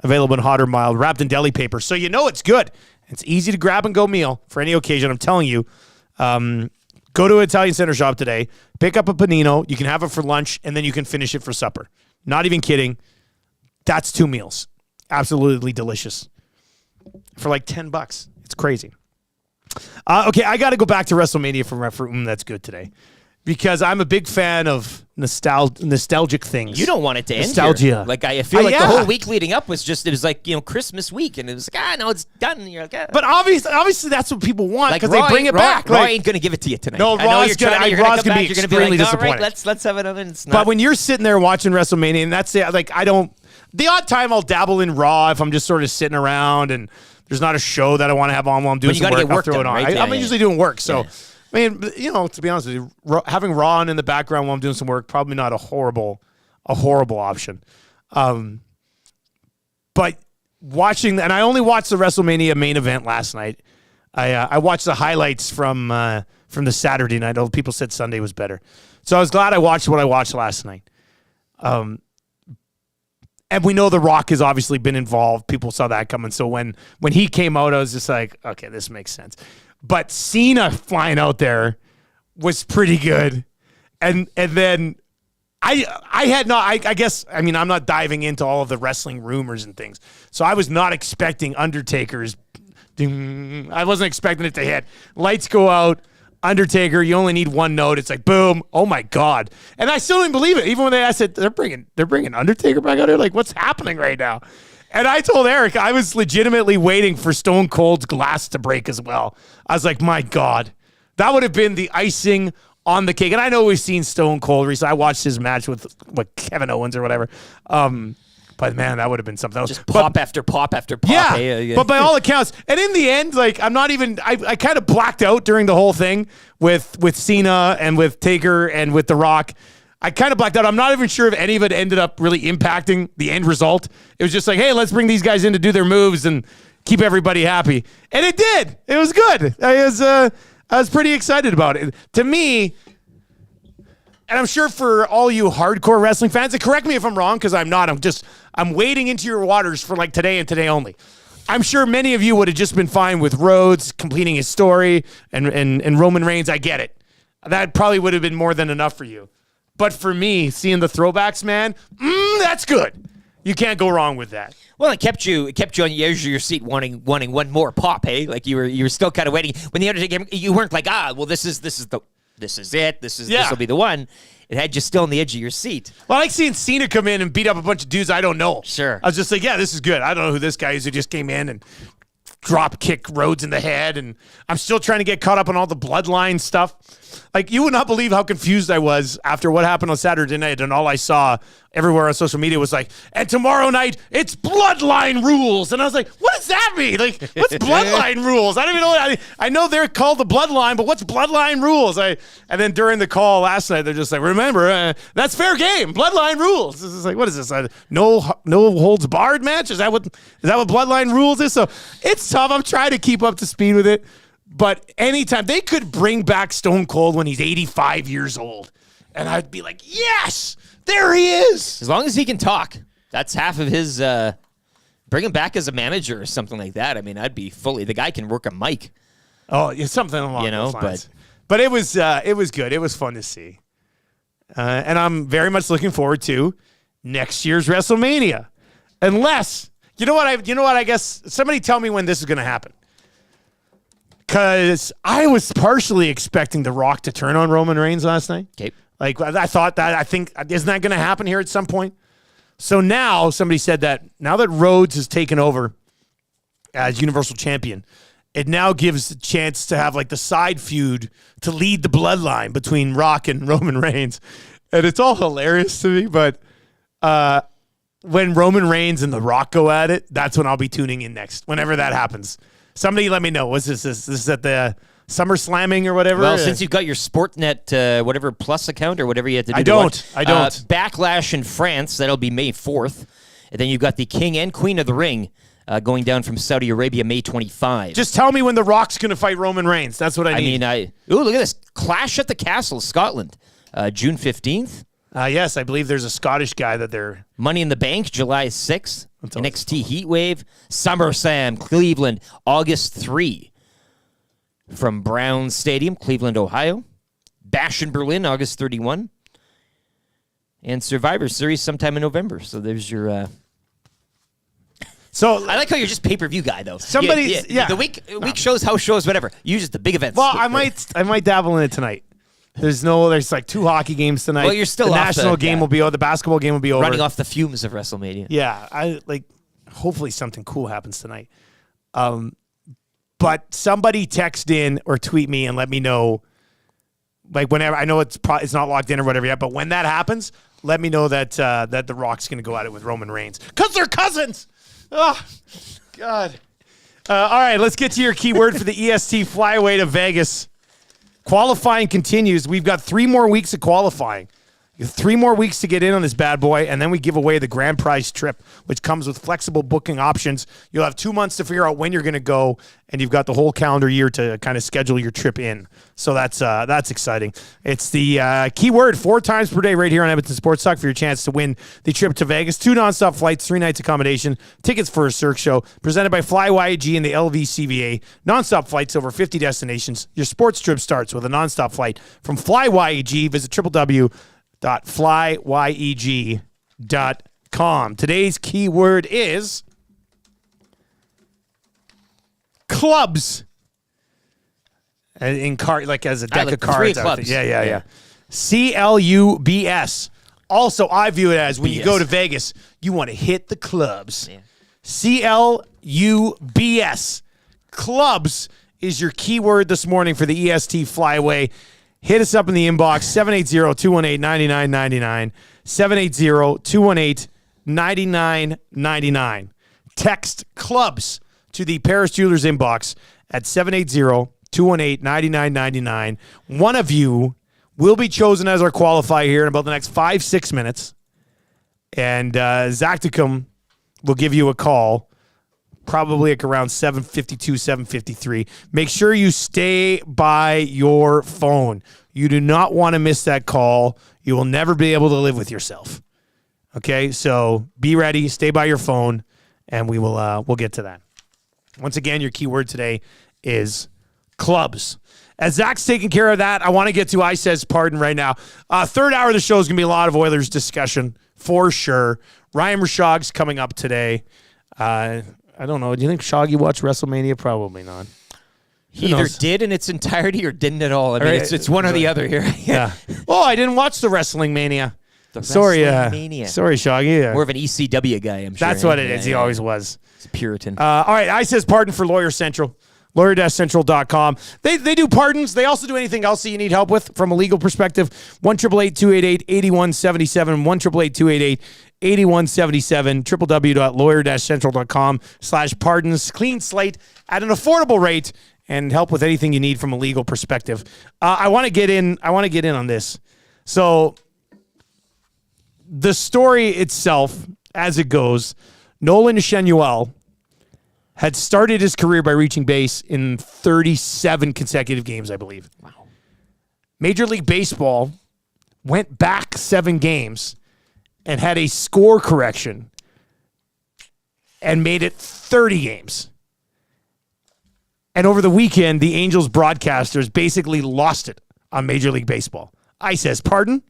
Available in hot or mild, wrapped in deli paper. So you know it's good. It's easy to grab and go meal for any occasion. I'm telling you. Go to Italian Center Shop today, pick up a panino. You can have it for lunch, and then you can finish it for supper. Not even kidding. That's 2 meals. Absolutely delicious. For like $10. It's crazy. Okay, I got to go back to WrestleMania for that's good today. Because I'm a big fan of nostalgic things. you don't want it to end Nostalgia. here. Like I feel like yeah. the whole week leading up was just, it was like, Christmas week, and it was like, no, it's done. And you're like, But obviously that's what people want like because they bring it back. Raw Like, ain't gonna give it to you tonight. No, I know Raw's you're trying. gonna- You're gonna Raw's come gonna back. be You're gonna be like, extremely all right, disappointed. let's have another. It's not. But when you're sitting there watching WrestleMania, and that's the the odd time I'll dabble in Raw if I'm just sort of sitting around and there's not a show that I want to have on while I'm doing But you some gotta work. get work I'll throw it done, on. right? I'm Yeah. usually doing work, so. Yeah. I mean, to be honest with you, having Raw on in the background while I'm doing some work, probably not a horrible option. But watching, and I only watched the WrestleMania main event last night. I watched the highlights from the Saturday night. Although people said Sunday was better, so I was glad I watched what I watched last night. And we know The Rock has obviously been involved. People saw that coming. So when he came out, I was just like, okay, this makes sense. But Cena flying out there was pretty good. And then I guess, I mean, I'm not diving into all of the wrestling rumors and things. So I was not expecting Undertaker's. I wasn't expecting it to hit. Lights go out. Undertaker, you only need one note. It's like, boom. Oh, my God. And I still didn't believe it. Even when I said, they're bringing Undertaker back out here? Like, what's happening right now? And I told Eric, I was legitimately waiting for Stone Cold's glass to break as well. I was like, my God. That would have been the icing on the cake. And I know we've seen Stone Cold recently. I watched his match with Kevin Owens or whatever. But, man, that would have been something else. just pop after pop after pop. Yeah, Hey, but by all accounts, and in the end, like I kind of blacked out during the whole thing with Cena and with Taker and with The Rock. I kind of blacked out. I'm not even sure if any of it ended up really impacting the end result. It was just like, hey, let's bring these guys in to do their moves and keep everybody happy. And it did. It was good. I was pretty excited about it. To me, and I'm sure for all you hardcore wrestling fans, and correct me if I'm wrong, because I'm not. I'm wading into your waters for like today and today only. I'm sure many of you would have just been fine with Rhodes completing his story and Roman Reigns. I get it. That probably would have been more than enough for you. But for me, seeing the throwbacks, man, that's good. You can't go wrong with that. Well, it kept you on the edge of your seat, wanting one more pop. Hey, like you were still kind of waiting when the Undertaker. You weren't like, well, this is it. This will be the one. It had you still on the edge of your seat. Well, I like seeing Cena come in and beat up a bunch of dudes I don't know. Sure. I was just like, yeah, this is good. I don't know who this guy is who just came in and drop kick Rhodes in the head, and I'm still trying to get caught up on all the bloodline stuff. Like, you would not believe how confused I was after what happened on Saturday night, and all I saw everywhere on social media was like, and tomorrow night, it's bloodline rules. And I was like, what does that mean? Like, what's bloodline rules? I don't even know. I know they're called the bloodline, but what's bloodline rules? And then during the call last night, they're just like, remember, that's fair game. Bloodline rules. This is like, what is this? No holds barred match? Is that what bloodline rules is? So it's tough. I'm trying to keep up to speed with it. But anytime they could bring back Stone Cold when he's 85 years old, and I'd be like, yes, there he is. As long as he can talk, that's half of his. Bring him back as a manager or something like that. I mean, I'd be fully. The guy can work a mic. Oh, yeah, something along those lines. But it was good. It was fun to see, and I'm very much looking forward to next year's WrestleMania. Unless you know what I guess somebody tell me when this is going to happen. Because I was partially expecting The Rock to turn on Roman Reigns last night. Okay. Like, I thought that, isn't that going to happen here at some point? So now, somebody said that now that Rhodes has taken over as Universal Champion, it now gives a chance to have, like, the side feud to lead the bloodline between Rock and Roman Reigns. And it's all hilarious to me, but when Roman Reigns and The Rock go at it, that's when I'll be tuning in next, whenever that happens. Somebody let me know. What's this? This is at the Summer Slamming or whatever? Well, since you've got your Sportnet, whatever Plus account or whatever you have to do. I don't. Backlash in France, that'll be May 4th. And then you've got the King and Queen of the Ring going down from Saudi Arabia May 25. Just tell me when The Rock's going to fight Roman Reigns. That's what I need. Look at this. Clash at the Castle, Scotland, June 15th. Yes, I believe there's a Scottish guy that they're... Money in the Bank, July 6th. NXT Heatwave. SummerSlam, Cleveland, August 3. From Brown Stadium, Cleveland, Ohio. Bash in Berlin, August 31. And Survivor Series sometime in November. So there's your... So I like how you're just pay-per-view guy, though. The week shows, house shows, whatever. You just the big events. Well, I might dabble in it tonight. There's like 2 hockey games tonight. Well, you're still the off national game will be over. The basketball game will be over. Running off the fumes of WrestleMania. Yeah, hopefully something cool happens tonight. But somebody text in or tweet me and let me know, like, whenever. I know it's not locked in or whatever yet, but when that happens, let me know that The Rock's going to go at it with Roman Reigns because they're cousins. Oh, God. All right, let's get to your keyword for the EST Flyway to Vegas. Qualifying continues. We've got 3 more weeks of qualifying. 3 more weeks to get in on this bad boy, and then we give away the grand prize trip, which comes with flexible booking options. You'll have 2 months to figure out when you're going to go, and you've got the whole calendar year to kind of schedule your trip in. So that's exciting. It's the keyword 4 times per day right here on Edmonton Sports Talk for your chance to win the trip to Vegas. 2 nonstop flights, 3 nights accommodation, tickets for a Cirque show, presented by FlyYG and the LVCVA. Nonstop flights over 50 destinations. Your sports trip starts with a nonstop flight from FlyYG. Visit www.flyyeg.com. Today's keyword is clubs. In card, like as a deck of cards. Clubs. Yeah. CLUBS. Also, I view it as when you go to Vegas, you want to hit the clubs. Yeah. CLUBS. Clubs is your keyword this morning for the EST Flyway. Hit us up in the inbox, 780-218-9999, 780-218-9999. Text clubs to the Paris Jewelers inbox at 780-218-9999. One of you will be chosen as our qualifier here in about the next 5-6 minutes. And Zacticum will give you a call probably like around 7:52, 7:53. Make sure you stay by your phone. You do not want to miss that call. You will never be able to live with yourself. Okay, so be ready, stay by your phone, and we'll get to that. Once again, your keyword today is clubs. As Zach's taking care of that, I want to get to I Says Pardon right now. Third hour of the show is going to be a lot of Oilers discussion, for sure. Ryan Rishaug's coming up today. I don't know. Do you think Shoggy watched WrestleMania? Probably not. He either did in its entirety or didn't at all. I mean, it's one or the other here. Yeah. Oh, I didn't watch the Wrestling Mania. Sorry, Shoggy. Yeah. More of an ECW guy, I'm sure. That's what it is. He always was. He's a Puritan. All right. I Says Pardon for Lawyer Central. Lawyer-Central.com. They do pardons. They also do anything else that you need help with from a legal perspective. 1-888-288-8177. 1-888-288-8177. www.lawyer-central.com/pardons. Clean slate at an affordable rate and help with anything you need from a legal perspective. I want to get in on this. So the story itself, as it goes, Nolan Chenuel had started his career by reaching base in 37 consecutive games, I believe. Wow. Major League Baseball went back 7 games and had a score correction and made it 30 games. And over the weekend, the Angels broadcasters basically lost it on Major League Baseball. I Says Pardon.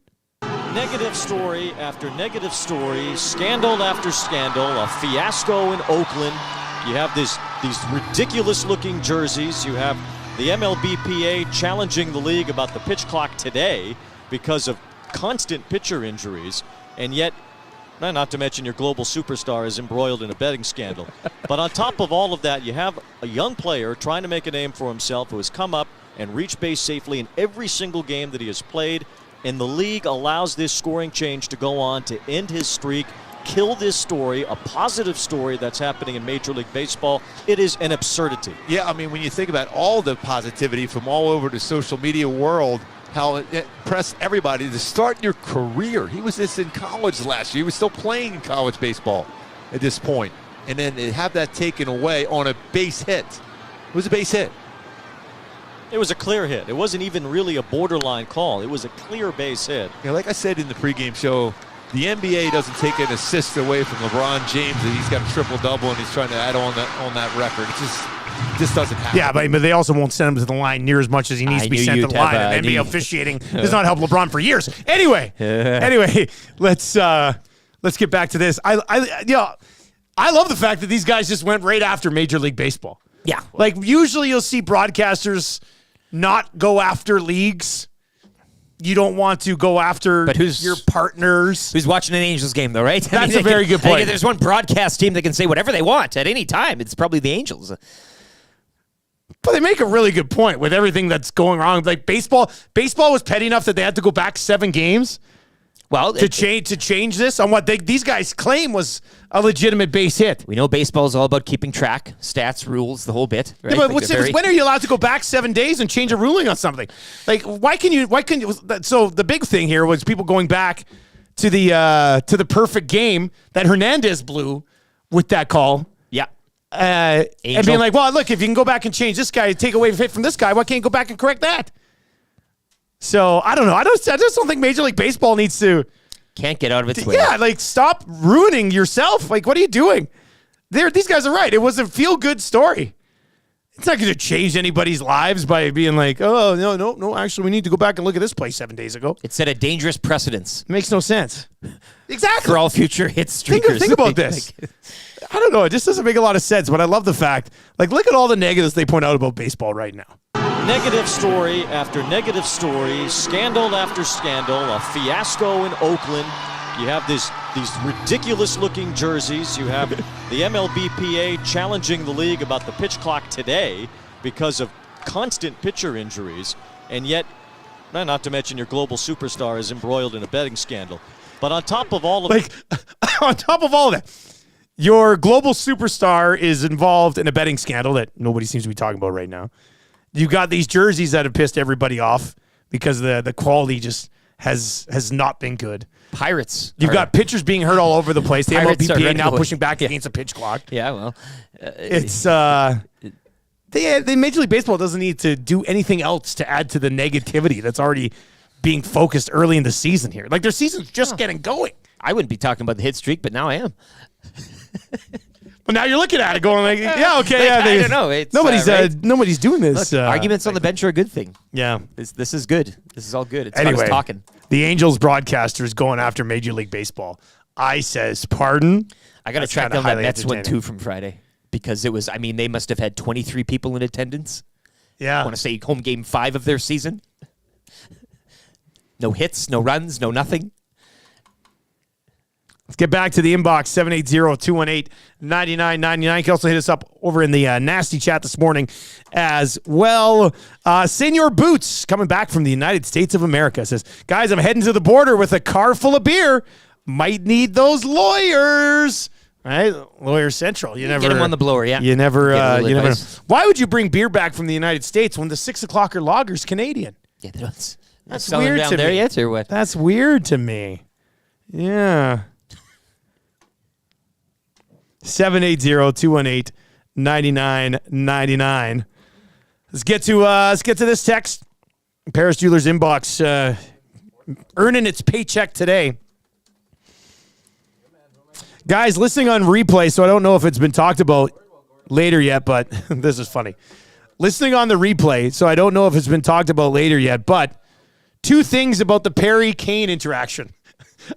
Negative story after negative story, scandal after scandal, a fiasco in Oakland. You have these ridiculous-looking jerseys. You have the MLBPA challenging the league about the pitch clock today because of constant pitcher injuries, and yet, not to mention your global superstar is embroiled in a betting scandal. But on top of all of that, you have a young player trying to make a name for himself who has come up and reached base safely in every single game that he has played, and the league allows this scoring change to go on to end his streak, kill this story, a positive story that's happening in Major League Baseball. It is an absurdity. Yeah, I mean, when you think about all the positivity from all over the social media world, how it impressed everybody to start your career. He was this in college last year. He was still playing college baseball at this point. And then to have that taken away on a base hit. It was a base hit. It was a clear hit. It wasn't even really a borderline call. It was a clear base hit. You know, like I said in the pregame show, the NBA doesn't take an assist away from LeBron James that he's got a triple-double and he's trying to add on that record. It just doesn't happen. Yeah, but they also won't send him to the line near as much as he needs to be sent to the line. And NBA officiating does not help LeBron for years. Anyway, let's get back to this. I love the fact that these guys just went right after Major League Baseball. Yeah. Like, usually you'll see broadcasters not go after leagues. You don't want to go after your partners. Who's watching an Angels game, though, right? That's a very good point. If there's one broadcast team that can say whatever they want at any time, it's probably the Angels. But they make a really good point with everything that's going wrong. Like baseball was petty enough that they had to go back 7 games. Well, to change this on what these guys claim was a legitimate base hit. We know baseball is all about keeping track, stats, rules, the whole bit. Right? Yeah, but when are you allowed to go back 7 days and change a ruling on something? Like, why can you? So the big thing here was people going back to the perfect game that Hernandez blew with that call. Yeah. And being like, well, look, if you can go back and change this guy, take away a hit from this guy, why can't you go back and correct that? So I don't know. I just don't think Major League Baseball needs to. Can't get out of its way. Yeah, like stop ruining yourself. Like, what are you doing? These guys are right. It was a feel-good story. It's not going to change anybody's lives by being like, oh, no. Actually, we need to go back and look at this play 7 days ago. It set a dangerous precedence. It makes no sense. Exactly. For all future hit streakers. Think about this. I don't know. It just doesn't make a lot of sense, but I love the fact. Like, look at all the negatives they point out about baseball right now. Negative story after negative story, scandal after scandal, a fiasco in Oakland. You have these ridiculous-looking jerseys. You have the MLBPA challenging the league about the pitch clock today because of constant pitcher injuries, and yet, not to mention your global superstar is embroiled in a betting scandal. But on top of all of on top of all of that, your global superstar is involved in a betting scandal that nobody seems to be talking about right now. You got these jerseys that have pissed everybody off because the quality just has not been good. Pirates. You've got pitchers being hurt all over the place. The Pirates are MLBPA now running pushing back against a pitch clock. Yeah, well. It's the Major League Baseball doesn't need to do anything else to add to the negativity that's already being focused early in the season here. Like, their season's just getting going. I wouldn't be talking about the hit streak, but now I am. Well, now you're looking at it going like, yeah, okay, Like, yeah. I don't know. It's, Nobody's doing this. Look, arguments on the bench are a good thing. Yeah. This is good. This is all good. It's Anyway, got us talking. the Angels broadcaster is going after Major League Baseball. I says, pardon? I got to That's track kinda down that highly Mets one, entertaining. too, from Friday. Because it was, they must have had 23 people in attendance. Yeah. I want to say home game 5 of their season. No hits, no runs, no nothing. Let's get back to the inbox, 780-218-9999. You can also hit us up over in the nasty chat this morning as well. Senor Boots, coming back from the United States of America, says, guys, I'm heading to the border with a car full of beer. Might need those lawyers. Right? Lawyer Central. You never get him on the blower, yeah. You never Get a little know. advice. Why would you bring beer back from the United States when the 6 o'clocker lager's Canadian? Yeah, that's weird down to there me. yet, or what? That's weird to me. Yeah. 780-218-9999. Let's get to this text. Paris Jewelers inbox earning its paycheck today. Guys, listening on replay, so I don't know if it's been talked about later yet, but this is funny. Listening on the replay, so I don't know if it's been talked about later yet, but 2 things about the Perry Kane interaction.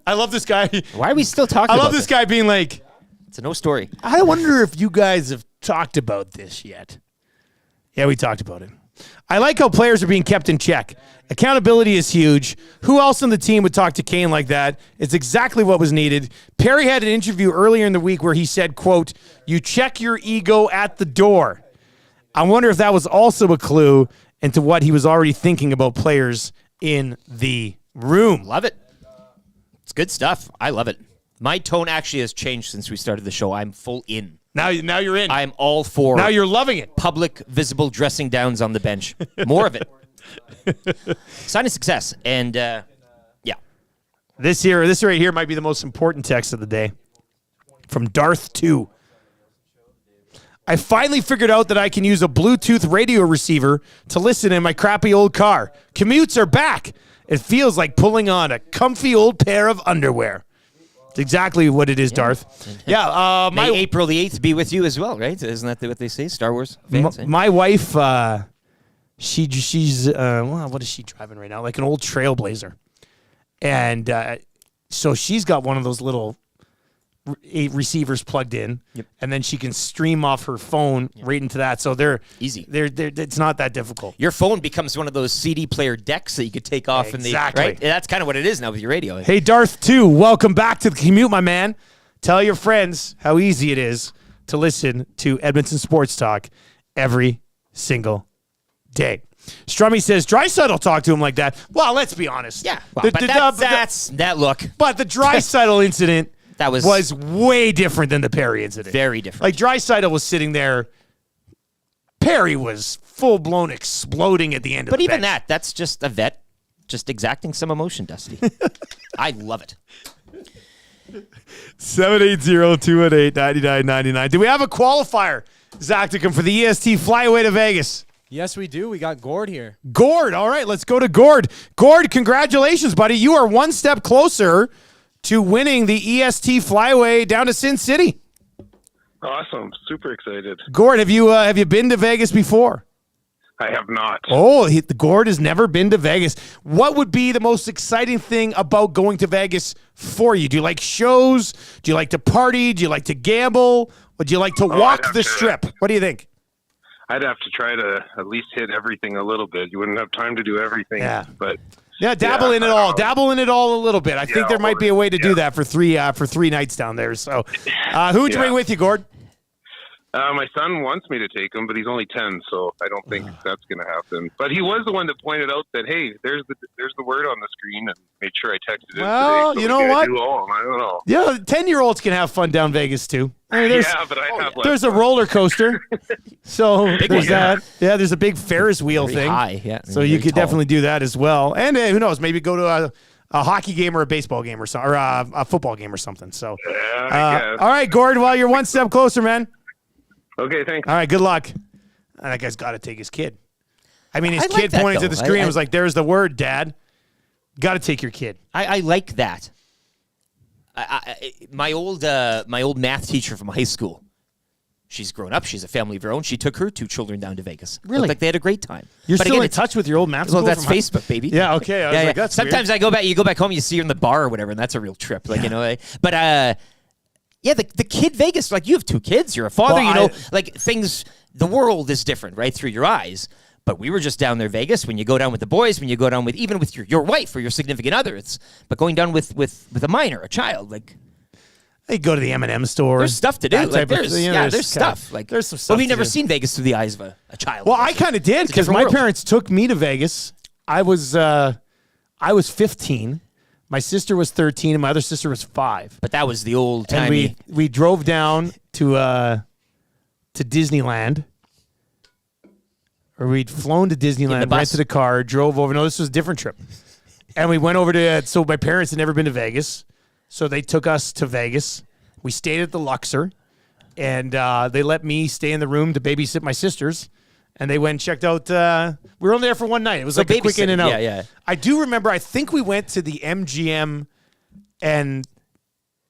I love this guy. Why are we still talking about I love this guy being like, it's a no story. I wonder if you guys have talked about this yet. Yeah, we talked about it. I like how players are being kept in check. Accountability is huge. Who else on the team would talk to Kane like that? It's exactly what was needed. Perry had an interview earlier in the week where he said, quote, you check your ego at the door. I wonder if that was also a clue into what he was already thinking about players in the room. Love it. It's good stuff. I love it. My tone actually has changed since we started the show. I'm full in. Now you're in. I'm all for. Now you're loving it. Public, visible dressing downs on the bench. More of it. Sign of success. And, yeah. This right here might be the most important text of the day. From Darth 2. I finally figured out that I can use a Bluetooth radio receiver to listen in my crappy old car. Commutes are back. It feels like pulling on a comfy old pair of underwear. It's exactly what it is, Darth. Yeah. May April the 8th be with you as well, right? Isn't that what they say? Star Wars fans? My wife, she's well, what is she driving right now? Like an old Trailblazer. And so she's got one of those little receivers plugged in, and then she can stream off her phone right into that. So they're easy. It's not that difficult. Your phone becomes one of those CD player decks that you could take off in the right. That's kind of what it is now with your radio. Hey, Darth 2, welcome back to the commute, my man. Tell your friends how easy it is to listen to Edmonton Sports Talk every single day. Strummy says Draisaitl talked to him like that. Well, let's be honest. Yeah, well, that's that look. But the Draisaitl incident. That was way different than the Perry incident. Very different. Like, Draisaitl was sitting there. Perry was full-blown exploding at the end of the But even bench. that's just a vet just exacting some emotion, Dusty. I love it. 780-218-9999. Do we have a qualifier, Zacticum, for the EST flyaway to Vegas? Yes, we do. We got Gord here. Gord. All right, let's go to Gord. Gord, congratulations, buddy. You are one step closer to winning the EST flyaway down to Sin City. Awesome. Super excited. Gord, have you been to Vegas before? I have not. Oh, Gord has never been to Vegas. What would be the most exciting thing about going to Vegas for you? Do you like shows? Do you like to party? Do you like to gamble? Would you like to walk the strip? What do you think? I'd have to try to at least hit everything a little bit. You wouldn't have time to do everything. Yeah. But yeah, dabble in it all. Dabble in it all a little bit. I think there might be a way to do that for three nights down there. So, who would you bring with you, Gord? My son wants me to take him, but he's only 10, so I don't think that's going to happen. But he was the one that pointed out that, hey, there's the word on the screen, and made sure I texted it Well, today. So you know maybe what? I do all of them. I don't know. Yeah, 10-year-olds can have fun down Vegas too. I mean, But I have less there's a fun. roller coaster, so Big there's one. that. Yeah, there's a big Ferris wheel Very thing. high, yeah. So Very you could tall. definitely do that as well. And who knows? Maybe go to a hockey game or a baseball game or something, or a football game or something. So, I guess. all right, Gord. Well, you're one step closer, man. Okay, thanks. All right, good luck. That guy's got to take his kid. I mean, his I like kid that, pointing to though. the screen I was like, "There's the word, Dad. Got to take your kid." I like that. My old math teacher from high school. She's grown up. She's a family of her own. She took her 2 children down to Vegas. Really? Looked like they had a great time. You're But still again, in it's- touch with your old math Well, school that's from high- Facebook, baby. Yeah, okay. I was like, that's Sometimes weird. you go back home, you see her in the bar or whatever, and that's a real trip. Like, But yeah, the kid Vegas, like you have 2 kids, you're a father, Well, like things, the world is different, right, through your eyes. But we were just down there, Vegas, when you go down with the boys, when you go down with, even with your wife or your significant other, but going down with a minor, a child, like. They go to the M&M store. There's stuff to do. that Like, type of there's, thing. there's kinda- stuff. Like, there's some stuff. But we've to never do. seen Vegas through the eyes of a child. Well, I kind of did It's a because different my world. parents took me to Vegas. I was 15. My sister was 13, and my other sister was 5. But that was the old And timey. we drove down to Disneyland, or we'd flown to Disneyland, bus. rented a car, drove over. No, this was a different trip. And we went over to. So my parents had never been to Vegas, so they took us to Vegas. We stayed at the Luxor, and they let me stay in the room to babysit my sisters. And they went and checked out. We were only there for one night. It was So like a quick in and out. babysitting, yeah. I do remember. I think we went to the MGM, and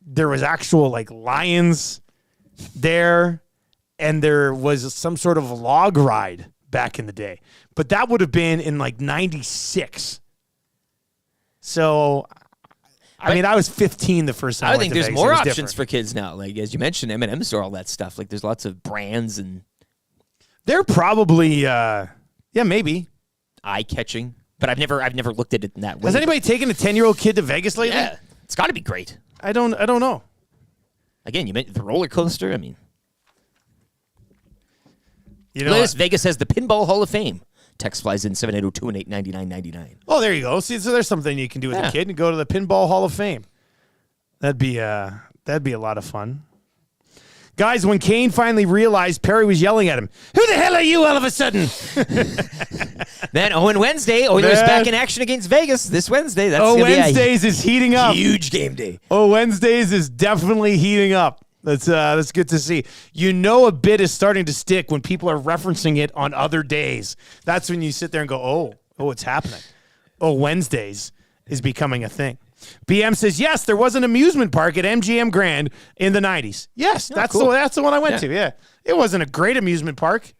there was actual like lions there, and there was some sort of log ride back in the day. But that would have been in like '96. So. I mean, I was 15 the first time. I went think to there's Vegas. more It was options different. for kids now. Like, as you mentioned, M&M store, all that stuff. Like, there's lots of brands and They're probably, maybe. eye-catching. But I've never looked at it in that way. Has anybody taken a 10-year-old kid to Vegas lately? Yeah, it's got to be great. I don't know. Again, you mentioned the roller coaster. I mean, You know, Vegas has the Pinball Hall of Fame. Text flies in 780-218-9999. oh, there you go. See, so there's something you can do with a kid and go to the Pinball Hall of Fame. That'd be a lot of fun. Guys, when Kane finally realized Perry was yelling at him, "Who the hell are you all of a sudden?" Then Wednesday, Oilers back in action against Vegas this Wednesday. That's gonna be a Wednesdays is heating up. huge game day. Wednesdays is definitely heating up. That's good to see. You know, a bit is starting to stick when people are referencing it on other days. That's when you sit there and go, oh, it's happening. Oh, Wednesdays is becoming a thing. BM says, yes, there was an amusement park at MGM Grand in the 90s. Yes, that's cool. the one I went to. Yeah, it wasn't a great amusement park.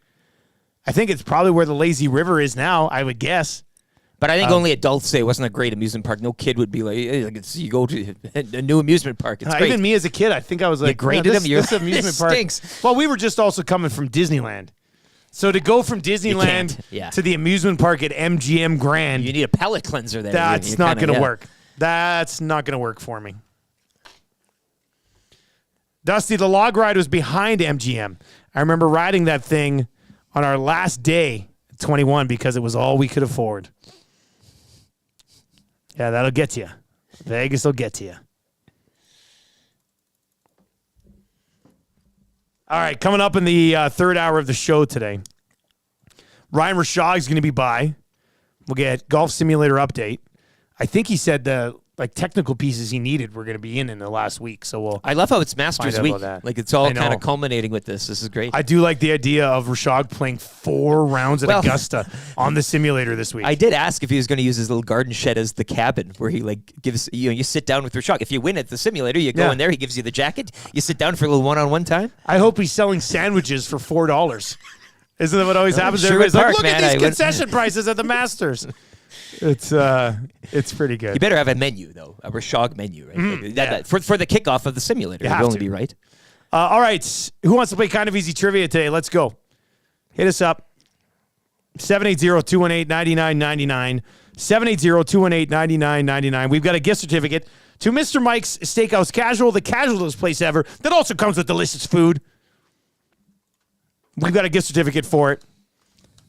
I think it's probably where the Lazy River is now, I would guess. But I think only adults say it wasn't a great amusement park. No kid would be like, hey, you go to a new amusement park. It's great. Even me as a kid, I think I was like, graded this, them? You're this like, amusement this park stinks. Well, we were just also coming from Disneyland. So to go from Disneyland yeah. to the amusement park at MGM Grand, You need a palate cleanser there. that's You're not kinda- going to yeah. work. That's not going to work for me. Dusty, the log ride was behind MGM. I remember riding that thing on our last day at 21 because it was all we could afford. Yeah, that'll get you. Vegas will get to you. All right, coming up in the third hour of the show today, Ryan Rishaug is going to be by. We'll get Golf Simulator update. I think he said the technical pieces he needed were going to be in the last week. So we'll. I love how it's Masters Find out Week. about that. Like, it's all I know. kind of culminating with this. This is great. I do like the idea of Rishaug playing 4 rounds at Well- Augusta on the simulator this week. I did ask if he was going to use his little garden shed as the cabin where he gives you sit down with Rishaug. If you win at the simulator, you go Yeah. in there, he gives you the jacket, you sit down for a little one-on-one time. I hope he's selling sandwiches for $4. Isn't that what always happens? Sherwood Everybody's like, Park, look man, at I these went- concession prices at the Masters. It's pretty good. You better have a menu though, a Rishaug menu, right? Like, for the kickoff of the simulator. You You'll have only to. be right. All right. Who wants to play Kind of Easy Trivia today? Let's go. Hit us up. 780-218-9999. 780-218-9999. We've got a gift certificate to Mr. Mike's Steakhouse Casual, the casualest place ever, that also comes with delicious food. We've got a gift certificate for it.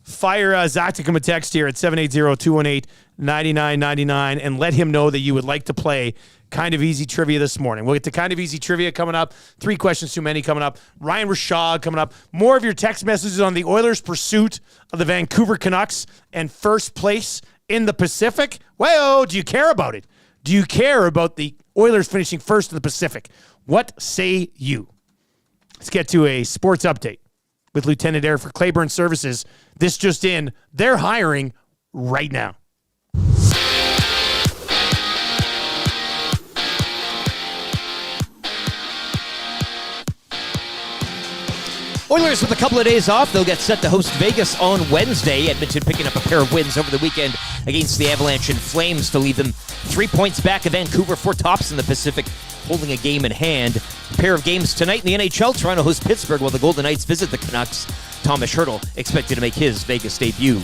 Fire Zacticum a text here at 780-218-9999 and let him know that you would like to play Kind of Easy Trivia this morning. We'll get to Kind of Easy Trivia coming up. 3 questions too many coming up. Ryan Rishaug coming up. More of your text messages on the Oilers' pursuit of the Vancouver Canucks and first place in the Pacific. Well, do you care about it? Do you care about the Oilers finishing first in the Pacific? What say you? Let's get to a sports update with Lieutenant Eric for Claiborne Services. This just in, they're hiring right now. Oilers with a couple of days off. They'll get set to host Vegas on Wednesday. Edmonton picking up a pair of wins over the weekend against the Avalanche and Flames to leave them 3 points back of Vancouver, 4 tops in the Pacific, holding a game in hand. A pair of games tonight in the NHL. Toronto hosts Pittsburgh while the Golden Knights visit the Canucks. Tomas Hertl expected to make his Vegas debut.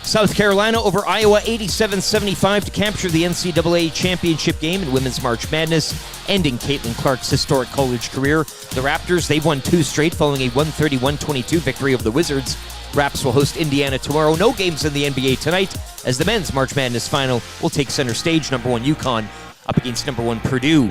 South Carolina over Iowa 87-75 to capture the NCAA championship game in Women's March Madness, ending Caitlin Clark's historic college career. The Raptors, they've won 2 straight following a 131-22 victory over the Wizards. Raps will host Indiana tomorrow. No games in the NBA tonight as the Men's March Madness final will take center stage. Number 1 UConn up against number 1 Purdue.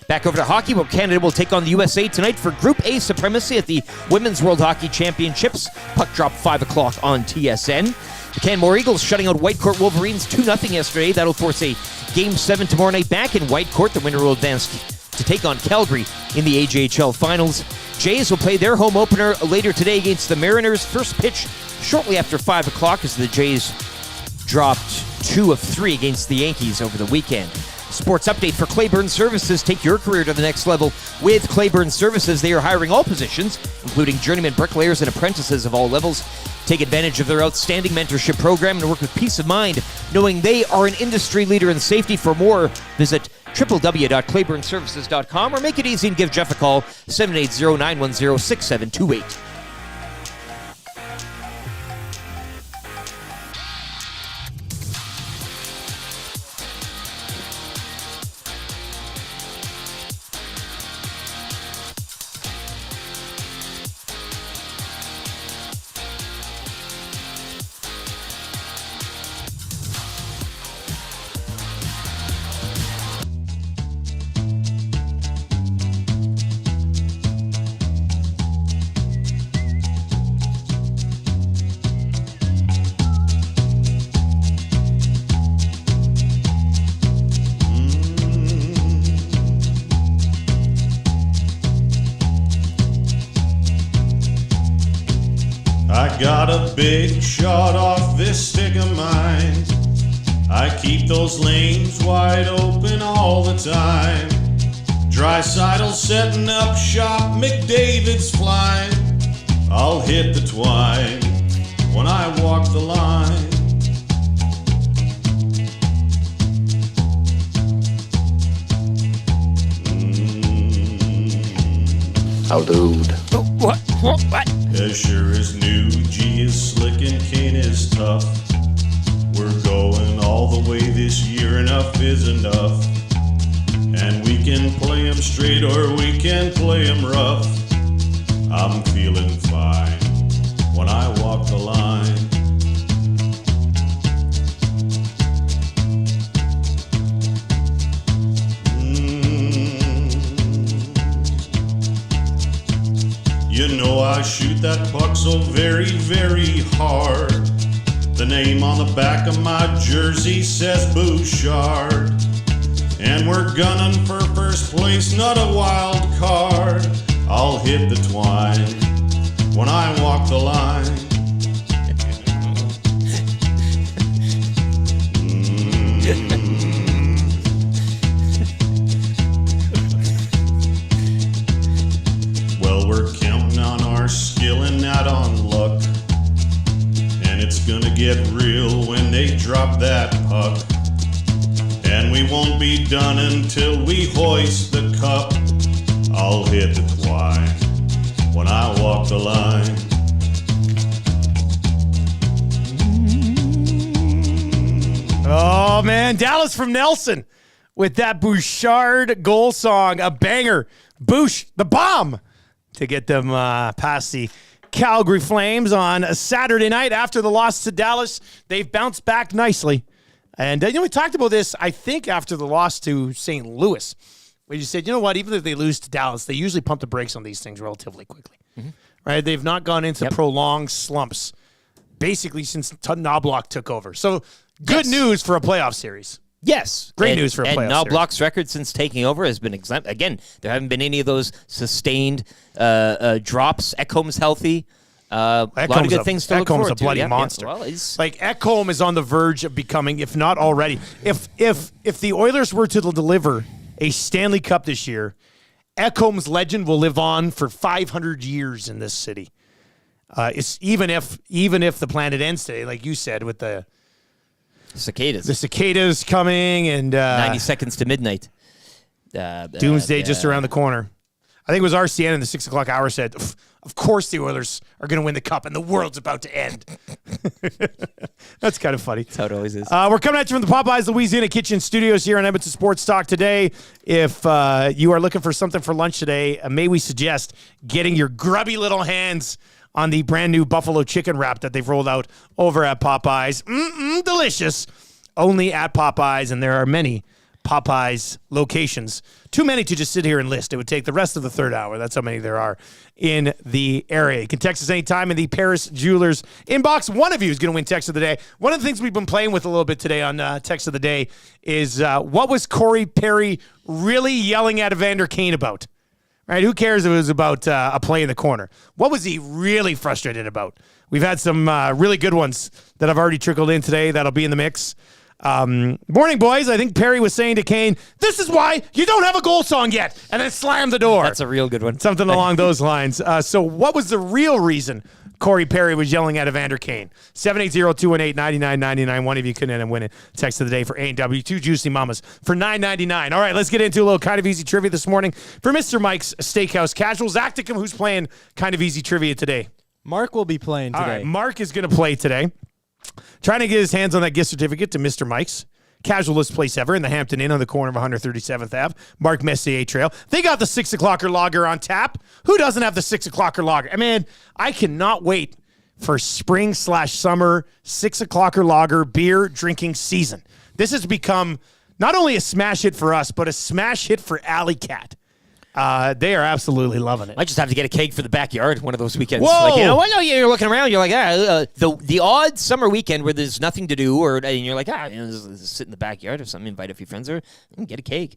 Back over to hockey, where Canada will take on the USA tonight for Group A supremacy at the Women's World Hockey Championships. Puck drop 5 o'clock on TSN. The Canmore Eagles shutting out Whitecourt Wolverines 2-0 yesterday. That'll force a Game 7 tomorrow night back in Whitecourt. The winner will advance to take on Calgary in the AJHL Finals. Jays will play their home opener later today against the Mariners. First pitch shortly after 5 o'clock as the Jays dropped 2 of 3 against the Yankees over the weekend. Sports update for Claiborne Services. Take your career to the next level with Claiborne Services. They are hiring all positions, including journeyman bricklayers and apprentices of all levels. Take advantage of their outstanding mentorship program and work with peace of mind, knowing they are an industry leader in safety. For more, visit www.claiborneservices.com or make it easy and give Jeff a call, 780-910-6728. I got a big shot off this stick of mine. I keep those lanes wide open all the time. Drysidle setting up shop, McDavid's flying. I'll hit the twine when I walk the line. How dude. What? As sure as new G is slick and Kane is tough. We're going all the way this year, enough is enough. And we can play 'em straight or we can play 'em rough. I'm feeling fine when I walk the line. You know I shoot that puck so very, very hard. The name on the back of my jersey says Bouchard. And we're gunning for first place, not a wild card. I'll hit the twine when I walk the line. Well, we're counting on our skill and not on luck. And it's gonna get real when they drop that puck. And we won't be done until we hoist the cup. I'll hit the twine when I walk the line. Oh, man. Dallas from Nelson with that Bouchard goal song. A banger. Bouch, the bomb, to get them past the Calgary Flames on a Saturday night after the loss to Dallas. They've bounced back nicely. And, we talked about this, I think, after the loss to St. Louis, where you said, you know what, even if they lose to Dallas, they usually pump the brakes on these things relatively quickly. Mm-hmm. Right? They've not gone into prolonged slumps, basically since Knobloch took over. So, good news for a playoff series. Yes. Great news for a playoff series. And Knobloch's record since taking over has been exempt. Again, there haven't been any of those sustained drops. Ekholm's healthy. A lot of good things to look forward to. Ekholm's a bloody monster. Well, like, Ekholm is on the verge of becoming, if not already, if the Oilers were to deliver a Stanley Cup this year, Ekholm's legend will live on for 500 years in this city. It's even if the planet ends today, like you said, with the cicadas. The cicadas coming and 90 seconds to midnight. Doomsday just around the corner. I think it was RCN in the 6 o'clock hour said, of course the Oilers are going to win the cup and the world's about to end. That's kind of funny. That's how it always is. We're coming at you from the Popeyes Louisiana Kitchen Studios here on Edmonton Sports Talk today. If you are looking for something for lunch today, may we suggest getting your grubby little hands on the brand new buffalo chicken wrap that they've rolled out over at Popeyes. Delicious. Only at Popeyes, and there are many Popeyes locations. Too many to just sit here and list. It would take the rest of the third hour. That's how many there are in the area. You can text us anytime in the Paris Jewelers inbox. One of you is going to win Text of the Day. One of the things we've been playing with a little bit today on Text of the Day is what was Corey Perry really yelling at Evander Kane about? Right? Who cares if it was about a play in the corner? What was he really frustrated about? We've had some really good ones that have already trickled in today that'll be in the mix. Morning, boys. I think Perry was saying to Kane, this is why you don't have a goal song yet, and then slammed the door. That's a real good one. Something along those lines. So what was the real reason Corey Perry was yelling at Evander Kane? 780-218-9999. One of you could end up winning Text of the Day for A&W. 2 Juicy Mamas for $9.99. All right, let's get into a little Kind of Easy trivia this morning for Mr. Mike's Steakhouse Casual. Zacticum, who's playing Kind of Easy trivia today? Mark will be playing today. All right, Mark is going to play today. Trying to get his hands on that gift certificate to Mr. Mike's. Casualest place ever in the Hampton Inn on the corner of 137th Ave. Mark Messier Trail. They got the 6 o'clocker lager on tap. Who doesn't have the 6 o'clocker lager? I mean, I cannot wait for spring/summer 6 o'clocker lager beer drinking season. This has become not only a smash hit for us, but a smash hit for Alley Cat. They are absolutely loving it. I just have to get a keg for the backyard one of those weekends. Whoa! Like, you're looking around, you're like, the odd summer weekend where there's nothing to do, and you're like, just sit in the backyard or something, invite a few friends over, and get a keg.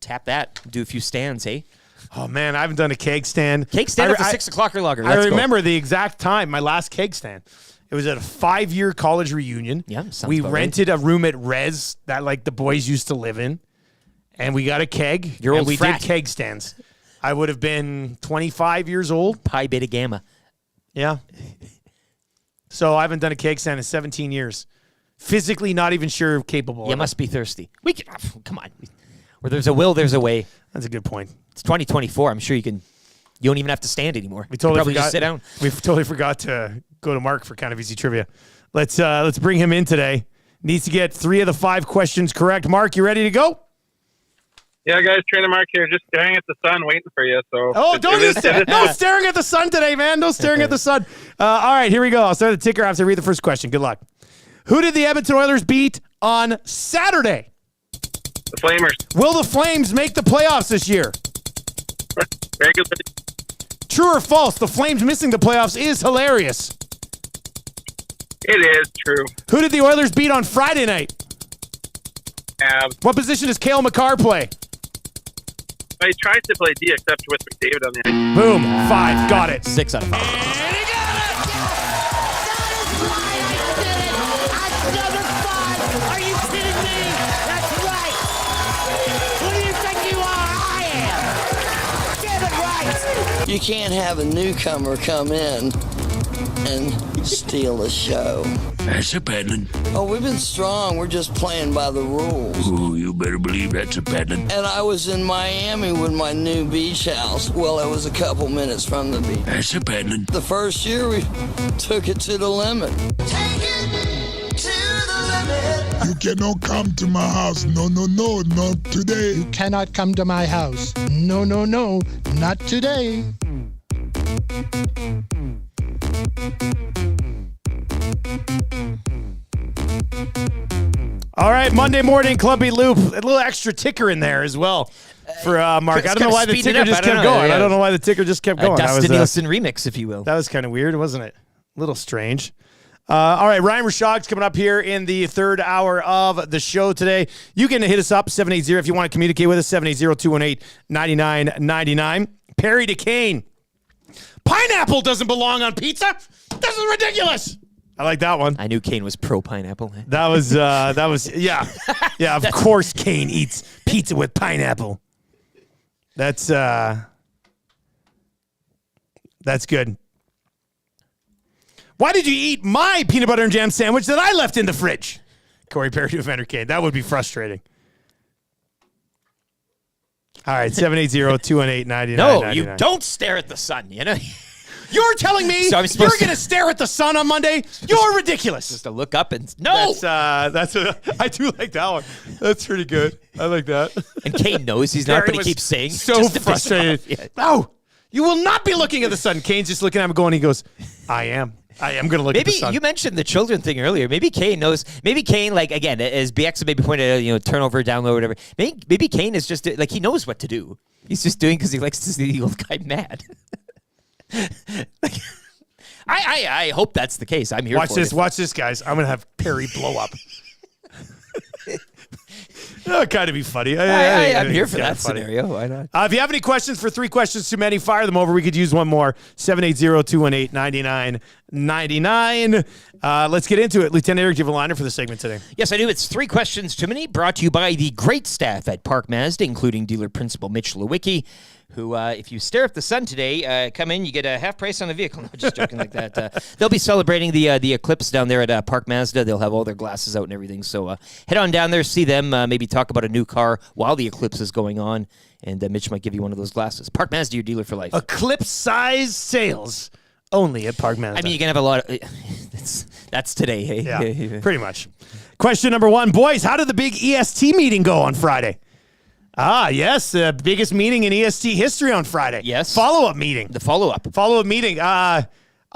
Tap that, do a few stands, hey? Oh, man, I haven't done a keg stand. Keg stand at the 6 o'clocker lager. I remember the exact time, my last keg stand. It was at a 5-year college reunion. Yeah, sounds we about rented a room at Res that the boys used to live in. And we got a keg, Your and old we frat. did keg stands. I would have been 25 years old. Pi Beta Gamma. Yeah. So I haven't done a keg stand in 17 years. Physically not even sure capable. You must be thirsty. We can, come on. Where there's a will, there's a way. That's a good point. It's 2024. I'm sure you don't even have to stand anymore. We totally probably forgot. just sit down. We totally forgot to go to Mark for Kind of Easy trivia. Let's bring him in today. Needs to get 3 of the 5 questions correct. Mark, you ready to go? Yeah, guys, Trainer Mark here, just staring at the sun, waiting for you. So, no staring at the sun today, man. No staring at the sun. All right, here we go. I'll start the ticker after I read the first question. Good luck. Who did the Edmonton Oilers beat on Saturday? The Flamers. Will the Flames make the playoffs this year? Regular. True or false? The Flames missing the playoffs is hilarious. It is true. Who did the Oilers beat on Friday night? Avs. What position does Cale Makar play? I tried to play D except with McDavid on the ice. Boom. 5. Got it. 6 out of 5. Are you kidding me? That's right. Who do you think you are? I am. Get it right. You can't have a newcomer come in and steal the show. That's a paddling. Oh, we've been strong. We're just playing by the rules. Ooh, you better believe that's a paddling. And I was in Miami with my new beach house. Well, it was a couple minutes from the beach. That's a paddling. The first year we took it to the limit. You cannot come to my house. No, not today. You cannot come to my house. No, not today. All right, Monday morning, Clumpy Loop. A little extra ticker in there as well for Mark. I don't know why the ticker just kept going. I don't know why the ticker just kept going. Dustin Nielson remix, if you will. That was kind of weird, wasn't it? A little strange. All right, Ryan Rishaug's coming up here in the third hour of the show today. You can hit us up, 780, if you want to communicate with us, 780-218-9999. Perry to Kane. Pineapple doesn't belong on pizza. This is ridiculous. I like that one. I knew Kane was pro pineapple. That was, yeah. Yeah, of course Kane eats pizza with pineapple. That's good. Why did you eat my peanut butter and jam sandwich that I left in the fridge? Corey Perry to Evander Kane. That would be frustrating. All right, 780-218-9999. No, you don't stare at the sun, you know? You're telling me you're going to stare at the sun on Monday? You're ridiculous. Just to look up and no. That's I do like that one. That's pretty good. I like that. And Kane knows he's not, but he keeps saying so frustrated. Yeah. No, you will not be looking at the sun. Kane's just looking at him going, he goes, I am going to look at the sun. Maybe you mentioned the children thing earlier. Maybe Kane knows. Maybe Kane, like, again, as BX maybe pointed out, turnover, download, whatever. Maybe Kane is just, like, he knows what to do. He's just doing because he likes to see the old guy mad. I hope that's the case. I'm here for it. Watch this, guys. I'm going to have Perry blow up. That would kind of be funny. I'm here for that scenario. Why not? If you have any questions for 3 questions too many, fire them over. We could use one more. 780-218-9999. Let's get into it. Lieutenant Eric, do you have a liner for the segment today? Yes, I do. It's 3 questions too many, brought to you by the great staff at Park Mazda, including dealer principal Mitch Lewicki, who, if you stare at the sun today, come in, you get a half price on the vehicle. No, just joking like that. They'll be celebrating the eclipse down there at Park Mazda. They'll have all their glasses out and everything. So head on down there, see them, maybe talk about a new car while the eclipse is going on, and Mitch might give you one of those glasses. Park Mazda, your dealer for life. Eclipse-size sales only at Park Mazda. I mean, you can have a lot of... That's today, hey? Yeah, pretty much. Question number 1. Boys, how did the big EST meeting go on Friday? Yes, the biggest meeting in EST history on Friday. Yes. Follow-up meeting. The follow-up. Follow-up meeting. I'll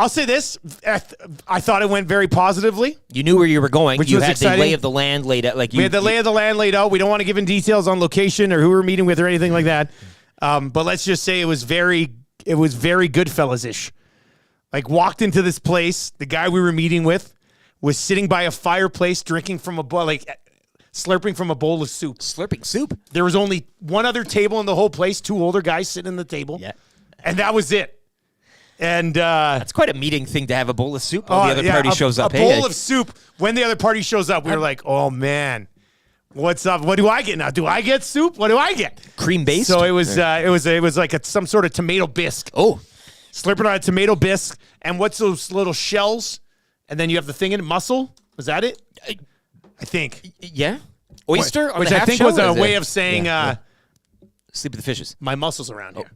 say this. I thought it went very positively. You knew where you were going. Which you was had exciting. the lay of the land laid out. We had the lay of the land laid out. We don't want to give in details on location or who we're meeting with or anything like that. But let's just say it was very Goodfellas-ish. Like, walked into this place, the guy we were meeting with was sitting by a fireplace drinking from a bowl, like slurping from a bowl of soup. Slurping soup? There was only one other table in the whole place, 2 older guys sitting at the table. Yeah. And that was it. And that's quite a meeting thing to have a bowl of soup when the other party shows up. A bowl of soup when the other party shows up. We were like, oh, man. What's up? What do I get now? Do I get soup? What do I get? Cream based? So it was like some sort of tomato bisque. Oh. Slurping on a tomato bisque. And what's those little shells? And then you have the thing in it. Mussel? Was that it? I think. Yeah. Oyster? Which I think was a way of saying, sleep with the fishes. My muscles around here.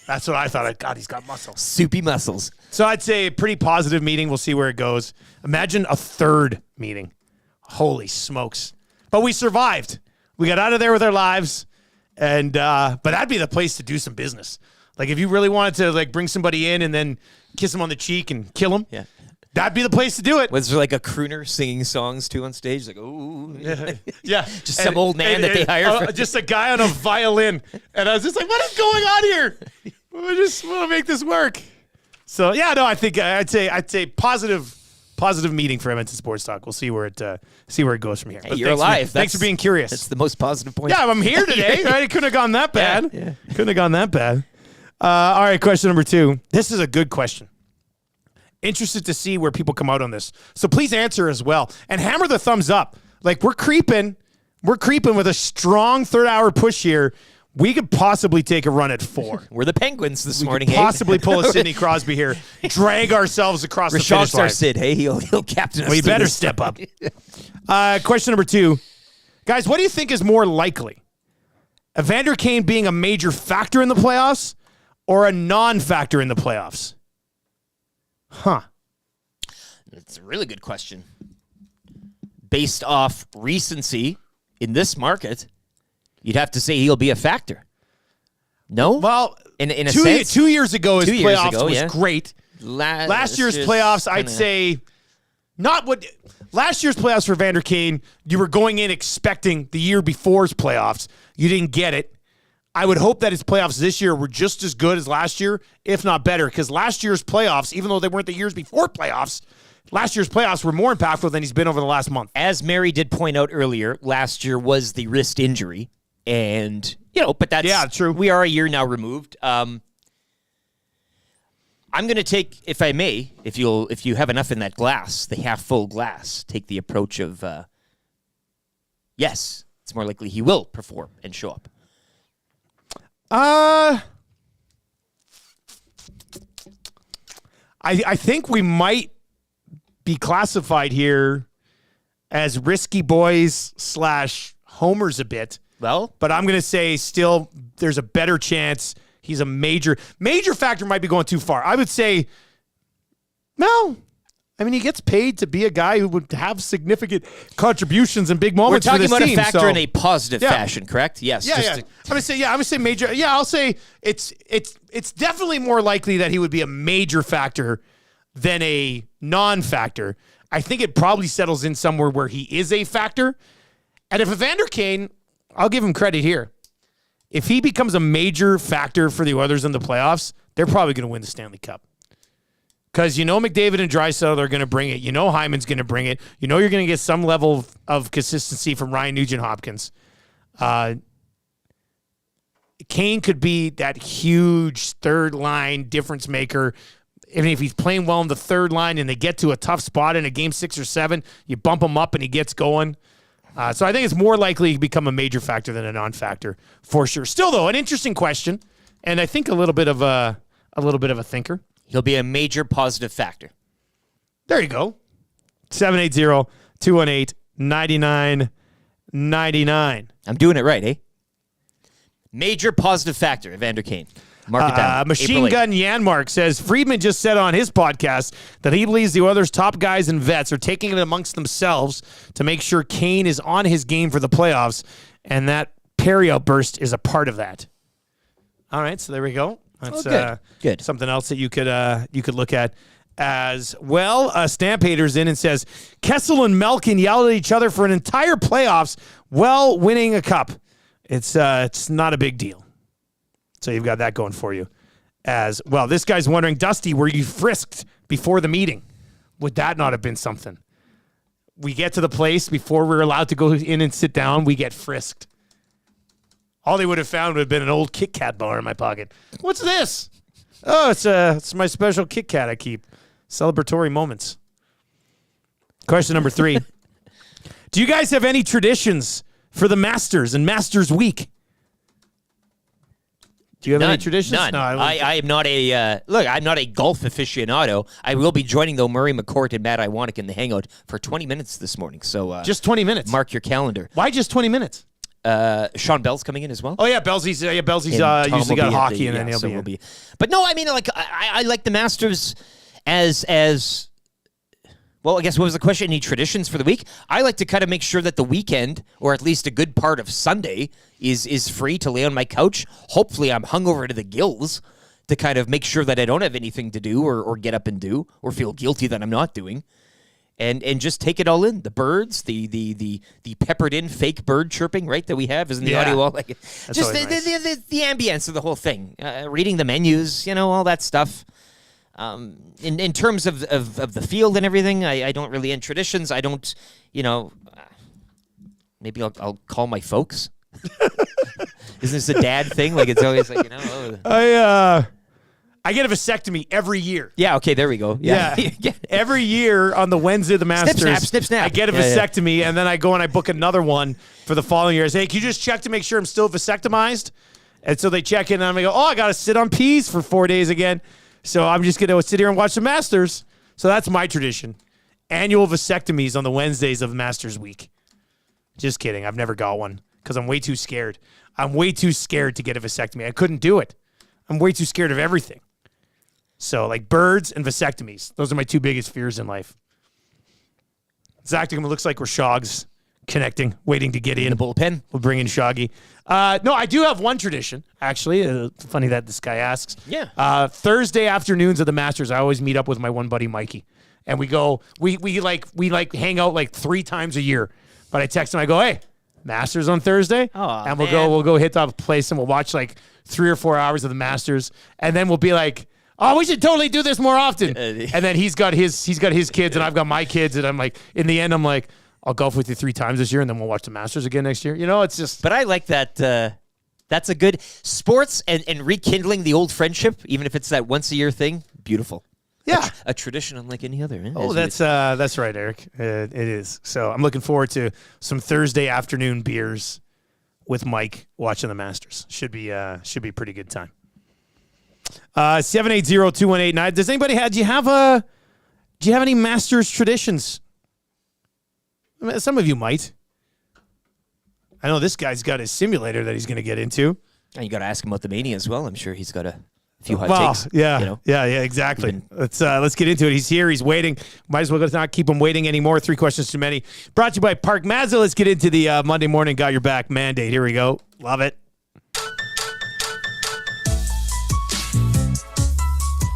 That's what I thought. God, he's got muscles. Soupy muscles. So I'd say a pretty positive meeting. We'll see where it goes. Imagine a 3rd meeting. Holy smokes. But we survived. We got out of there with our lives. And but that'd be the place to do some business. Like, if you really wanted to, like, bring somebody in and then kiss them on the cheek and kill them, that'd be the place to do it. Was there like a crooner singing songs too on stage? Like, ooh, yeah, just some old man that they hired. Just a guy on a violin, and I was just like, "What is going on here? We just want to make this work." So yeah, no, I think I'd say positive meeting for Edmonton Sports Talk. We'll see where it goes from here. Hey, you're alive. Thanks for being curious. That's the most positive point. Yeah, I'm here today. Right? It couldn't have gone that bad. Yeah. Couldn't have gone that bad. All right, question number 2. This is a good question. Interested to see where people come out on this. So please answer as well. And hammer the thumbs up. Like, we're creeping with a strong 3rd hour push here. We could possibly take a run at 4. We're the Penguins this morning. Possibly pull a Sidney Crosby here. Drag ourselves across the finish line. Rishaug's our Sid. Hey, he'll captain us. We better step up. Question number 2. Guys, what do you think is more likely? Evander Kane being a major factor in the playoffs or a non-factor in the playoffs? Huh. That's a really good question. Based off recency in this market, you'd have to say he'll be a factor. No? Well, in a sense. 2 years ago, his playoffs was great. Last year's playoffs, I'd say, not what... last year's playoffs for Evander Kane, you were going in expecting the year before's playoffs. You didn't get it. I would hope that his playoffs this year were just as good as last year, if not better, because last year's playoffs, even though they weren't the years before playoffs, last year's playoffs were more impactful than he's been over the last month. As Mary did point out earlier, last year was the wrist injury. And, but that's true. We are a year now removed. I'm going to take, if I may, if you have enough in that glass, the half full glass, take the approach of, yes, it's more likely he will perform and show up. I think we might be classified here as risky boys / homers a bit. Well, but I'm going to say still there's a better chance he's a major factor. Might be going too far. I would say, no. I mean, he gets paid to be a guy who would have significant contributions and big moments. We're talking for this about team, a factor in a positive fashion, correct? Yes. Yeah. I'm gonna say major. Yeah, I'll say it's definitely more likely that he would be a major factor than a non-factor. I think it probably settles in somewhere where he is a factor. And if Evander Kane, I'll give him credit here. If he becomes a major factor for the Oilers in the playoffs, they're probably going to win the Stanley Cup. Because McDavid and Draisaitl are going to bring it. Hyman's going to bring it. You're going to get some level of consistency from Ryan Nugent-Hopkins. Kane could be that huge third-line difference maker. Even if he's playing well in the third line and they get to a tough spot in a game 6 or 7, you bump him up and he gets going. So I think it's more likely to become a major factor than a non-factor for sure. Still, though, an interesting question, and I think a little bit of a thinker. He'll be a major positive factor. There you go. 780-218-9999. I'm doing it right, eh? Major positive factor, Evander Kane. Mark it down. Machine Gun Yanmark says, Friedman just said on his podcast that he believes the Oilers' top guys and vets are taking it amongst themselves to make sure Kane is on his game for the playoffs, and that Perry outburst is a part of that. All right, so there we go. That's good. Something else that you could look at as well. Stamp Hater's in and says, Kessel and Malkin yelled at each other for an entire playoffs while winning a cup. It's not a big deal. So you've got that going for you as well. This guy's wondering, Dusty, were you frisked before the meeting? Would that not have been something? We get to the place before we're allowed to go in and sit down, we get frisked. All they would have found would have been an old Kit Kat bar in my pocket. What's this? Oh, it's my special Kit Kat I keep. Celebratory moments. Question number 3. Do you guys have any traditions for the Masters and Masters Week? Do you have any traditions? None. No, I am not a I'm not a golf aficionado. I will be joining though Murray McCourt and Matt Iwanek in the hangout for 20 minutes this morning. So just 20 minutes. Mark your calendar. Why just 20 minutes? Sean Bell's coming in as well. Oh yeah, Bellsy's usually got hockey and then he'll be. But no, I mean I like the Masters as well. I guess what was the question? Any traditions for the week? I like to kind of make sure that the weekend, or at least a good part of Sunday, is free to lay on my couch. Hopefully, I'm hungover to the gills to kind of make sure that I don't have anything to do or get up and do or feel guilty that I'm not doing. And just take it all in. The birds, the peppered in fake bird chirping, right, that we have, isn't the audio all like just the ambience of the whole thing. Reading the menus, all that stuff. In terms of the field and everything, I don't really in traditions. I don't, maybe I'll call my folks. Isn't this a dad thing? Like it's always like I get a vasectomy every year. Yeah, okay, there we go. Yeah. Every year on the Wednesday of the Masters, snip, snap. I get a vasectomy, and then I go and I book another one for the following year. I say, hey, can you just check to make sure I'm still vasectomized? And so they check in, and I'm going to go, I got to sit on peas for 4 days again. So I'm just going to sit here and watch the Masters. So that's my tradition. Annual vasectomies on the Wednesdays of Masters Week. Just kidding. I've never got one because I'm way too scared. I'm way too scared to get a vasectomy. I couldn't do it. I'm way too scared of everything. So, like birds and vasectomies. Those are my two biggest fears in life. Zacticum looks like Rishaug's connecting, waiting to get in. The bullpen. We'll bring in Shoggy. No, I do have one tradition, actually. Funny that this guy asks. Yeah. Thursday afternoons of the Masters, I always meet up with my one buddy, Mikey. And we go, we hang out like 3 times a year. But I text him, I go, hey, Masters on Thursday? And we'll go hit the place and we'll watch like 3 or 4 hours of the Masters. And then we'll be like, oh, we should totally do this more often. And then he's got his kids and I've got my kids. And I'm like, in the end, I'm like, I'll golf with you 3 times this year and then we'll watch the Masters again next year. You know, it's just. But I like that. That's a good sports and rekindling the old friendship, even if it's that once a year thing. Beautiful. Yeah. A tradition unlike any other. Eh? Oh, that's right, Eric. It is. So I'm looking forward to some Thursday afternoon beers with Mike watching the Masters. Should be a pretty good time. 780-2189. Does anybody do you have any Masters traditions? I mean, some of you might. I know this guy's got his simulator that he's going to get into. And you got to ask him about the Mania as well. I'm sure he's got a few hot takes. Yeah, you know? yeah, exactly. Let's get into it. He's here. He's waiting. Might as well not keep him waiting anymore. 3 questions too many. Brought to you by Park Mazda. Let's get into the Monday morning Got Your Back mandate. Here we go. Love it.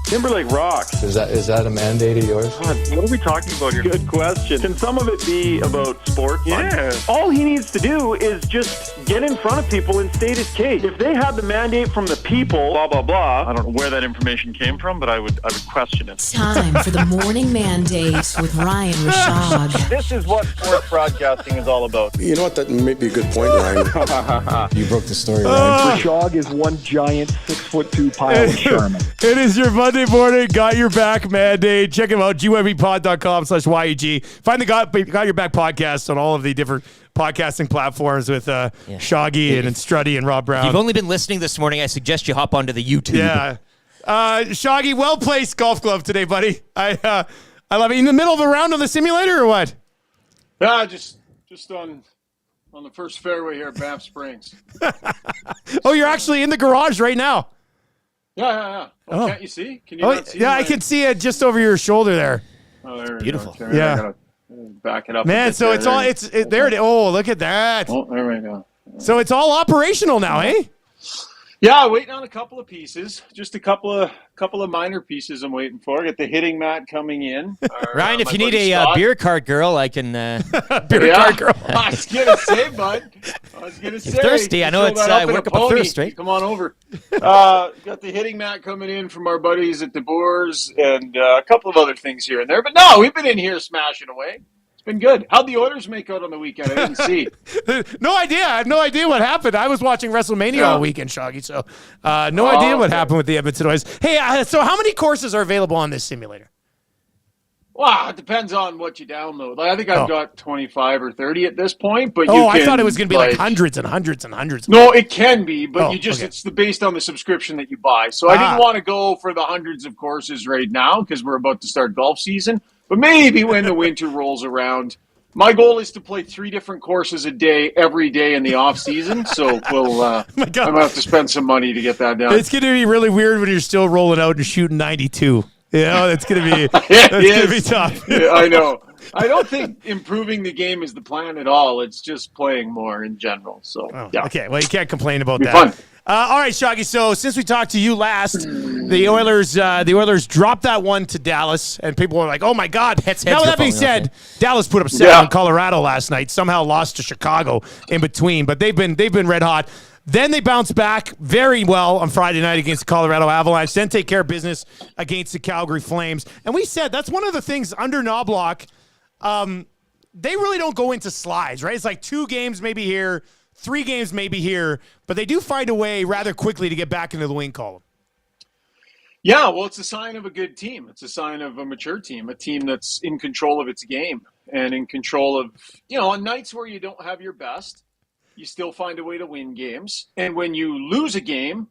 Timberlake rocks. Is that a mandate of yours? God, what are we talking about here? Good question. Can some of it be about sports? Yeah. All he needs to do is just get in front of people and state his case. If they had the mandate from the people, blah, blah, blah, I don't know where that information came from, but I would question it. Time for the morning mandate with Ryan Rishaug. This is what sports broadcasting is all about. You know what? That may be a good point, Ryan. You broke the story, Ryan. Rishaug is one giant 6'2" pile of Sherman. It is your Monday morning Got Your Back mandate. Check him out, gwebpod.com/YEG. Find the Got Your Back podcast on all of the different podcasting platforms with Shoggy and Struddy and Rob Brown. If you've only been listening this morning, I suggest you hop onto the YouTube. Yeah. Shoggy, well-placed golf glove today, buddy. I love it. In the middle of a round on the simulator or what? Yeah, just on the first fairway here at Banff Springs. Oh, you're actually in the garage right now. Yeah. Oh, can't you see? Can you not see? Yeah, I can see it just over your shoulder there. Oh, there we beautiful. Go. Yeah. I gotta back it up. Man, so it's all there it is. Oh, look at that. Oh, there we go. So it's all operational now, eh? Yeah, waiting on a couple of pieces. Just a couple of minor pieces I'm waiting for. I got the hitting mat coming in. Ryan, if you need a beer cart girl, I can beer cart girl. I was gonna say, bud. You're thirsty. I know it's work up a thirst, right? Come on over. Got the hitting mat coming in from our buddies at the Boers and a couple of other things here and there. But no, we've been in here smashing away. It's been good. How'd the Oilers make out on the weekend? I didn't see. No idea. I have no idea what happened. I was watching WrestleMania all weekend, Shoggy, so no idea what happened with the Edmonton Oilers. Hey, so how many courses are available on this simulator? Wow, it depends on what you download. I think I've got 25 or 30 at this point. But I thought it was going to be like hundreds and hundreds and hundreds. No, it can be, but it's based on the subscription that you buy. So I didn't want to go for the hundreds of courses right now because we're about to start golf season. But maybe when the winter rolls around, my goal is to play 3 different courses a day every day in the off season. So we'll I'm gonna have to spend some money to get that done. It's going to be really weird when you're still rolling out and shooting 92. You know, it's going to be tough. Yeah, I know. I don't think improving the game is the plan at all. It's just playing more in general. So yeah. Okay, well you can't complain about that. Fun. All right, Shoggy. So since we talked to you last, the Oilers dropped that one to Dallas, and people were like, "Oh my God!" Now that being said, Dallas put up 7 in Colorado last night. Somehow lost to Chicago in between, but they've been red hot. Then they bounced back very well on Friday night against the Colorado Avalanche. Then take care of business against the Calgary Flames. And we said that's one of the things under Knobloch. They really don't go into slides, right? It's like 2 games maybe here, 3 games maybe here, but they do find a way rather quickly to get back into the win column. Yeah, well, it's a sign of a good team. It's a sign of a mature team, a team that's in control of its game and in control of, on nights where you don't have your best, you still find a way to win games. And when you lose a game,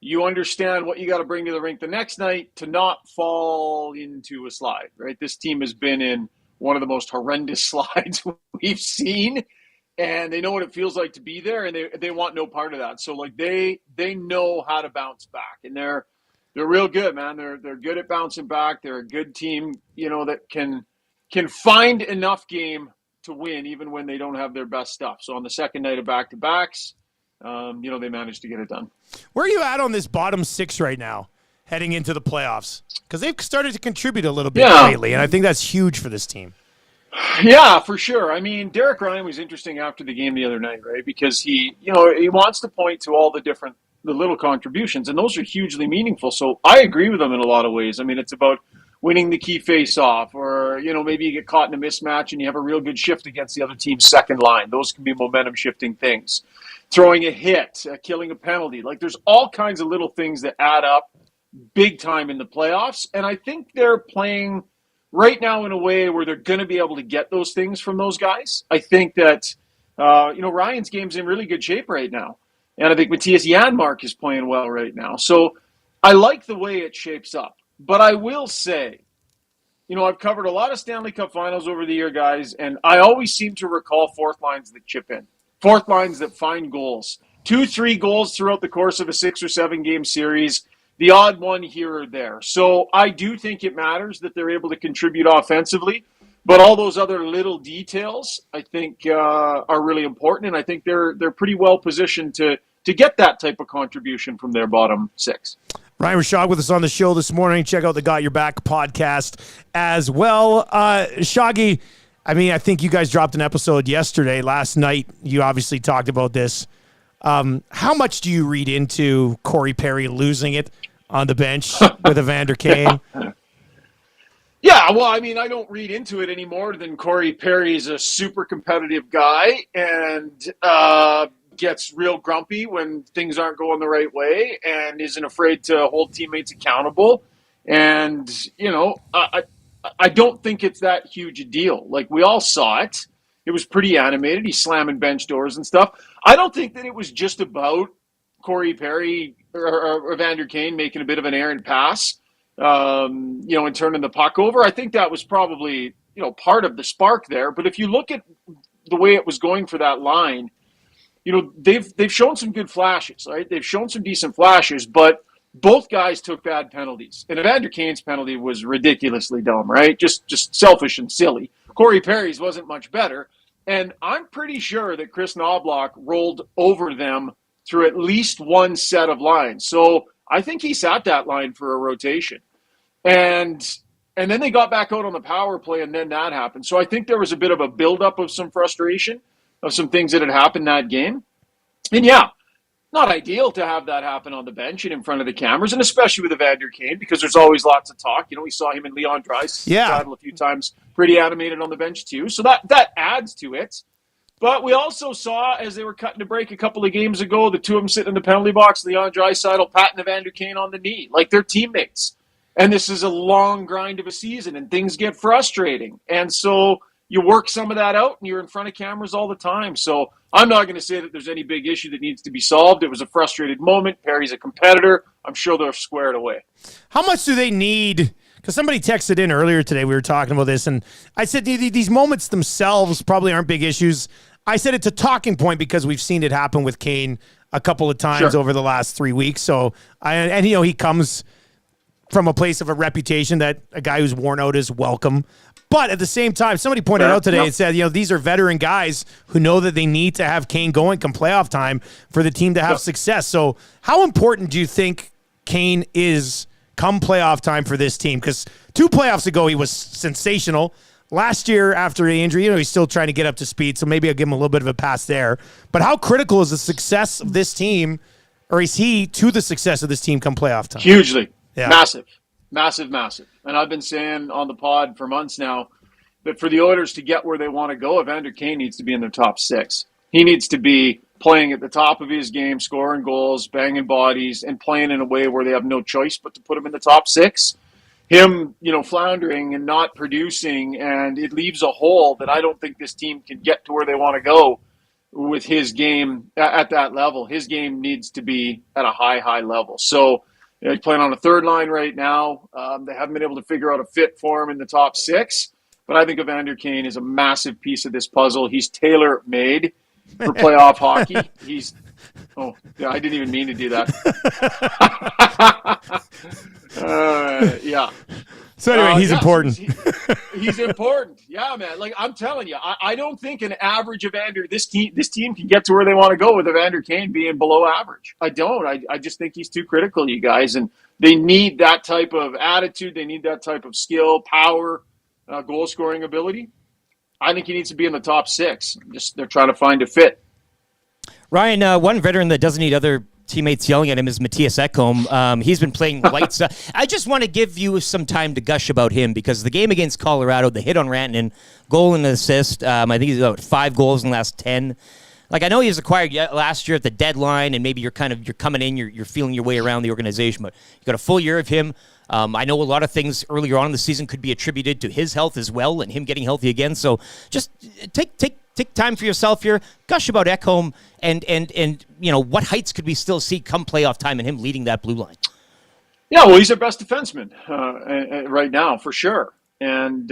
you understand what you got to bring to the rink the next night to not fall into a slide, right? This team has been in one of the most horrendous slides we've seen, and they know what it feels like to be there, and they want no part of that. So like they know how to bounce back, and they're real good, man. They're good at bouncing back. They're a good team, that can find enough game to win even when they don't have their best stuff. So on the second night of back-to-backs, they managed to get it done. Where are you at on this bottom six right now, heading into the playoffs? Because they've started to contribute a little bit lately, and I think that's huge for this team. Yeah, for sure. I mean, Derek Ryan was interesting after the game the other night, right? Because he wants to point to all the little contributions, and those are hugely meaningful. So I agree with him in a lot of ways. I mean, it's about winning the key face-off, or, maybe you get caught in a mismatch and you have a real good shift against the other team's second line. Those can be momentum-shifting things. Throwing a hit, killing a penalty. Like, there's all kinds of little things that add up big time in the playoffs, and I think they're playing right now in a way where they're going to be able to get those things from those guys. I think that, Ryan's game's in really good shape right now. And I think Matthias Janmark is playing well right now. So I like the way it shapes up. But I will say, I've covered a lot of Stanley Cup finals over the year, guys, and I always seem to recall fourth lines that chip in. Fourth lines that find goals. 2-3 goals throughout the course of a 6 or 7 game series. The odd one here or there. So I do think it matters that they're able to contribute offensively, but all those other little details I think are really important, and I think they're pretty well positioned to get that type of contribution from their bottom six. Ryan Rishaug with us on the show this morning. Check out the Got Your Back podcast as well. Shaggy, I think you guys dropped an episode last night. You obviously talked about this. How much do you read into Corey Perry losing it on the bench with Evander Kane? Yeah, well, I don't read into it any more than Corey Perry's a super competitive guy and gets real grumpy when things aren't going the right way and isn't afraid to hold teammates accountable. And, I don't think it's that huge a deal. Like, we all saw it. It was pretty animated. He's slamming bench doors and stuff. I don't think that it was just about Corey Perry or Evander Kane making a bit of an errant pass, and turning the puck over. I think that was probably, part of the spark there. But if you look at the way it was going for that line, they've shown some good flashes, right? They've shown some decent flashes, but both guys took bad penalties. And Evander Kane's penalty was ridiculously dumb, right? Just selfish and silly. Corey Perry's wasn't much better. And I'm pretty sure that Chris Knobloch rolled over them through at least one set of lines. So I think he sat that line for a rotation. And then they got back out on the power play, and then that happened. So I think there was a bit of a buildup of some frustration of some things that had happened that game. And yeah, not ideal to have that happen on the bench and in front of the cameras, and especially with Evander Kane, because there's always lots of talk. We saw him and Leon Draisaitl a few times, pretty animated on the bench too. So that adds to it. But we also saw, as they were cutting to break a couple of games ago, the two of them sitting in the penalty box, Leon Draisaitl patting Evander Kane on the knee, like they're teammates. And this is a long grind of a season, and things get frustrating. And so you work some of that out, and you're in front of cameras all the time. So I'm not going to say that there's any big issue that needs to be solved. It was a frustrated moment. Perry's a competitor. I'm sure they're squared away. How much do they need? Because somebody texted in earlier today. We were talking about this, and I said these moments themselves probably aren't big issues. I said it's a talking point because we've seen it happen with Kane a couple of times over the last 3 weeks. So, he comes from a place of a reputation that a guy who's worn out is welcome. But at the same time, somebody pointed out today and said, these are veteran guys who know that they need to have Kane going come playoff time for the team to have success. So how important do you think Kane is come playoff time for this team? Because 2 playoffs ago, he was sensational. Last year, after the injury, he's still trying to get up to speed, so maybe I'll give him a little bit of a pass there. But how critical is the success of this team, or is he to the success of this team come playoff time? Hugely. Yeah. Massive. And I've been saying on the pod for months now that for the Oilers to get where they want to go, Evander Kane needs to be in their top 6. He needs to be playing at the top of his game, scoring goals, banging bodies, and playing in a way where they have no choice but to put him in the top 6. Him, floundering and not producing, and it leaves a hole that I don't think this team can get to where they want to go with his game at that level. His game needs to be at a high level. So he's playing on a third line right now. They haven't been able to figure out a fit for him in the top 6. But I think Evander Kane is a massive piece of this puzzle. He's tailor-made for playoff hockey. I didn't even mean to do that. Yeah. So anyway, he's important. He's important. Yeah, man. Like I'm telling you, I don't think an average Evander, this team can get to where they want to go with Evander Kane being below average. I don't. I just think he's too critical, you guys, and they need that type of attitude. They need that type of skill, power, goal scoring ability. I think he needs to be in the top 6. They're trying to find a fit. Ryan, one veteran that doesn't need other teammates yelling at him is Matthias Ekholm. He's been playing lights. I just want to give you some time to gush about him because the game against Colorado, the hit on Rantanen, goal and assist. I think he's got 5 goals in the last 10. Like I know he was acquired last year at the deadline, and maybe you're coming in, you're feeling your way around the organization, but you got a full year of him. I know a lot of things earlier on in the season could be attributed to his health as well and him getting healthy again. So just take time for yourself here. Gush about Ekholm and what heights could we still see come playoff time and him leading that blue line? Yeah, well, he's our best defenseman right now for sure. And,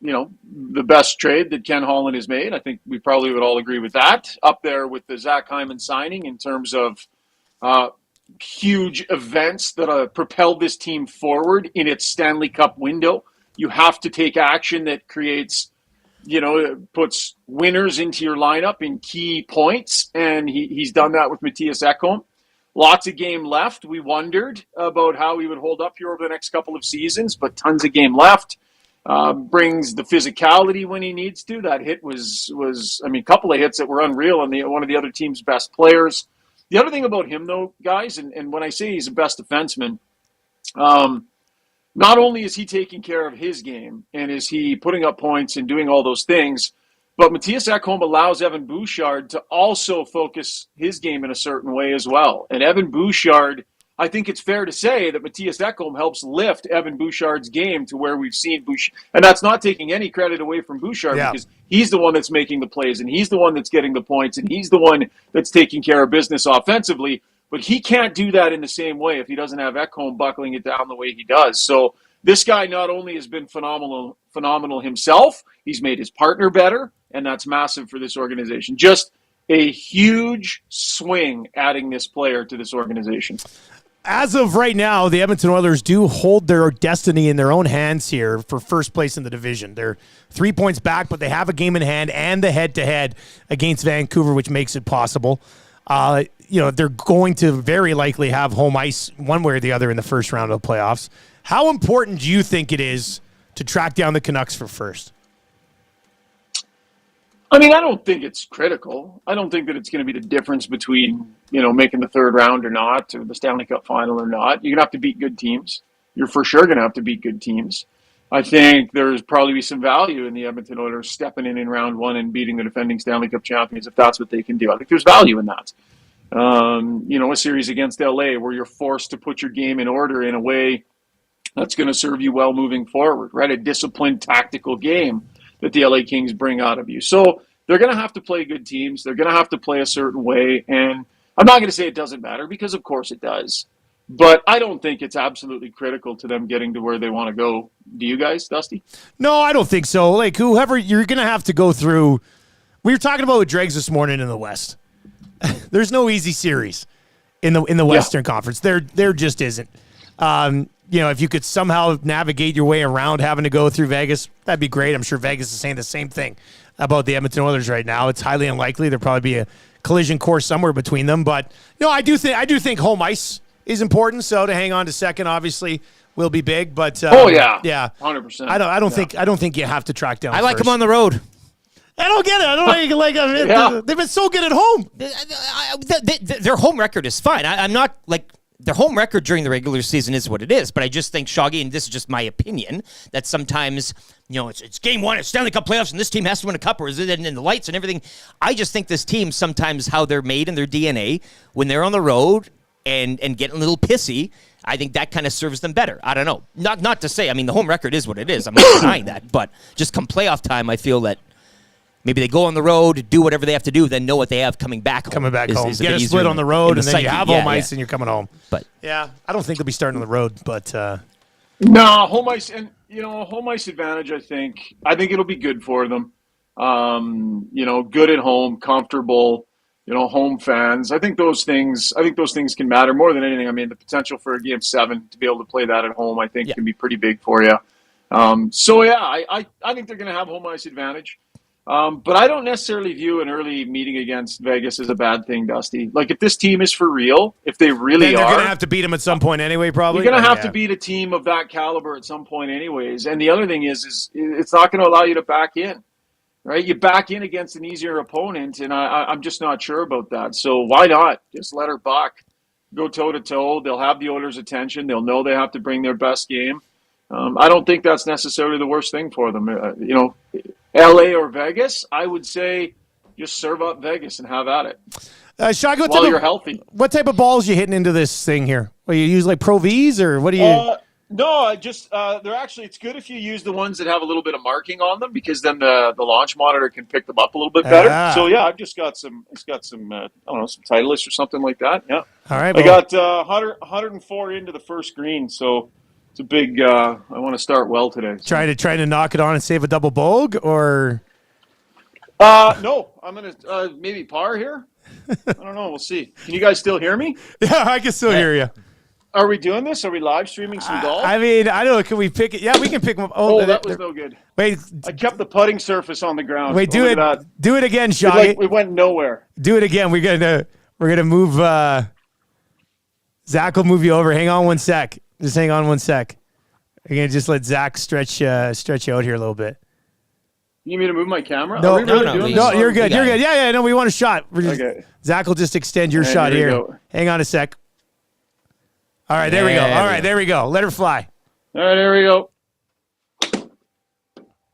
the best trade that Ken Holland has made, I think we probably would all agree with that. Up there with the Zach Hyman signing in terms of huge events that propelled this team forward in its Stanley Cup window. You have to take action that creates, puts winners into your lineup in key points, and he's done that with Matthias Ekholm. Lots of game left. We wondered about how he would hold up here over the next couple of seasons, but tons of game left. Brings the physicality when he needs to. That hit was a couple of hits that were unreal, and one of the other team's best players. The other thing about him, though, guys, and when I say he's the best defenseman, not only is he taking care of his game and is he putting up points and doing all those things, but Matthias Ekholm allows Evan Bouchard to also focus his game in a certain way as well. And Evan Bouchard, I think it's fair to say that Matthias Ekholm helps lift Evan Bouchard's game to where we've seen Bouchard. And that's not taking any credit away from Bouchard because he's the one that's making the plays and he's the one that's getting the points and he's the one that's taking care of business offensively. But he can't do that in the same way if he doesn't have Ekholm buckling it down the way he does. So this guy not only has been phenomenal himself, he's made his partner better, and that's massive for this organization. Just a huge swing adding this player to this organization. As of right now, the Edmonton Oilers do hold their destiny in their own hands here for first place in the division. They're 3 points back, but they have a game in hand and the head-to-head against Vancouver, which makes it possible. They're going to very likely have home ice one way or the other in the first round of the playoffs. How important do you think it is to track down the Canucks for first? I don't think it's critical. I don't think that it's going to be the difference between, making the third round or not, or the Stanley Cup final or not. You're going to have to beat good teams. You're for sure going to have to beat good teams. I think there's probably be some value in the Edmonton Oilers stepping in round one and beating the defending Stanley Cup champions if that's what they can do. I think there's value in that. A series against LA where you're forced to put your game in order in a way that's going to serve you well moving forward, right? A disciplined, tactical game that the LA Kings bring out of you. So they're going to have to play good teams. They're going to have to play a certain way. And I'm not going to say it doesn't matter because, of course, it does. But I don't think it's absolutely critical to them getting to where they want to go. Do you guys, Dusty? No, I don't think so. Like, whoever you're going to have to go through. We were talking about with Dregs this morning in the West. There's no easy series in the Western Conference. There just isn't. If you could somehow navigate your way around having to go through Vegas, that'd be great. I'm sure Vegas is saying the same thing about the Edmonton Oilers right now. It's highly unlikely. There'll probably be a collision course somewhere between them. But I do think home ice is important. So to hang on to second, obviously, will be big. But 100%. I don't think you have to track down. I like them on the road. I don't get it. I don't like them. They've been so good at home. Their home record is fine. I'm not like. Their home record during the regular season is what it is, but I just think, Shoggy, and this is just my opinion, that sometimes, it's game one, it's Stanley Cup playoffs, and this team has to win a cup, or is it in the lights and everything. I just think this team, sometimes how they're made in their DNA, when they're on the road and getting a little pissy, I think that kind of serves them better. I don't know. Not to say, the home record is what it is. I'm not denying that, but just come playoff time, I feel that maybe they go on the road, do whatever they have to do, then know what they have coming back home. Get a split on the road, and then you have home ice, and you're coming home. But I don't think they'll be starting on the road. But no, home ice, and home ice advantage. I think it'll be good for them. Good at home, comfortable. home fans. I think those things can matter more than anything. I mean, the potential for a Game 7 to be able to play that at home, I think, can be pretty big for you. I think they're going to have home ice advantage. But I don't necessarily view an early meeting against Vegas as a bad thing, Dusty. Like, if this team is for real, if they really then they're are, going to have to beat them at some point anyway, probably. You're going to have to beat a team of that caliber at some point anyways. And the other thing is it's not going to allow you to back in, right? You back in against an easier opponent, and I'm just not sure about that. So why not just let her buck, go toe-to-toe? They'll have the Oilers' attention. They'll know they have to bring their best game. I don't think that's necessarily the worst thing for them. LA or Vegas, I would say just serve up Vegas and have at it. Shag, while you're healthy. What type of balls you hitting into this thing here? Well, you use like Pro Vs or what do you? No, I just they're actually. It's good if you use the ones that have a little bit of marking on them because then the launch monitor can pick them up a little bit better. So yeah, I've just got some. It's got some. I don't know, some Titleist or something like that. Yeah. All right. I got 104 into the first green, so. It's a big. I want to start well today. So. Trying to knock it on and save a double bogey, or? No, I'm gonna maybe par here. I don't know. We'll see. Can you guys still hear me? Yeah, I can still hear you. Are we doing this? Are we live streaming some golf? I mean, I don't know. Can we pick it? Yeah, we can pick them up. Oh, that was no good. Wait, I kept the putting surface on the ground. Wait, do it again, Sean. It went nowhere. Do it again. We're gonna move. Zach will move you over. Hang on one sec. Just hang on one sec. You're going to just let Zach stretch out here a little bit. You need me to move my camera? No, no, you're good. You're good. Yeah, no, we want a shot. Okay. Zach will just extend your shot here. Go. Hang on a sec. All right, there we go. All right, there we go. Let her fly. All right, there we go.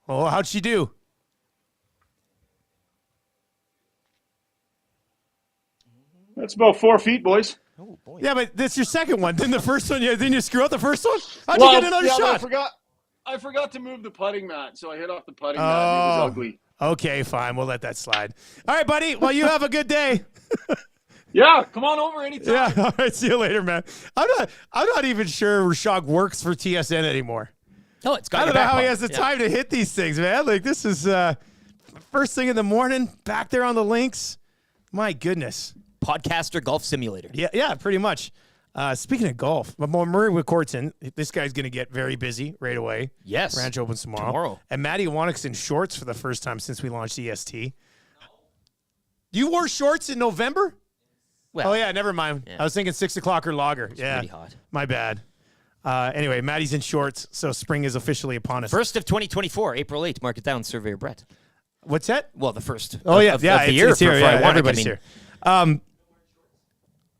Oh, how'd she do? That's about 4 feet, boys. Oh, boy. Yeah, but that's your second one. Didn't the first one? Didn't you screw up the first one? How'd you get another shot? I forgot to move the putting mat, so I hit off the putting mat. It was ugly. Okay, fine. We'll let that slide. All right, buddy. Well, you have a good day. Yeah, come on over anytime. Yeah, all right. See you later, man. I'm not even sure Rishaug works for TSN anymore. Oh, it's got. I don't know how he has the time to hit these things, man. Like this is first thing in the morning, back there on the links. My goodness. Podcaster golf simulator. Yeah, pretty much. Speaking of golf, Murray McCourton, this guy's going to get very busy right away. Yes. Ranch opens tomorrow. And Matty Wannick's in shorts for the first time since we launched EST. You wore shorts in November? Well, yeah, never mind. Yeah. I was thinking 6 o'clock or lager. It's pretty hot. My bad. Anyway, Matty's in shorts, so spring is officially upon us. First of 2024, April 8th, mark it down, Surveyor Brett. What's that? Well, the first. Oh, of the year. It's here. Everybody's here.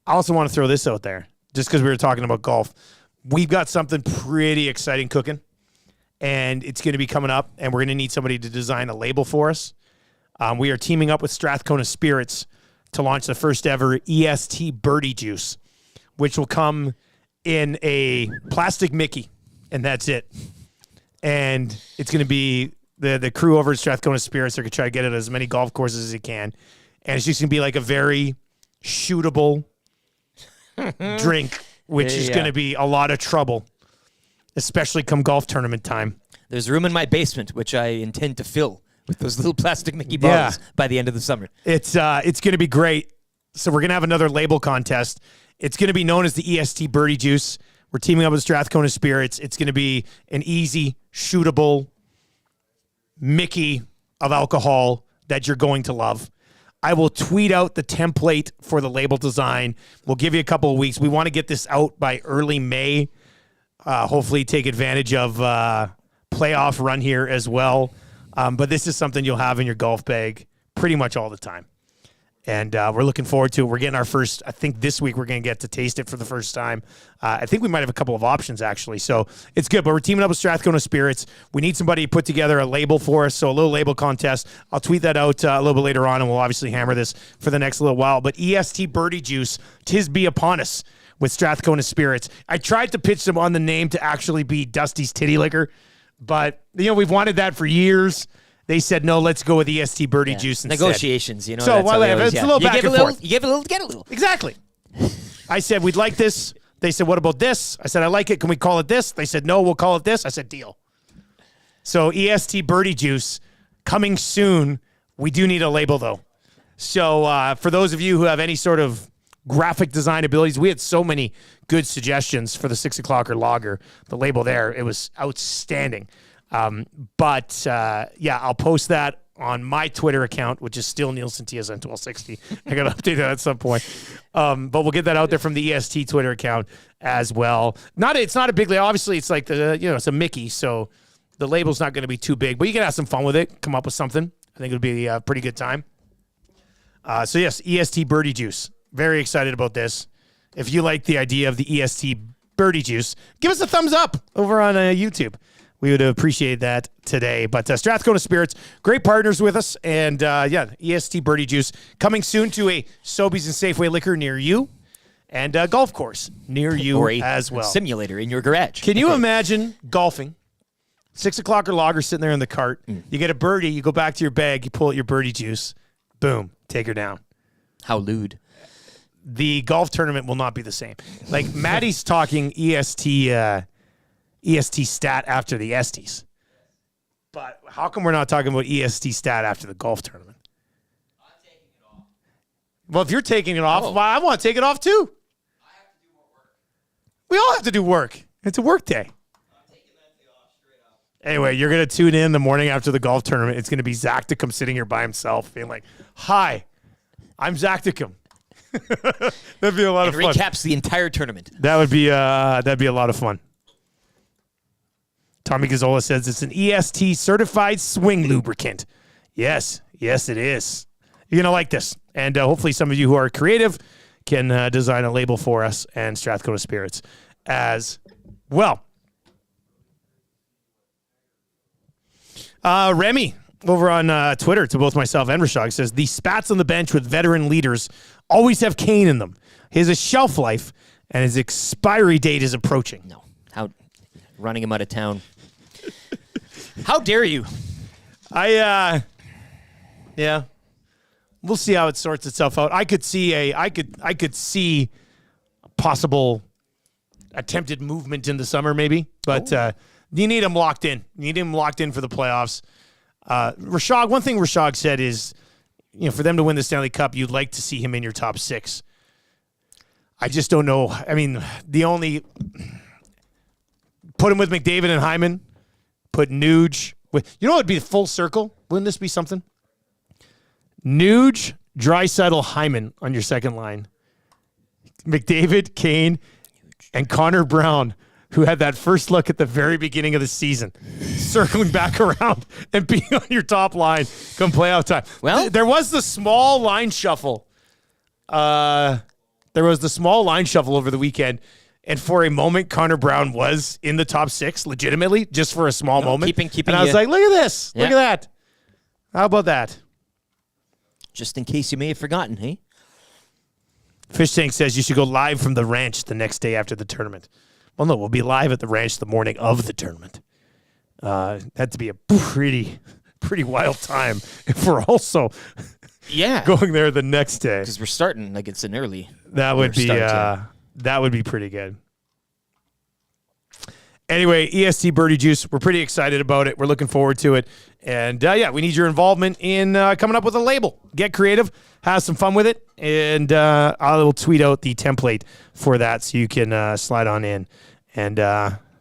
I also want to throw this out there, just because we were talking about golf. We've got something pretty exciting cooking, and it's going to be coming up, and we're going to need somebody to design a label for us. We are teaming up with Strathcona Spirits to launch the first ever EST Birdie Juice, which will come in a plastic Mickey, and that's it. And it's going to be the crew over at Strathcona Spirits are going to try to get it at as many golf courses as they can. And it's just going to be like a very shootable drink, which is going to be a lot of trouble, especially come golf tournament time. There's room in my basement, which I intend to fill with those little plastic Mickey bottles by the end of the summer. It's going to be great. So we're going to have another label contest. It's going to be known as the EST Birdie Juice. We're teaming up with Strathcona Spirits. It's going to be an easy, shootable Mickey of alcohol that you're going to love. I will tweet out the template for the label design. We'll give you a couple of weeks. We want to get this out by early May. Hopefully take advantage of playoff run here as well. But this is something you'll have in your golf bag pretty much all the time. And we're looking forward to it. We're getting our first, I think this week we're going to get to taste it for the first time. I think we might have a couple of options, actually. So it's good. But we're teaming up with Strathcona Spirits. We need somebody to put together a label for us, so a little label contest. I'll tweet that out a little bit later on, and we'll obviously hammer this for the next little while. But EST Birdie Juice, 'tis be upon us with Strathcona Spirits. I tried to pitch them on the name to actually be Dusty's Titty Liquor, but we've wanted that for years. They said, no, let's go with EST Birdie Juice instead. Negotiations, So it's a little back and forth. You give a little to get a little. Exactly. I said, we'd like this. They said, what about this? I said, I like it. Can we call it this? They said, no, we'll call it this. I said, deal. So EST Birdie Juice coming soon. We do need a label, though. So for those of you who have any sort of graphic design abilities, we had so many good suggestions for the 6 o'clocker lager. The label there, it was outstanding. But I'll post that on my Twitter account, which is still Nielson TSN 1260. I got to update that at some point. But we'll get that out there from the EST Twitter account as well. It's not a big label. Obviously, it's like it's a Mickey, so the label's not going to be too big. But you can have some fun with it. Come up with something. I think it'll be a pretty good time. So yes, EST Birdie Juice. Very excited about this. If you like the idea of the EST Birdie Juice, give us a thumbs up over on YouTube. We would appreciate that today. But Strathcona Spirits, great partners with us. And EST Birdie Juice coming soon to a Sobeys and Safeway liquor near you and a golf course near you or as well. Simulator in your garage. Can you imagine golfing? 6 o'clocker lager sitting there in the cart. You get a birdie, you go back to your bag, you pull out your birdie juice. Boom, take her down. How lewd. The golf tournament will not be the same. Like Maddie's talking EST stat after the Esties. But how come we're not talking about EST stat after the golf tournament? I'm taking it off. Well, if you're taking it off, well, I want to take it off too. I have to do more work. We all have to do work. It's a work day. I'm taking that day off straight up. Anyway, you're going to tune in the morning after the golf tournament. It's going to be Zacticum sitting here by himself being like, hi, I'm Zacticum. That'd be a lot of fun. Recaps the entire tournament. That'd be a lot of fun. Tommy Gazzola says it's an EST certified swing lubricant. Yes, it is. You're gonna like this, and hopefully some of you who are creative can design a label for us and Strathcona Spirits as well. Remy over on Twitter to both myself and Rishaug says the spats on the bench with veteran leaders always have Kane in them. He has a shelf life, and his expiry date is approaching. No. How running him out of town. How dare you? Yeah. We'll see how it sorts itself out. I could see a possible attempted movement in the summer, maybe, but you need him locked in. You need him locked in for the playoffs. Rishaug, one thing Rishaug said is, for them to win the Stanley Cup, you'd like to see him in your top 6. I just don't know. I mean, put him with McDavid and Hyman, put Nuge with, what would be the full circle? Wouldn't this be something? Nuge, Draisaitl, Hyman on your second line. McDavid, Kane, and Connor Brown, who had that first look at the very beginning of the season, circling back around and being on your top line come playoff time. Well, there was the small line shuffle. Over the weekend, and for a moment, Connor Brown was in the top 6, legitimately, just for a small moment. Keeping and I was like, look at this. Yeah. Look at that. How about that? Just in case you may have forgotten, hey? Fish Tank says you should go live from the ranch the next day after the tournament. Well, no, we'll be live at the ranch the morning of the tournament. That'd be a pretty wild time if we're also going there the next day. Because we're starting, like it's an early. That would be pretty good. Anyway, EST Birdie Juice, we're pretty excited about it. We're looking forward to it. And, we need your involvement in coming up with a label. Get creative. Have some fun with it. And I will tweet out the template for that so you can slide on in and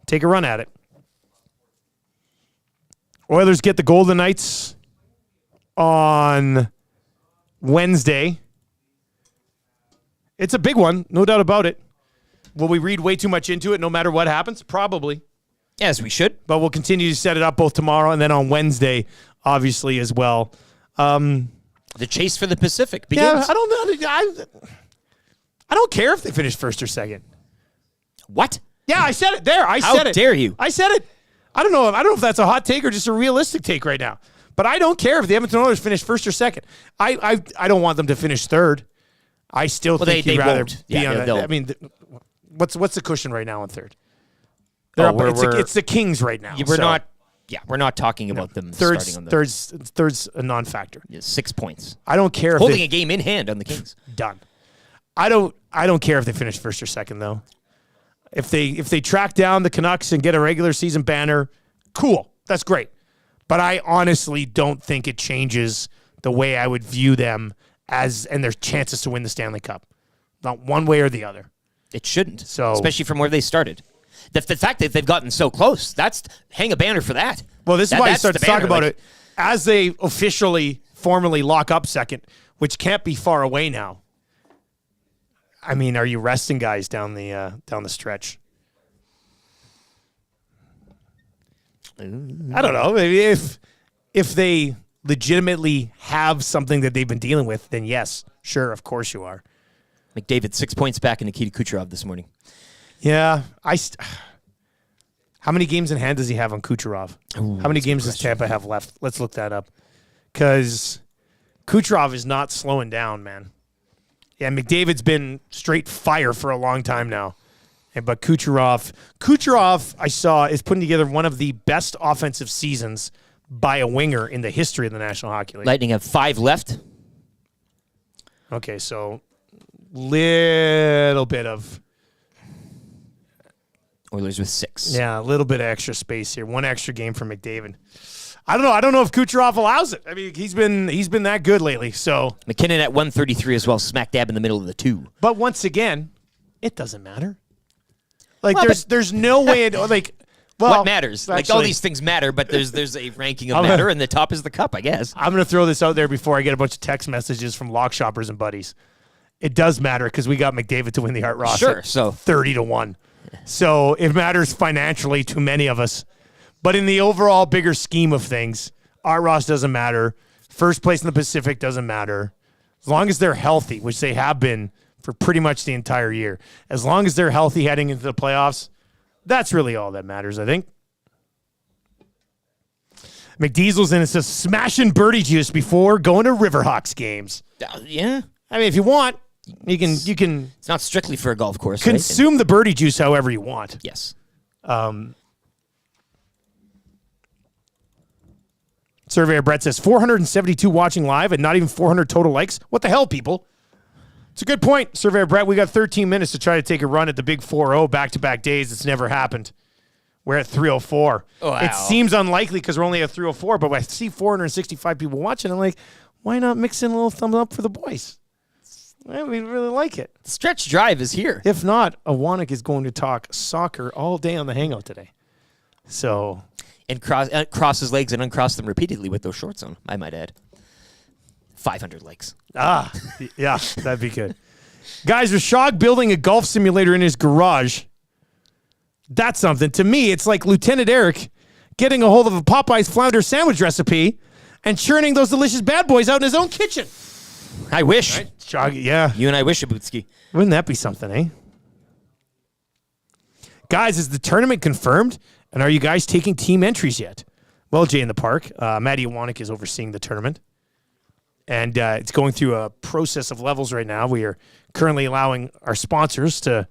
take a run at it. Oilers get the Golden Knights on Wednesday. It's a big one, no doubt about it. Will we read way too much into it no matter what happens? Probably. Yes, we should. But we'll continue to set it up both tomorrow and then on Wednesday, obviously, as well. The chase for the Pacific begins. Yeah, I don't care if they finish first or second. What? Yeah, I said it there. How dare you? I said it. I don't know if that's a hot take or just a realistic take right now. But I don't care if the Edmonton Oilers finish first or second. I don't want them to finish third. I still think you'd rather be on that. I mean, what's the cushion right now on third? It's the Kings right now. We're not talking about them starting on the third's a non-factor. 6 points. I don't care holding a game in hand on the Kings. Done. I don't care if they finish first or second though. If they track down the Canucks and get a regular season banner, cool. That's great. But I honestly don't think it changes the way I would view them and their chances to win the Stanley Cup. Not one way or the other. It shouldn't. So, especially from where they started. The fact that they've gotten so close, hang a banner for that. Well, this is why you start to talk about it as they formally lock up second, which can't be far away now. I mean, are you resting guys down the stretch? I don't know. Maybe if they legitimately have something that they've been dealing with, then yes, sure, of course you are. McDavid 6 points back in Nikita Kucherov this morning. Yeah, how many games in hand does he have on Kucherov? Ooh, how many games does Tampa have left? Let's look that up. Because Kucherov is not slowing down, man. Yeah, McDavid's been straight fire for a long time now. But Kucherov, I saw, is putting together one of the best offensive seasons by a winger in the history of the National Hockey League. Lightning have 5 left. Okay, so little bit of Oilers with 6. Yeah, a little bit of extra space here. One extra game for McDavid. I don't know. I don't know if Kucherov allows it. I mean, he's been that good lately. So McKinnon at 133 as well, smack dab in the middle of the 2. But once again, it doesn't matter. Like there's no way what matters? Actually, like all these things matter, but there's a ranking of matter, and the top is the cup, I guess. I'm going to throw this out there before I get a bunch of text messages from lock shoppers and buddies. It does matter because we got McDavid to win the Hart Ross. Sure, so 30-1. So it matters financially to many of us. But in the overall bigger scheme of things, Art Ross doesn't matter. First place in the Pacific doesn't matter. As long as they're healthy, which they have been for pretty much the entire year. As long as they're healthy heading into the playoffs, that's really all that matters, I think. McDiesel's in it says, smashing birdie juice before going to Riverhawks games. Yeah. I mean, if you want, you can. It's not strictly for a golf course. Consume the birdie juice however you want. Yes. Surveyor Brett says 472 watching live and not even 400 total likes. What the hell, people? It's a good point, Surveyor Brett. We got 13 minutes to try to take a run at the big 4-0 back-to-back days. It's never happened. We're at 304. Wow. It seems unlikely because we're only at 304, but I see 465 people watching. I'm like, why not mix in a little thumbs up for the boys? We really like it. The stretch drive is here. If not, Awanik is going to talk soccer all day on the Hangout today. So... And cross his legs and uncross them repeatedly with those shorts on, I might add. 500 likes. Yeah, that'd be good. Guys, Rishaug building a golf simulator in his garage. That's something. To me, it's like Lieutenant Eric getting a hold of a Popeye's flounder sandwich recipe and churning those delicious bad boys out in his own kitchen. I wish. Right? Shog, yeah. You and I wish, Abutski. Wouldn't that be something, eh? Guys, is the tournament confirmed? And are you guys taking team entries yet? Well, Jay in the Park, Matty Awanik is overseeing the tournament. And it's going through a process of levels right now. We are currently allowing our sponsors to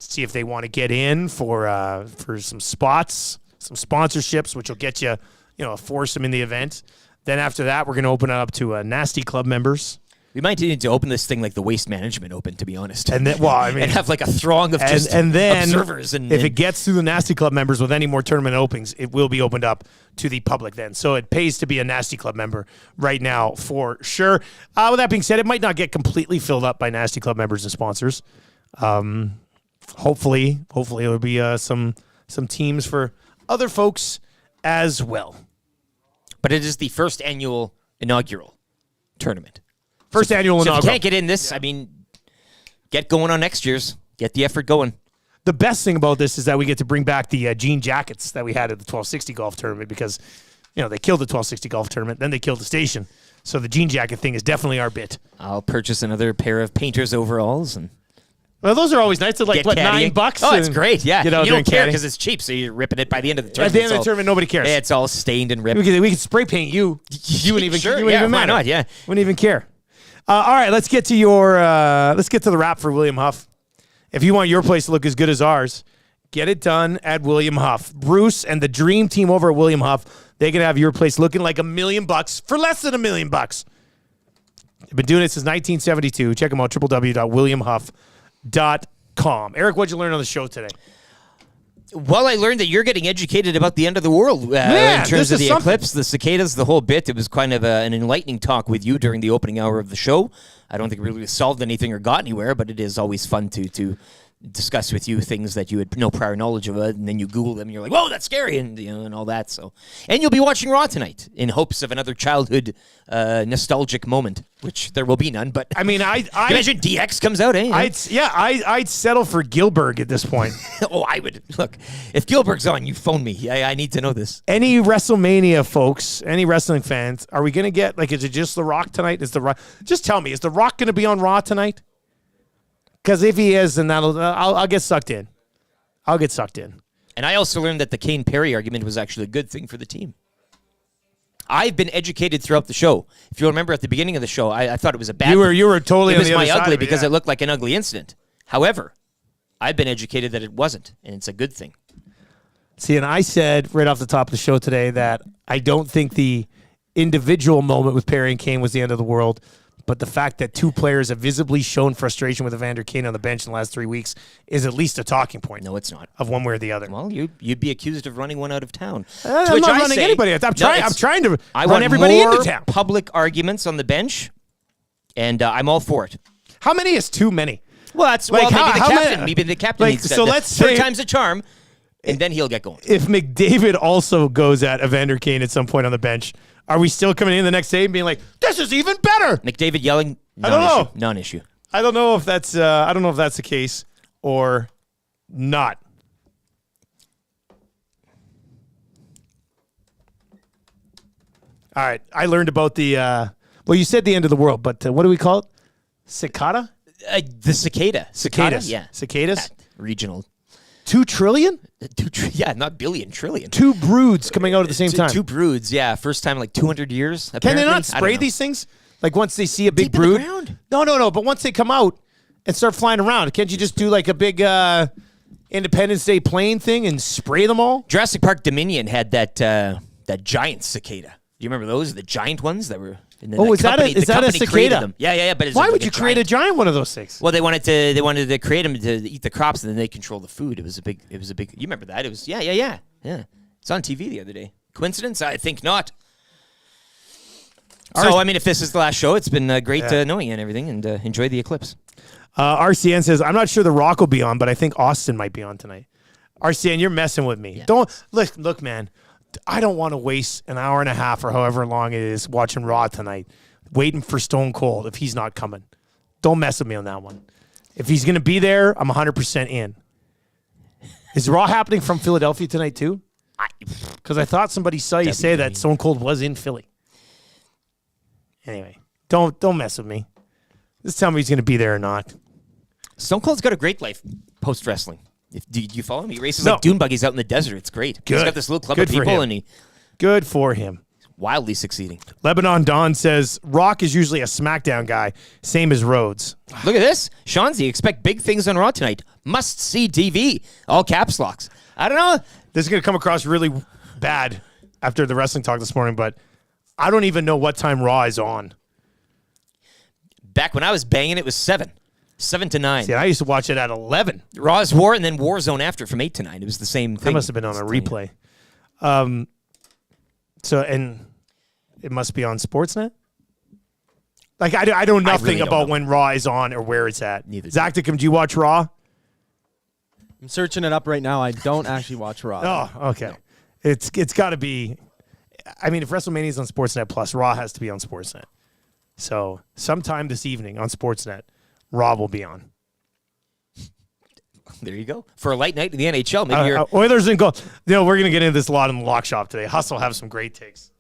see if they want to get in for some spots, some sponsorships, which will get you, a foursome in the event. Then after that, we're going to open it up to Nasty Club members. We might need to open this thing like the Waste Management Open, to be honest. And then, and have like a throng of just and then observers. And if it gets through the Nasty Club members with any more tournament openings, it will be opened up to the public then. So it pays to be a Nasty Club member right now for sure. With that being said, it might not get completely filled up by Nasty Club members and sponsors. Hopefully there'll be some teams for other folks as well. But it is the first annual inaugural tournament. First annual inaugural. If you can't get in this, get going on next year's. Get the effort going. The best thing about this is that we get to bring back the jean jackets that we had at the 1260 golf tournament because, they killed the 1260 golf tournament, then they killed the station. So the jean jacket thing is definitely our bit. I'll purchase another pair of painter's overalls and... Well, those are always nice. They're like, $9? Oh, it's great, yeah. You don't care caddy. because it's cheap, so you're ripping it by the end of the tournament. At the end of the tournament, nobody cares. Yeah, it's all stained and ripped. We could spray paint you. You wouldn't even, sure, you wouldn't even matter. Why not, yeah. Wouldn't even care. All right, let's get to the wrap for William Huff. If you want your place to look as good as ours, get it done at William Huff. Bruce and the dream team over at William Huff, they can have your place looking like $1 million for less than $1 million. They've been doing it since 1972. Check them out, www.williamhuff.com. Eric, what'd you learn on the show today? Well, I learned that you're getting educated about the end of the world in terms of the eclipse, the cicadas, the whole bit. It was kind of an enlightening talk with you during the opening hour of the show. I don't think we really solved anything or got anywhere, but it is always fun to discuss with you things that you had no prior knowledge of, and then you Google them, and you're like, "Whoa, that's scary," and and all that. So, and you'll be watching Raw tonight in hopes of another childhood nostalgic moment, which there will be none. But I mean, I imagine DX comes out, eh? I'd settle for Gilbert at this point. Oh, I would. Look, if Gilbert's on, you phone me. I need to know this. Any WrestleMania folks, any wrestling fans, are we going to get, like, is it just The Rock tonight? Just tell me, is The Rock going to be on Raw tonight? Because if he is, then I'll get sucked in. I'll get sucked in. And I also learned that the Kane Perry argument was actually a good thing for the team. I've been educated throughout the show. If you remember at the beginning of the show, I thought it was a bad thing. You were totally on the other side. It was my ugly of it, because it looked like an ugly incident. However, I've been educated that it wasn't, and it's a good thing. See, and I said right off the top of the show today that I don't think the individual moment with Perry and Kane was the end of the world, but the fact that two players have visibly shown frustration with Evander Kane on the bench in the last 3 weeks is at least a talking point. No, it's not. Of one way or the other. Well, you'd be accused of running one out of town. I'm not running anybody. I'm trying to run everybody into town. Public arguments on the bench, and I'm all for it. How many is too many? Well, that's maybe the captain needs to. So let's say third time's a charm, and then he'll get going. If McDavid also goes at Evander Kane at some point on the bench, are we still coming in the next day and being like, "This is even better"? McDavid yelling, I don't know. Non-issue. I don't know if that's the case or not. All right, I learned about the. Well, you said the end of the world, but what do we call it? Cicada. The cicada. Cicadas. Yeah. Cicadas. Regional. 2 trillion? Yeah, not billion, trillion. 2 broods coming out at the same time. 2 broods, yeah. First time in like 200 years. Can Apparently. they not spray these things? Like once they see a big brood? No. But once they come out and start flying around, can't you just do like a big Independence Day plane thing and spray them all? Jurassic Park Dominion had that giant cicada. Do you remember those? The giant ones that were... Is that a cicada? Yeah. But why would you create a giant one of those things? Well, they wanted to create them to eat the crops, and then they control the food. It was a big. You remember that? It was yeah. It's on TV the other day. Coincidence? I think not. So I mean, if this is the last show, it's been great knowing you and everything, and enjoy the eclipse. RCN says, I'm not sure The Rock will be on, but I think Austin might be on tonight. RCN, you're messing with me. Yeah. Don't look, man. I don't want to waste an hour and a half or however long it is watching Raw tonight, waiting for Stone Cold if he's not coming. Don't mess with me on that one. If he's going to be there, I'm 100% in. Is Raw happening from Philadelphia tonight too? Because I thought somebody saw you say that Stone Cold was in Philly. Anyway, don't mess with me. Just tell me he's going to be there or not. Stone Cold's got a great life post-wrestling. Do you follow him? He races like dune buggies out in the desert. It's great. Good. He's got this little club of people, and good for him. Wildly succeeding. Lebanon Don says, Rock is usually a SmackDown guy, same as Rhodes. Look at this. Shanzi, expect big things on Raw tonight. Must see TV. All caps locks. I don't know. This is going to come across really bad after the wrestling talk this morning, but I don't even know what time Raw is on. Back when I was banging, it was 7 to 9. See, I used to watch it at 11. Raw's War and then Warzone after from 8 to 9. It was the same thing. That must have been on a replay. And it must be on Sportsnet? Like, I know nothing really about when Raw is on or where it's at. Neither. Zacticum, do you watch Raw? I'm searching it up right now. I don't actually watch Raw. Oh, okay. No. It's got to be... I mean, if WrestleMania is on Sportsnet Plus, Raw has to be on Sportsnet. So, sometime this evening on Sportsnet, Raw will be on. There you go. For a light night in the NHL, maybe you're... Oilers and goal. We're going to get into this a lot in the lock shop today. Hustle have some great takes.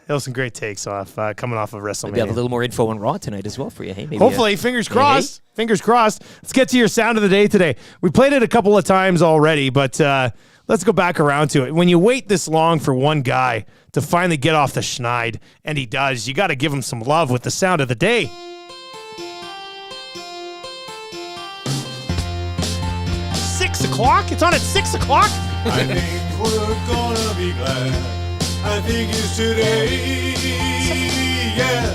He'll have some great takes coming off of WrestleMania. Maybe have a little more info on Raw tonight as well for you. Hey, maybe hopefully, fingers crossed. Hey. Fingers crossed. Let's get to your sound of the day today. We played it a couple of times already, but let's go back around to it. When you wait this long for one guy to finally get off the schneid, and he does, you got to give him some love with the sound of the day. 6 o'clock? It's on at 6 o'clock? I think we're gonna be glad. I think it's today, yeah.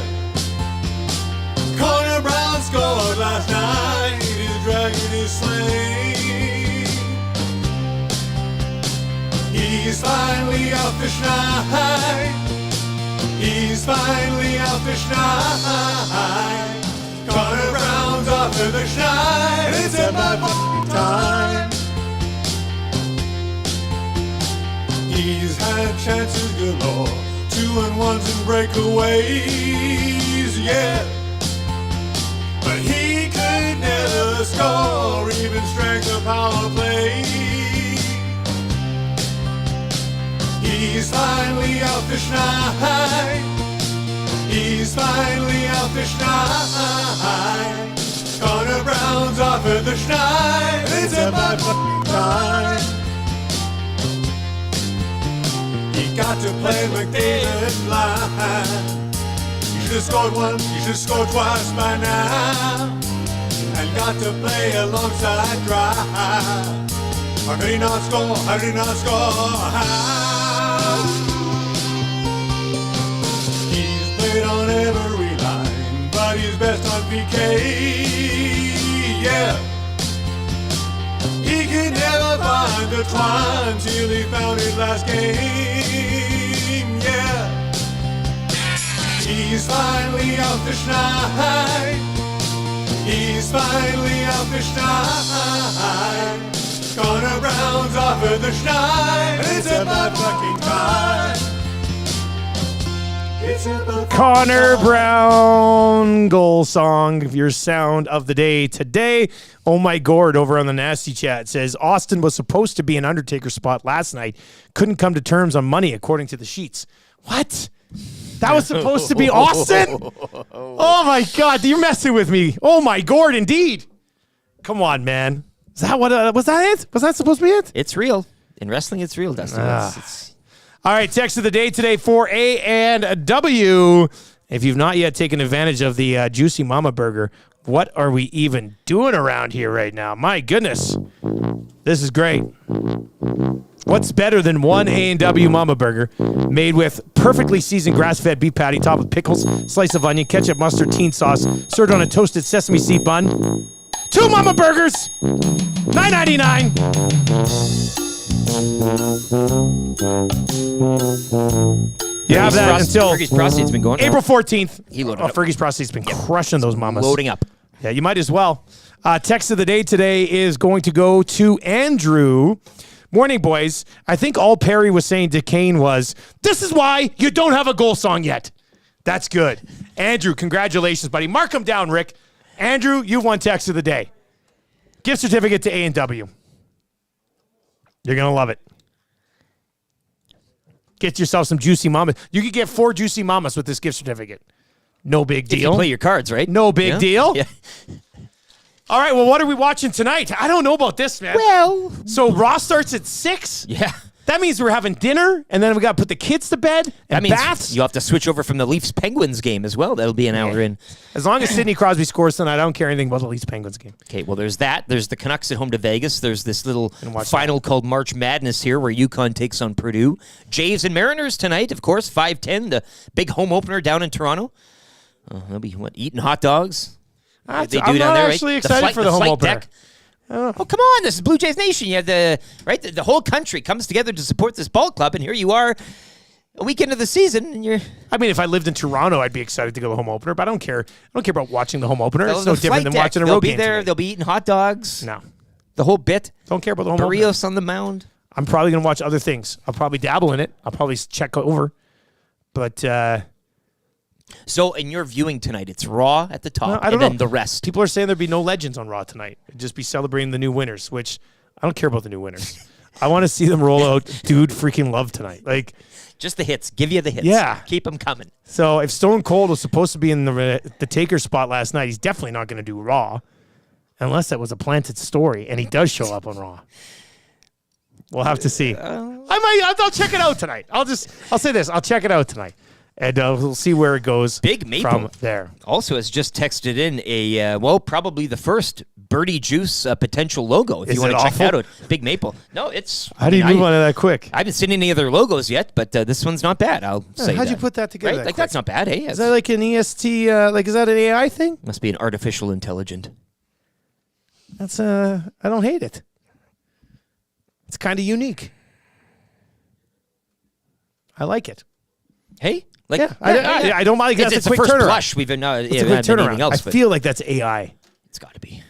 Connor Brown scored last night. His dragon is slain. He's finally out fish night. He's finally out fish night. Connor Brown's off to the shine. It's about fucking time. He's had chances galore, 2-1s and breakaways, yeah. But he could never score, even strength of power play. He's finally out fish night. He's finally out fish night. Connor Brown's off at the schneid. It's about fucking time. He got to play McDavid line. You should have scored once, you should have scored twice by now. And got to play alongside Drive. How could he not score? How did he not score? How? He's played on every line, but he's best on PK. Yeah. He could never find the twine till he found his last game. Yeah. He's finally out the schneid. He's finally out the schneid. Connor Brown's off at the schneid. It's about fucking time. It's about Connor Brown goal song, your sound of the day today. Oh my Gord over on the Nasty Chat says Austin was supposed to be an Undertaker spot last night. Couldn't come to terms on money according to the sheets. What? That was supposed to be Austin? Oh my God, you're messing with me. Oh my Gord, indeed. Come on, man. Is that what? Was that it? Was that supposed to be it? It's real. In wrestling, it's real, Dustin. It's All right, text of the day today for A and W. If you've not yet taken advantage of the Juicy Mama Burger, what are we even doing around here right now? My goodness. This is great. What's better than one A&W Mama Burger made with perfectly seasoned grass-fed beef patty topped with pickles, slice of onion, ketchup, mustard, teen sauce, served on a toasted sesame seed bun? 2 Mama Burgers, $9.99. You have that until Fergie's prostate's been going April 14th. He loaded up. Fergie's prostate's been crushing those mamas. Loading up. Yeah, you might as well. Text of the day today is going to go to Andrew. Morning, boys. I think all Perry was saying to Kane was, this is why you don't have a goal song yet. That's good. Andrew, congratulations, buddy. Mark him down, Rick. Andrew, you won text of the day. Gift certificate to A&W. You're going to love it. Get yourself some Juicy Mamas. You could get 4 Juicy Mamas with this gift certificate. No big deal. If you play your cards, right? No big deal. Yeah. All right, well, what are we watching tonight? I don't know about this, man. Well. So Raw starts at 6? Yeah. That means we're having dinner, and then we got to put the kids to bed and That means baths. you have to switch over from the Leafs-Penguins game as well. That'll be an hour in. As long as Sidney Crosby scores tonight, I don't care anything about the Leafs-Penguins game. Okay, well, there's that. There's the Canucks at home to Vegas. There's this little final called March Madness here where UConn takes on Purdue. Jays and Mariners tonight, of course, 5:10, the big home opener down in Toronto. They'll be, eating hot dogs? I'm not actually excited for the home opener. Deck. Oh, come on. This is Blue Jays Nation. You have the whole country comes together to support this ball club, and here you are a week into the season, and you're... I mean, if I lived in Toronto, I'd be excited to go to the home opener, but I don't care. I don't care about watching the home opener. It's no different than watching a road game. They'll be eating hot dogs. No. The whole bit. Don't care about the home opener. Barrios on the mound. I'm probably going to watch other things. I'll probably dabble in it. I'll probably check over. But... So, in your viewing tonight, it's Raw at the top, I don't know. then the rest. People are saying there'd be no legends on Raw tonight. It'd just be celebrating the new winners, which I don't care about the new winners. I want to see them roll out Dude Freaking Love tonight. Like, just the hits. Give you the hits. Yeah. Keep them coming. So, if Stone Cold was supposed to be in the Taker spot last night, he's definitely not going to do Raw, unless that was a planted story, and he does show up on Raw. We'll have to see. I'll check it out tonight. I'll say this. I'll check it out tonight. And we'll see where it goes Big Maple from there. Also has just texted in probably the first Birdie Juice potential logo. If you want to check that out. Big Maple. No, it's... How do you move on to that quick? I haven't seen any other logos yet, but this one's not bad, I'll say How'd that. you put that together? Right? That's not bad, eh? Is that like an EST, is that an AI thing? Must be an artificial intelligent. That's, I don't hate it. It's kind of unique. I like it. Hey, like I don't mind. It's That's a a quick first turnaround. blush. We've been It's a quick turnaround. else, I but feel like that's AI. it's got to be.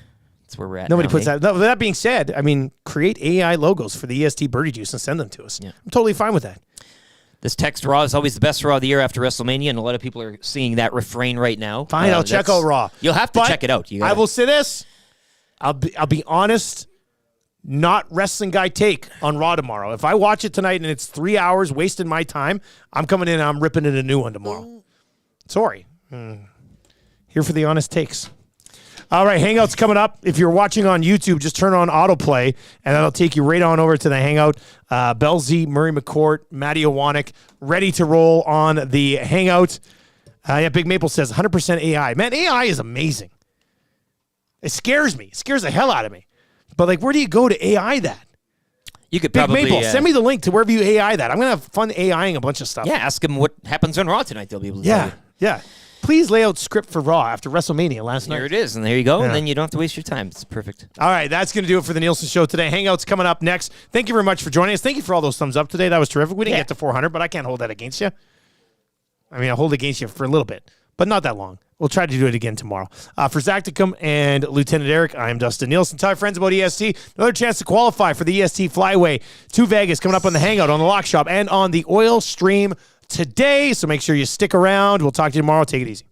That's where we're at. Nobody now, puts hey? that. No, that being said, I mean, create AI logos for the EST Birdie Juice and send them to us. Yeah. I'm totally fine with that. This text Raw is always the best Raw of the year after WrestleMania, and a lot of people are seeing that refrain right now. Fine, I'll check out Raw. You'll have to But check it out. I will say this. I'll be honest. Not wrestling guy take on Raw tomorrow. If I watch it tonight and it's 3 hours wasting my time, I'm coming in and I'm ripping it a new one tomorrow. Sorry. Here for the honest takes. All right, Hangout's coming up. If you're watching on YouTube, just turn on autoplay, and that'll take you right on over to the Hangout. Belzy, Murray McCourt, Matty Owanek, ready to roll on the Hangout. Big Maple says 100% AI. Man, AI is amazing. It scares me. It scares the hell out of me. But, like, where do you go to AI that? You could Big probably Maple, send me the link to wherever you AI that. I'm going to have fun AIing a bunch of stuff. Yeah, ask them what happens on Raw tonight. They'll be able to tell you. Yeah. Please lay out script for Raw after WrestleMania last night. There it is, and there you go, Yeah. and then you don't have to waste your time. It's perfect. All right, that's going to do it for the Nielsen Show today. Hangout's coming up next. Thank you very much for joining us. Thank you for all those thumbs up today. That was terrific. We didn't get to 400, but I can't hold that against you. I mean, I'll hold it against you for a little bit, but not that long. We'll try to do it again tomorrow. For Zacticum and Lieutenant Eric, I'm Dustin Nielsen. Tell your friends about EST. Another chance to qualify for the EST Flyway to Vegas coming up on the Hangout, on the Lock Shop, and on the Oil Stream today. So make sure you stick around. We'll talk to you tomorrow. Take it easy.